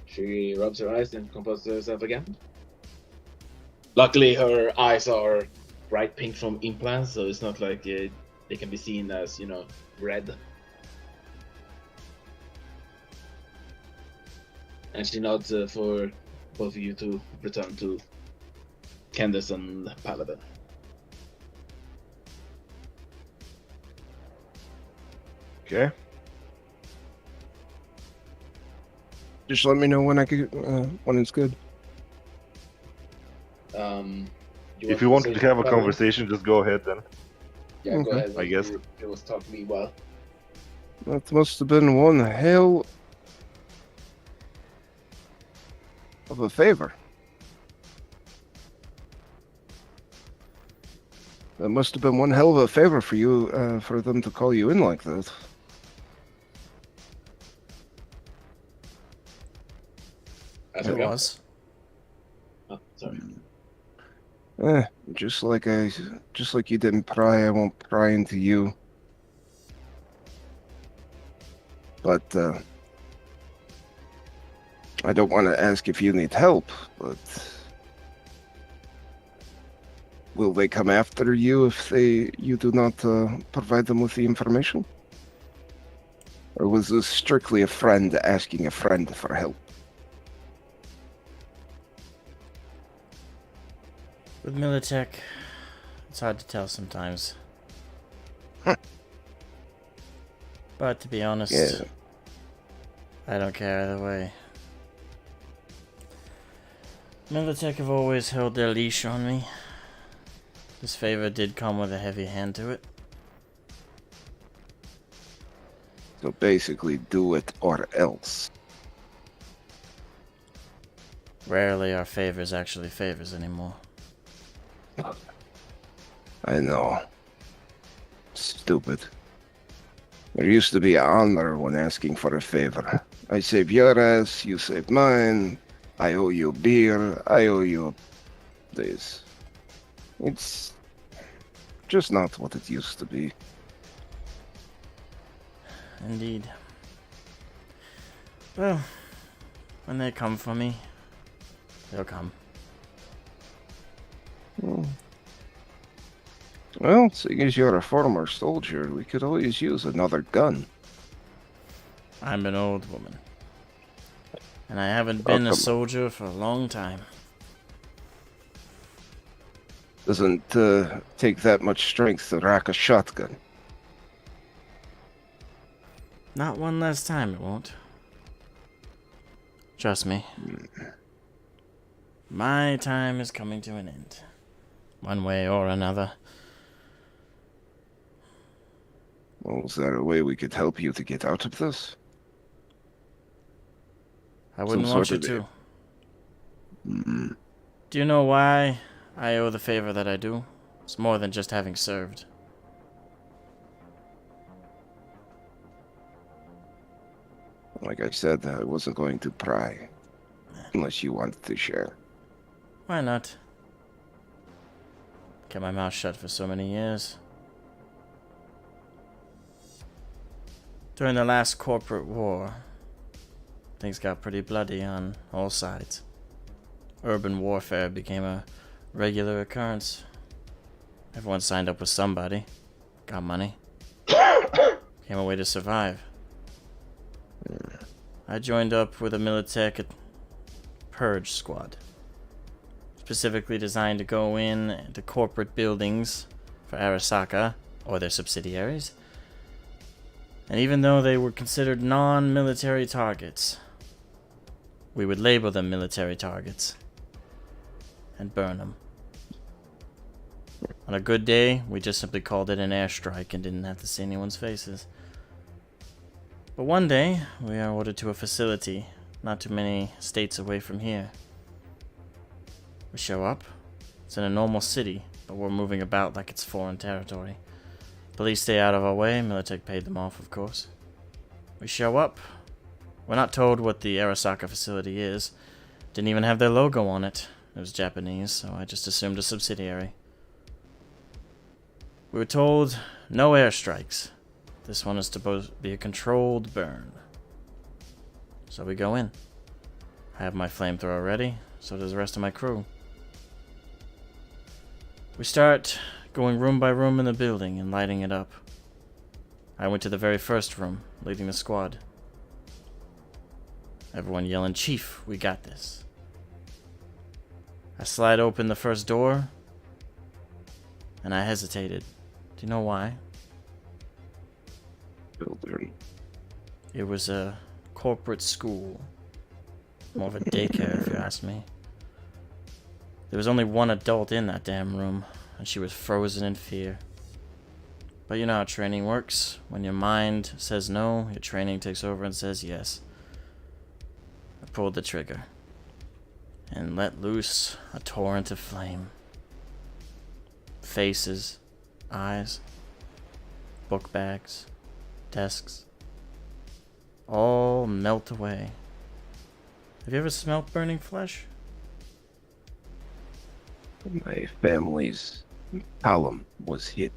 She rubs her eyes and composes herself again. Luckily, her eyes are bright pink from implants, so it's not like they can be seen as, red. And she nods for both of you to return to Candace and Paladin. Okay. Just let me know when when it's good. If you wanted to have a conversation, just go ahead then. Yeah, go Okay. ahead. I guess. It was talk to me well. That must have been one hell of a favor. That must have been one hell of a favor for you, for them to call you in like that. As It we go. was. Oh, sorry. Just like you didn't pry, I won't pry into you. But I don't want to ask if you need help, but will they come after you if you do not provide them with the information? Or was this strictly a friend asking a friend for help? With Militech, it's hard to tell sometimes. Huh. But to be honest, Yeah. I don't care either way. Militech have always held their leash on me. This favor did come with a heavy hand to it. So basically, do it or else. Rarely are favors actually favors anymore. I know. Stupid. There used to be honor when asking for a favor. I save your ass, you save mine. I owe you beer, I owe you this. It's just not what it used to be. Indeed. Well, when they come for me, they'll come. Well, seeing as you're a former soldier, we could always use another gun. I'm an old woman. And I haven't been a soldier for a long time. Doesn't take that much strength to rack a shotgun. Not one last time, it won't. Trust me. My time is coming to an end. One way or another. Well, is there a way we could help you to get out of this? I wouldn't Some want sort you of to. Do you know why I owe the favor that I do? It's more than just having served. Like I said, I wasn't going to pry. Unless you wanted to share. Why not? Kept my mouth shut for so many years. During the last corporate war, things got pretty bloody on all sides. Urban warfare became a regular occurrence. Everyone signed up with somebody, got money, became a way to survive. I joined up with a Militech Purge squad, specifically designed to go in to corporate buildings for Arasaka or their subsidiaries. And even though they were considered non-military targets, we would label them military targets and burn them. On a good day, we just simply called it an airstrike and didn't have to see anyone's faces. But one day, we are ordered to a facility not too many states away from here. We show up. It's in a normal city, but we're moving about like it's foreign territory. Police stay out of our way. Militech paid them off, of course. We show up. We're not told what the Arasaka facility is. Didn't even have their logo on it. It was Japanese, so I just assumed a subsidiary. We were told no airstrikes. This one is supposed to be a controlled burn. So we go in. I have my flamethrower ready, so does the rest of my crew. We start going room by room in the building and lighting it up. I went to the very first room, leading the squad. Everyone yelling, "Chief, we got this." I slide open the first door, and I hesitated. Do you know why? Building. It was a corporate school. More of a daycare, if you ask me. There was only one adult in that damn room, and she was frozen in fear. But you know how training works. When your mind says no, your training takes over and says yes. I pulled the trigger and let loose a torrent of flame. Faces, eyes, book bags, desks, all melt away. Have you ever smelt burning flesh? My family's column was hit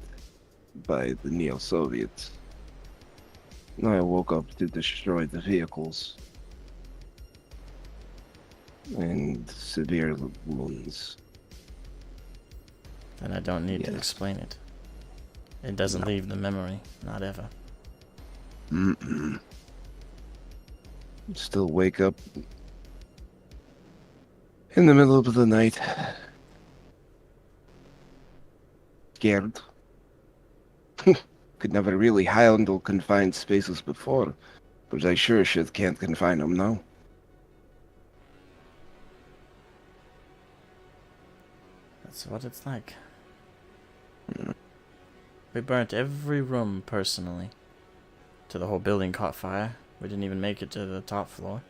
by the Neo-Soviets. I woke up to destroy the vehicles and severe wounds. Then I don't need to Yes. explain it. It doesn't leave the memory, not ever. Still wake up in the middle of the night, scared. Could never really handle confined spaces before, but I sure as shit can't confine them now. That's what it's like. We burnt every room personally. Till the whole building caught fire. We didn't even make it to the top floor.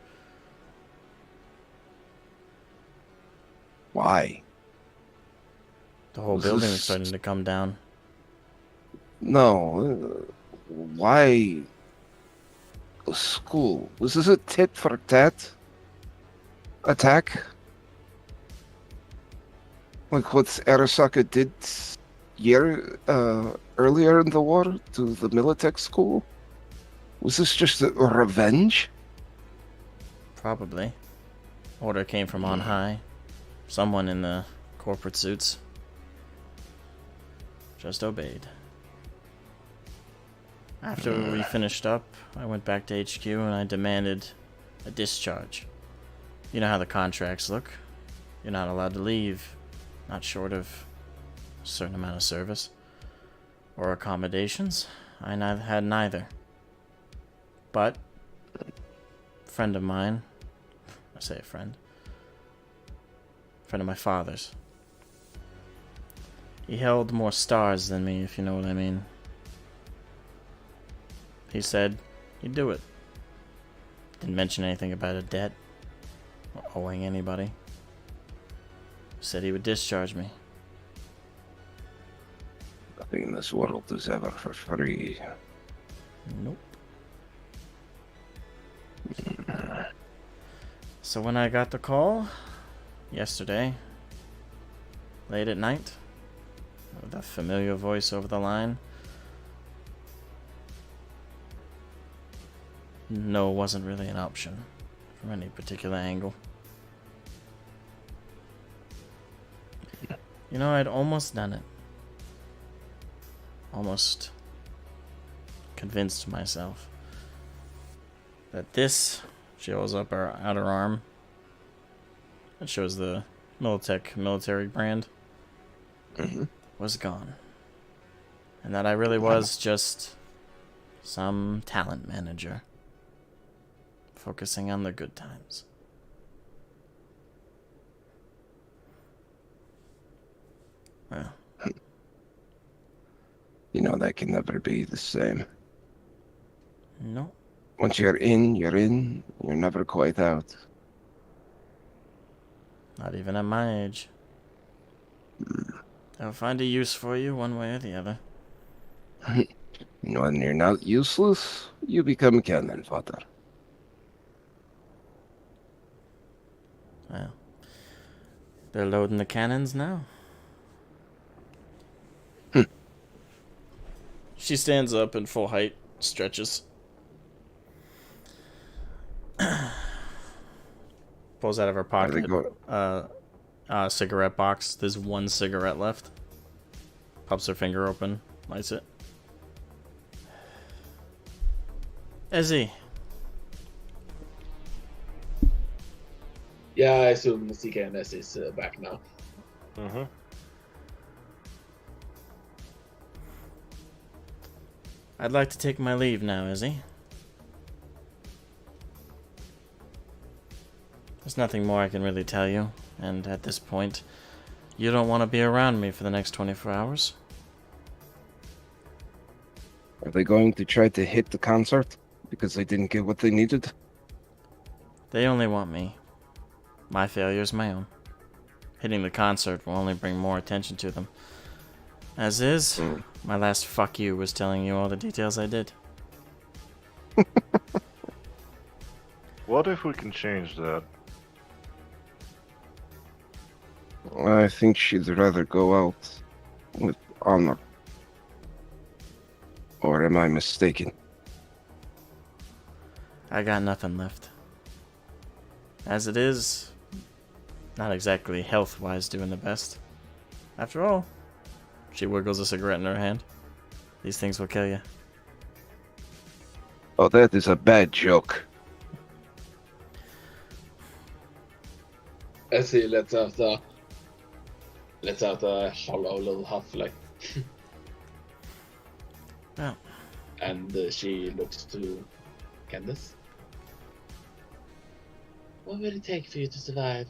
Why? The whole Was building this- was starting to come down. No. Why? A school. Was this a tit for tat attack? Like what Arasaka did earlier in the war to the Militech school? Was this just a revenge? Probably. Order came from on high. Someone in the corporate suits just obeyed. After we finished up, I went back to HQ and I demanded a discharge. You know how the contracts look. You're not allowed to leave, not short of a certain amount of service or accommodations. I had neither. But a friend of mine, I say a friend of my father's, he held more stars than me, if you know what I mean. He said he'd do it. Didn't mention anything about a debt or owing anybody. Said he would discharge me. Nothing in this world is ever for free. Nope. So when I got the call yesterday, late at night, with a familiar voice over the line, no wasn't really an option from any particular angle. You know, I'd almost done it. Almost convinced myself that this shows up our outer arm. That shows the Militech military brand. Was gone. And that I really was just some talent manager focusing on the good times. Well, You know, that can never be the same. no. Once you're in, you're in. You're never quite out. Not even at my age. I'll find a use for you one way or the other. When you're not useless, you become cannon fodder. Well, they're loading the cannons now. She stands up in full height, stretches. Pulls out of her Are they pocket a cigarette box. There's one cigarette left. Pops her finger open, lights it. Ezzy. Yeah, I assume CKMS is back now. Mm-hmm. I'd like to take my leave now, Izzy. There's nothing more I can really tell you, and at this point, you don't want to be around me for the next 24 hours. Are they going to try to hit the concert because they didn't get what they needed? They only want me. My failure's my own. Hitting the concert will only bring more attention to them. As is, my last fuck you was telling you all the details I did. What if we can change that? I think she'd rather go out with honor. Or am I mistaken? I got nothing left. As it is, not exactly health-wise doing the best. After all, she wiggles a cigarette in her hand. These things will kill you. Oh, that is a bad joke. Essie lets out a hollow little huff, like. Well, And she looks to Candace. What will it take for you to survive?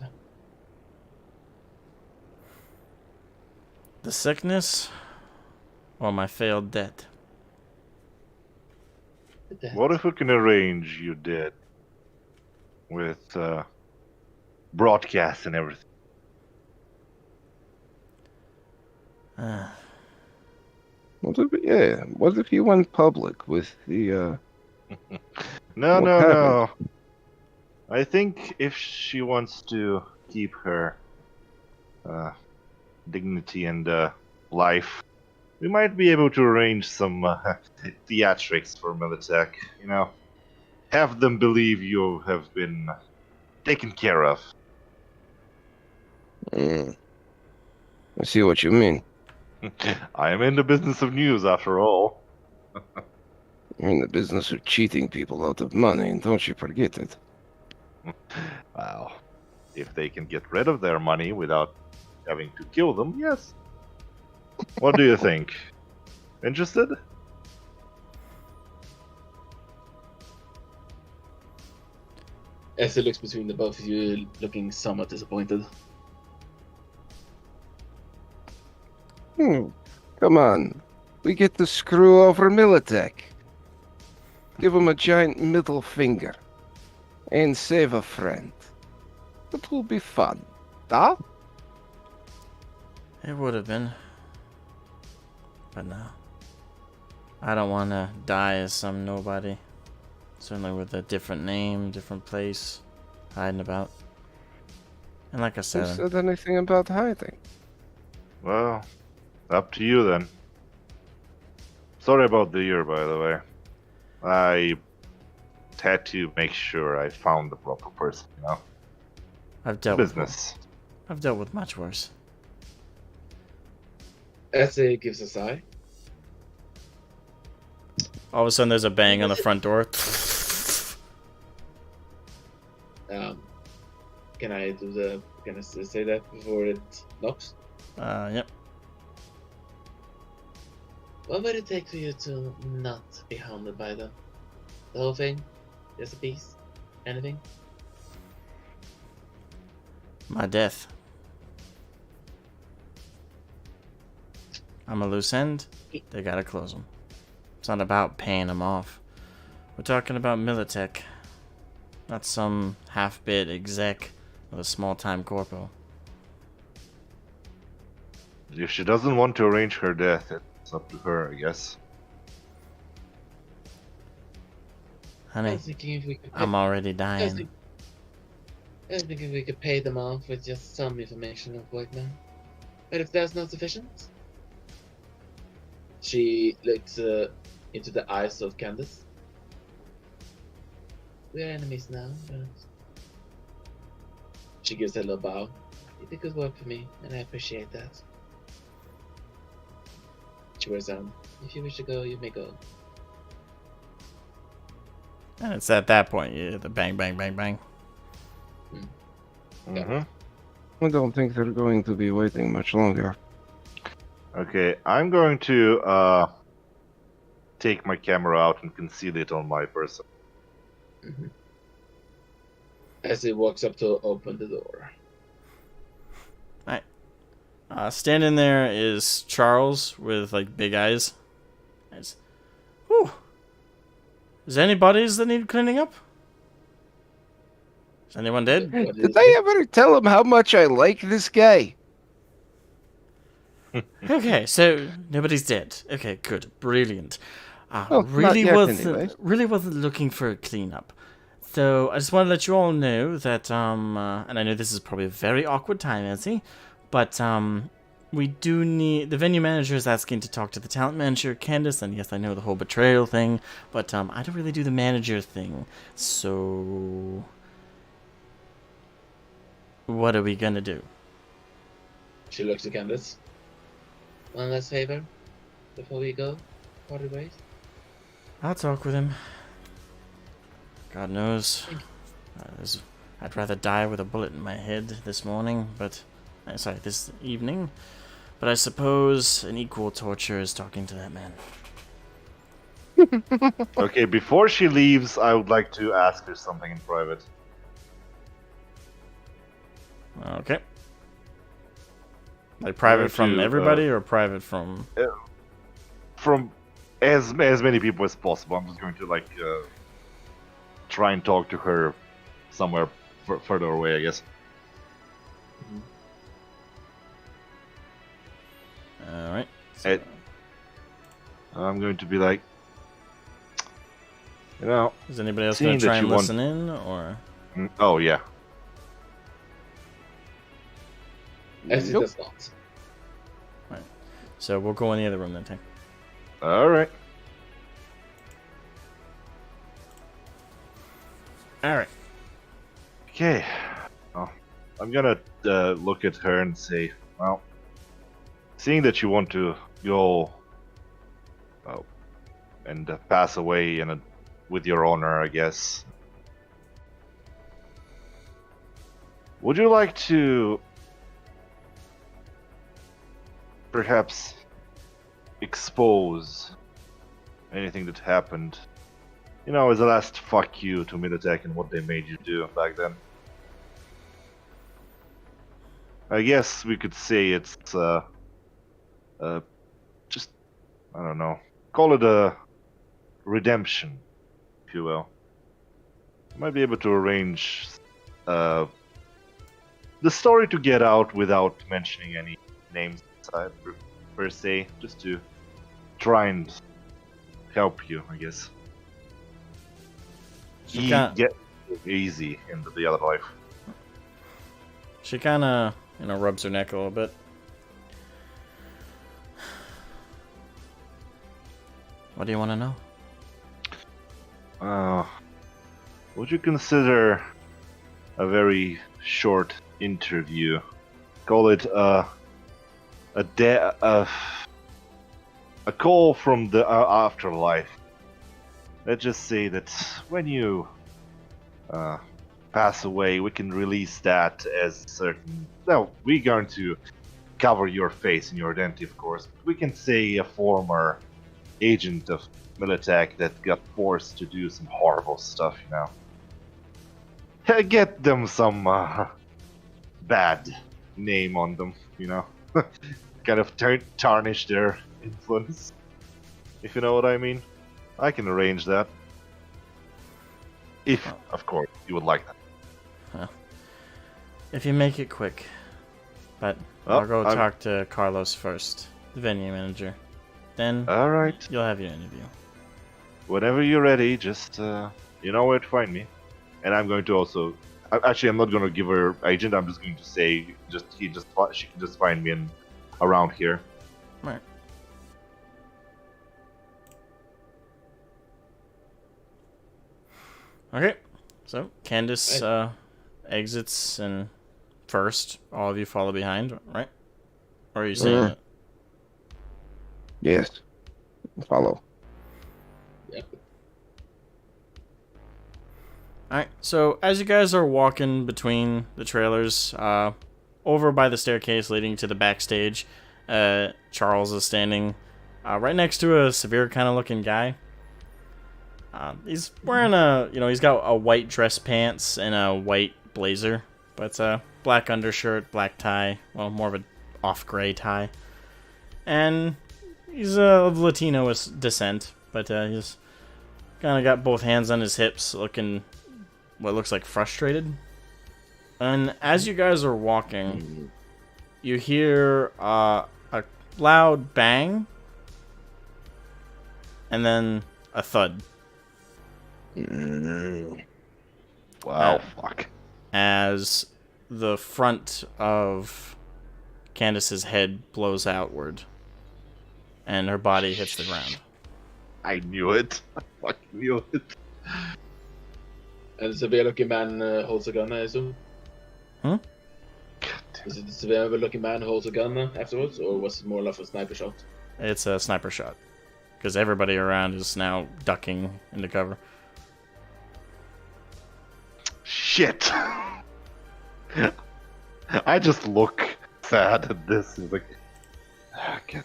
the sickness or my failed debt. What if we can arrange your debt with broadcast and everything? What if you went public with the No, What no, happened? no. I think if she wants to keep her dignity and life, we might be able to arrange some theatrics for Militech. You know, have them believe you have been taken care of. I see what you mean. I am in the business of news, after all. You're in the business of cheating people out of money, and don't you forget it. Well, if they can get rid of their money without having to kill them, yes. What do you think? Interested? As he looks between the both of you, looking somewhat disappointed. Come on. We get to screw over Militech. Give him a giant middle finger. And save a friend. It will be fun. Huh? It would have been. But no. I don't want to die as some nobody. Certainly with a different name, different place, hiding about. And like I Who said, said anything about hiding? Well, up to you then. Sorry about the year, by the way. I had to make sure I found the proper person, you know? I've dealt Business. I've dealt with much worse. As he gives a sigh. All of a sudden, there's a bang on the front door. Can I do the? Can I say that before it knocks? Yep. What would it take for you to not be hounded by them? The whole thing? Just a piece? Anything? My death. I'm a loose end. They gotta close them. It's not about paying them off. We're talking about Militech. Not some half-bit exec of a small-time corpo. If she doesn't want to arrange her death, it's up to her, I guess. I Honey, was thinking if we could. I'm already I was dying. think- I was thinking we could pay them off with just some information of White Man. But if that's not sufficient, She looks into the eyes of Candace. we are enemies now. But She gives a little bow. you did good work for me, and I appreciate that. She wears down. If you wish to go, you may go. And it's at that point, you hear the bang, bang, bang, bang. Mm-hmm. I don't think they're going to be waiting much longer. Okay, I'm going to take my camera out and conceal it on my person. As he walks up to open the door. Standing there is Charles with like big eyes. Whew. Is there any bodies that need cleaning up? Is anyone dead? What Did is I it? ever tell him how much I like this guy? Okay, so nobody's dead. Okay, good, brilliant. Well, not yet anyways. Really wasn't looking for a cleanup. So I just want to let you all know that and I know this is probably a very awkward time, Nancy, but we do need the venue manager is asking to talk to the talent manager, Candace, and yes, I know the whole betrayal thing, but I don't really do the manager thing. So what are we gonna do? She looks to Candace. One last favor before we go. Party ways. I'll talk with him. God knows. I'd rather die with a bullet in my head this morning, but... sorry, this evening. But I suppose an equal torture is talking to that man. Okay, before she leaves, I would like to ask her something in private. Okay. Like private Where from to, everybody or private from... from as many people as possible. I'm just going to like try and talk to her somewhere further away, I guess. All right. I'm going to be like, you know. Is anybody else seeing going to that try and you want- listen in, or? Oh yeah. As it Nope. does not. So we'll go in the other room then, Tank. All right. All right. Okay. Well, I'm gonna look at her and say, well, seeing that you want to go and pass away with your honor, I guess. Would you like to perhaps expose anything that happened? You know, as a last fuck you to Militech and what they made you do back then. I guess we could say it's just, I don't know, call it a redemption, if you will. I might be able to arrange the story to get out without mentioning any names inside, per se, just to try and help you, I guess. She kind Get easy into the other life. of, rubs her neck a little bit. What do you want to know? Would you consider a very short interview? Call it a call from the afterlife. Let's just say that when you pass away, we can release that as certain. Well, we're going to cover your face and your identity, of course. But we can say a former agent of Militech that got forced to do some horrible stuff, you know. Get them some bad name on them, you know. Kind of tarnish their influence, if you know what I mean. I can arrange that. If, of course, you would like that. If you make it quick. But I'll go talk to Carlos first, the venue manager. Then Alright. you'll have your interview. Whenever you're ready, just, you know where to find me. And I'm going to also... Actually, I'm not going to give her agent, I'm just going to say, she can just find me around here. Right. Okay, so Candace exits, and first, all of you follow behind, right? Or are you saying it? Yes. Follow. Yep. Alright, so as you guys are walking between the trailers, over by the staircase leading to the backstage, Charles is standing right next to a severe kind of looking guy. He's wearing he's got a white dress pants and a white blazer, but black undershirt, black tie, well, more of a off-gray tie. And he's of Latino descent, but he's kind of got both hands on his hips, looking what looks like frustrated. And as you guys are walking, you hear a loud bang, and then a thud. Wow, fuck. As the front of Candace's head blows outward, and her body hits the ground. I knew it. I fucking knew it. And the severe-looking man holds a gun, I assume? Hmm? Is it the severe-looking man who holds a gun afterwards, or was it more like a sniper shot? It's a sniper shot, because everybody around is now ducking into cover. Shit. I just look sad at this. It's like, okay.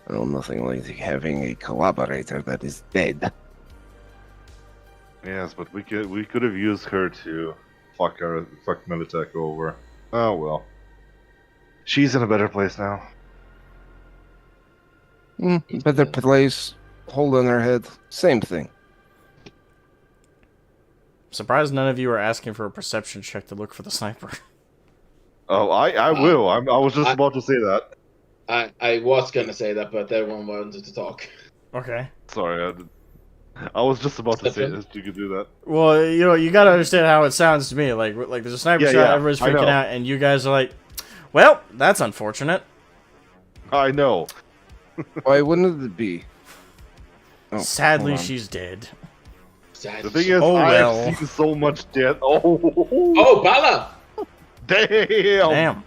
Well, nothing like having a collaborator that is dead. Yes, but we could have used her to fuck Militech over. Oh well. She's in a better place now. Better place, hold on her head, same thing. Surprised none of you are asking for a perception check to look for the sniper. Oh, I will. I was just about to say that. I was gonna say that, but everyone wanted to talk. Okay. Sorry, I was just about to say Perception? that you could do that. Well, you gotta understand how it sounds to me. Like there's a sniper Yeah, shot, yeah, everybody's I freaking know. out, and you guys are like, well, that's unfortunate. I know. Why wouldn't it be? Oh, Sadly, hold on. she's dead. Sad The thing shit. is, Oh, well. I've seen so much death. Oh, Oh, Bala! damn! Damn.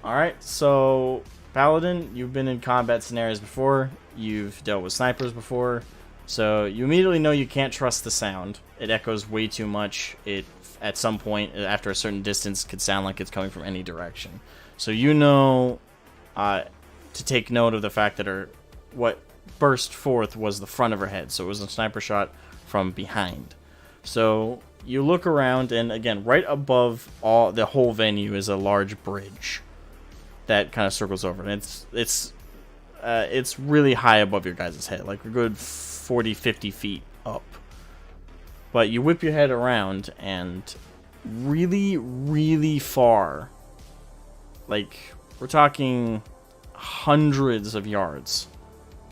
Alright, so Paladin, you've been in combat scenarios before. You've dealt with snipers before. So you immediately know you can't trust the sound. It echoes way too much. It, at some point, after a certain distance, could sound like it's coming from any direction. So you know to take note of the fact that what burst forth was the front of her head. So it was a sniper shot from behind. So you look around, and again, right above the whole venue is a large bridge that kind of circles over, and it's really high above your guys' head, like a good 40-50 feet up. But you whip your head around, and really, really far, like we're talking hundreds of yards,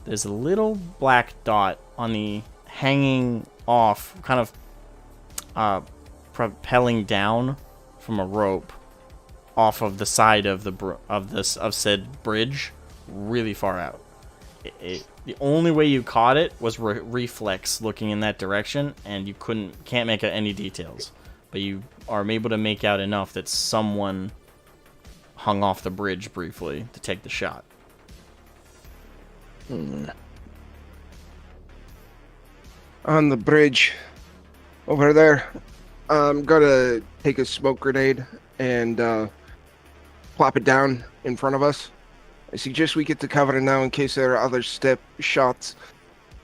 there's a little black dot on the hanging off, kind of propelling down from a rope off of the side of said bridge, really far out. The only way you caught it was reflex looking in that direction, and you can't make out any details, but you are able to make out enough that someone hung off the bridge briefly to take the shot. On the bridge over there, I'm gonna take a smoke grenade and plop it down in front of us. I suggest we get to cover now in case there are other shots.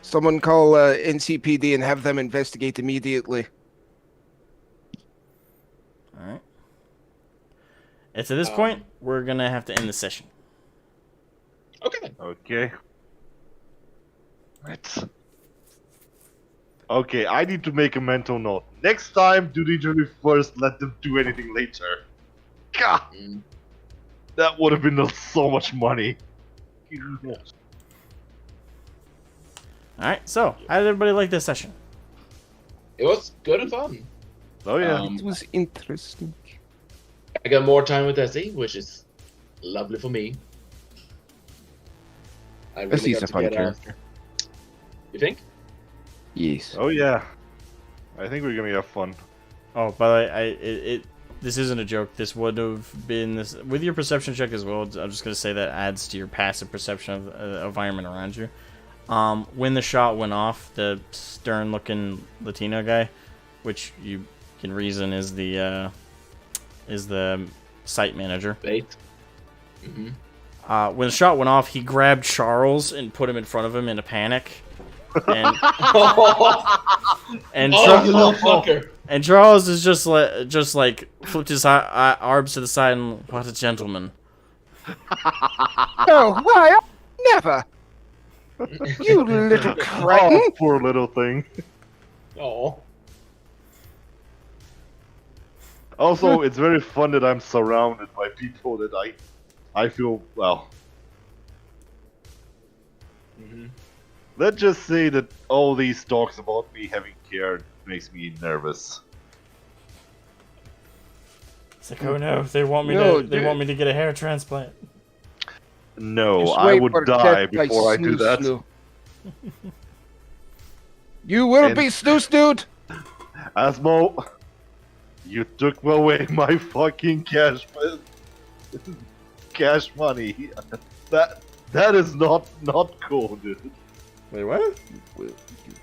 Someone call NCPD and have them investigate immediately. Alright. It's at this point, we're gonna have to end the session. Okay. Okay. Right. Okay, I need to make a mental note. Next time, do the interview first, let them do anything later. God! Mm. That would have been so much money. Alright, so, how did everybody like this session? It was good and fun. Oh yeah. Um, It was interesting. I got more time with Essie, which is lovely for me. I really Essie's got a to fun get character. You think? Yes. Oh yeah. I think we're gonna have fun. Oh, by the way, this isn't a joke. This would have been this with your perception check as well. I'm just gonna say that adds to your passive perception of the environment around you. When the shot went off, the stern-looking Latino guy, which you can reason is the site manager. Bait. When the shot went off, he grabbed Charles and put him in front of him in a panic. And and, Oh, you little fucker! and Charles is just like flipped his arms to the side and what a gentleman. Oh, why? Never! You little cretin! Oh, poor little thing. Oh. Also, it's very fun that I'm surrounded by people that I feel, well... Let's just say that all these talks about me having care makes me nervous. It's like, oh no, they want me No, they want me to get a hair transplant. No, Just I wait would for die death like before I do Snoo that. Snoo. You will And- be Snoo Snoot! Asmo, you took away my fucking cash money. That is not cool, dude. Wait, what? You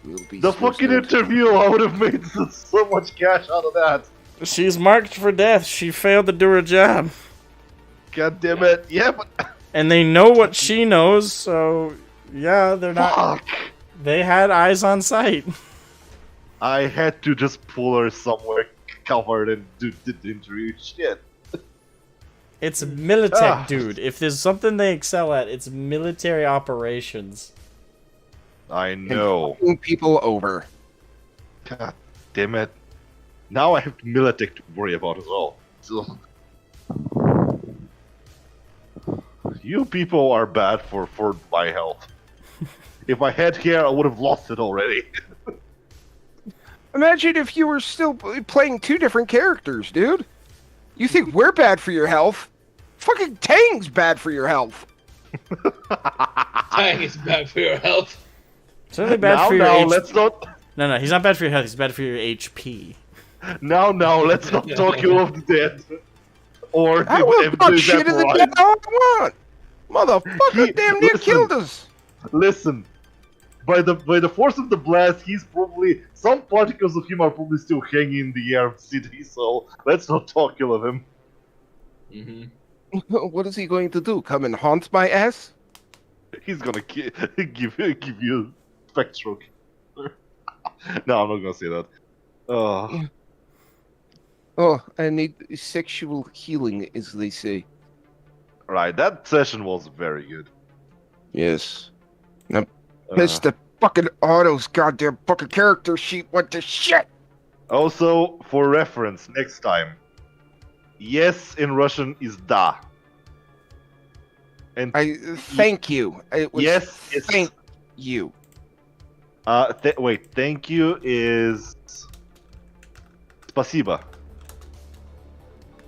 will be The Snoo fucking Snoot. interview, I would have made so much cash out of that. She's marked for death. She failed to do her job. God damn it. Yeah, but And they know what she knows, so yeah, they're not. fuck. They had eyes on sight. I had to just pull her somewhere covered and do the interview. Shit. It's Militech, Ah. dude. If there's something they excel at, it's military operations. I know. Fucking people over. God damn it. Now I have Militech to worry about as well. So... You people are bad for my health. If I had hair, I would have lost it already. Imagine if you were still playing 2 different characters, dude. You think we're bad for your health? Fucking Tang's bad for your health. Tang is bad for your health. Certainly bad now, for your now, HP. let's not... No, he's not bad for your health. He's bad for your HP. Now, let's not talk you off the dead. Or I will if fuck there's shit in the Ephraim. dead all I want. Motherfucker He- damn near listen. killed us. Listen, by the force of the blast, he's probably... Some particles of him are probably still hanging in the air of the city, so let's not talk ill of him. What is he going to do? Come and haunt my ass? He's gonna give you spectral. No, I'm not gonna say that. Oh, Oh, I need sexual healing, as they say. right, that session was very good. Yes. I'm pissed the fucking Otto's goddamn fucking character sheet went to shit. Also, for reference, next time, yes in Russian is da. And I thank you. It was yes, it's thank you. wait, thank you is spasiba.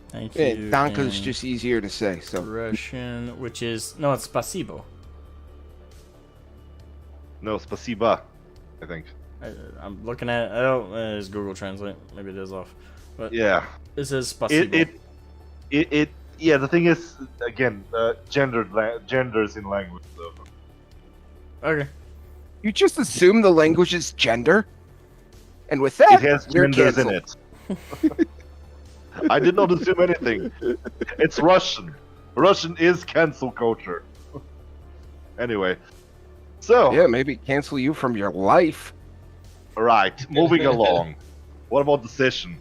Thank Yeah, you. Danka's in just easier to say. So Russian, which is no, it's spasibo. No, spasiba, I think. I'm looking at. Oh, it's Google Translate. Maybe it is off. But Yeah. it says spasibo. It yeah, the thing is, again, genders in language. So. Okay. you just assume the language is gender, and with that, It has you're genders in canceled. it. I did not assume anything. It's Russian. Russian is cancel culture. Anyway, so Yeah, maybe cancel you from your life. right, moving along. What about the session?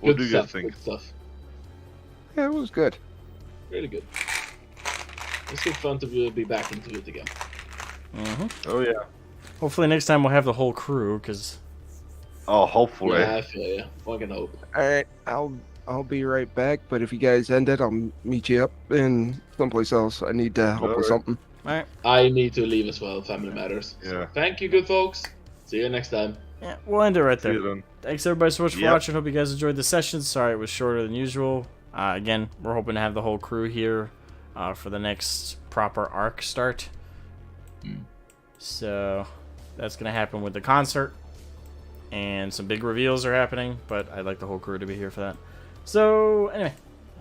What Good do you guys stuff. think? Good stuff. Yeah, it was good. Really good. It's good fun to be back into it again. Oh yeah. Hopefully next time we'll have the whole crew, because Oh, hopefully. Yeah, I feel you. One can hope. All right, I'll be right back. But if you guys end it, I'll meet you up in someplace else. I need help with Alright. something. all right. I need to leave as well. Family matters. So Yeah. thank you, good folks. See you next time. Yeah, we'll end it right See you there. then. Thanks everybody so much for Yep. watching. Hope you guys enjoyed the session. Sorry it was shorter than usual. Again, we're hoping to have the whole crew here for the next proper arc start. So that's gonna happen with the concert, and some big reveals are happening. But I'd like the whole crew to be here for that. So anyway,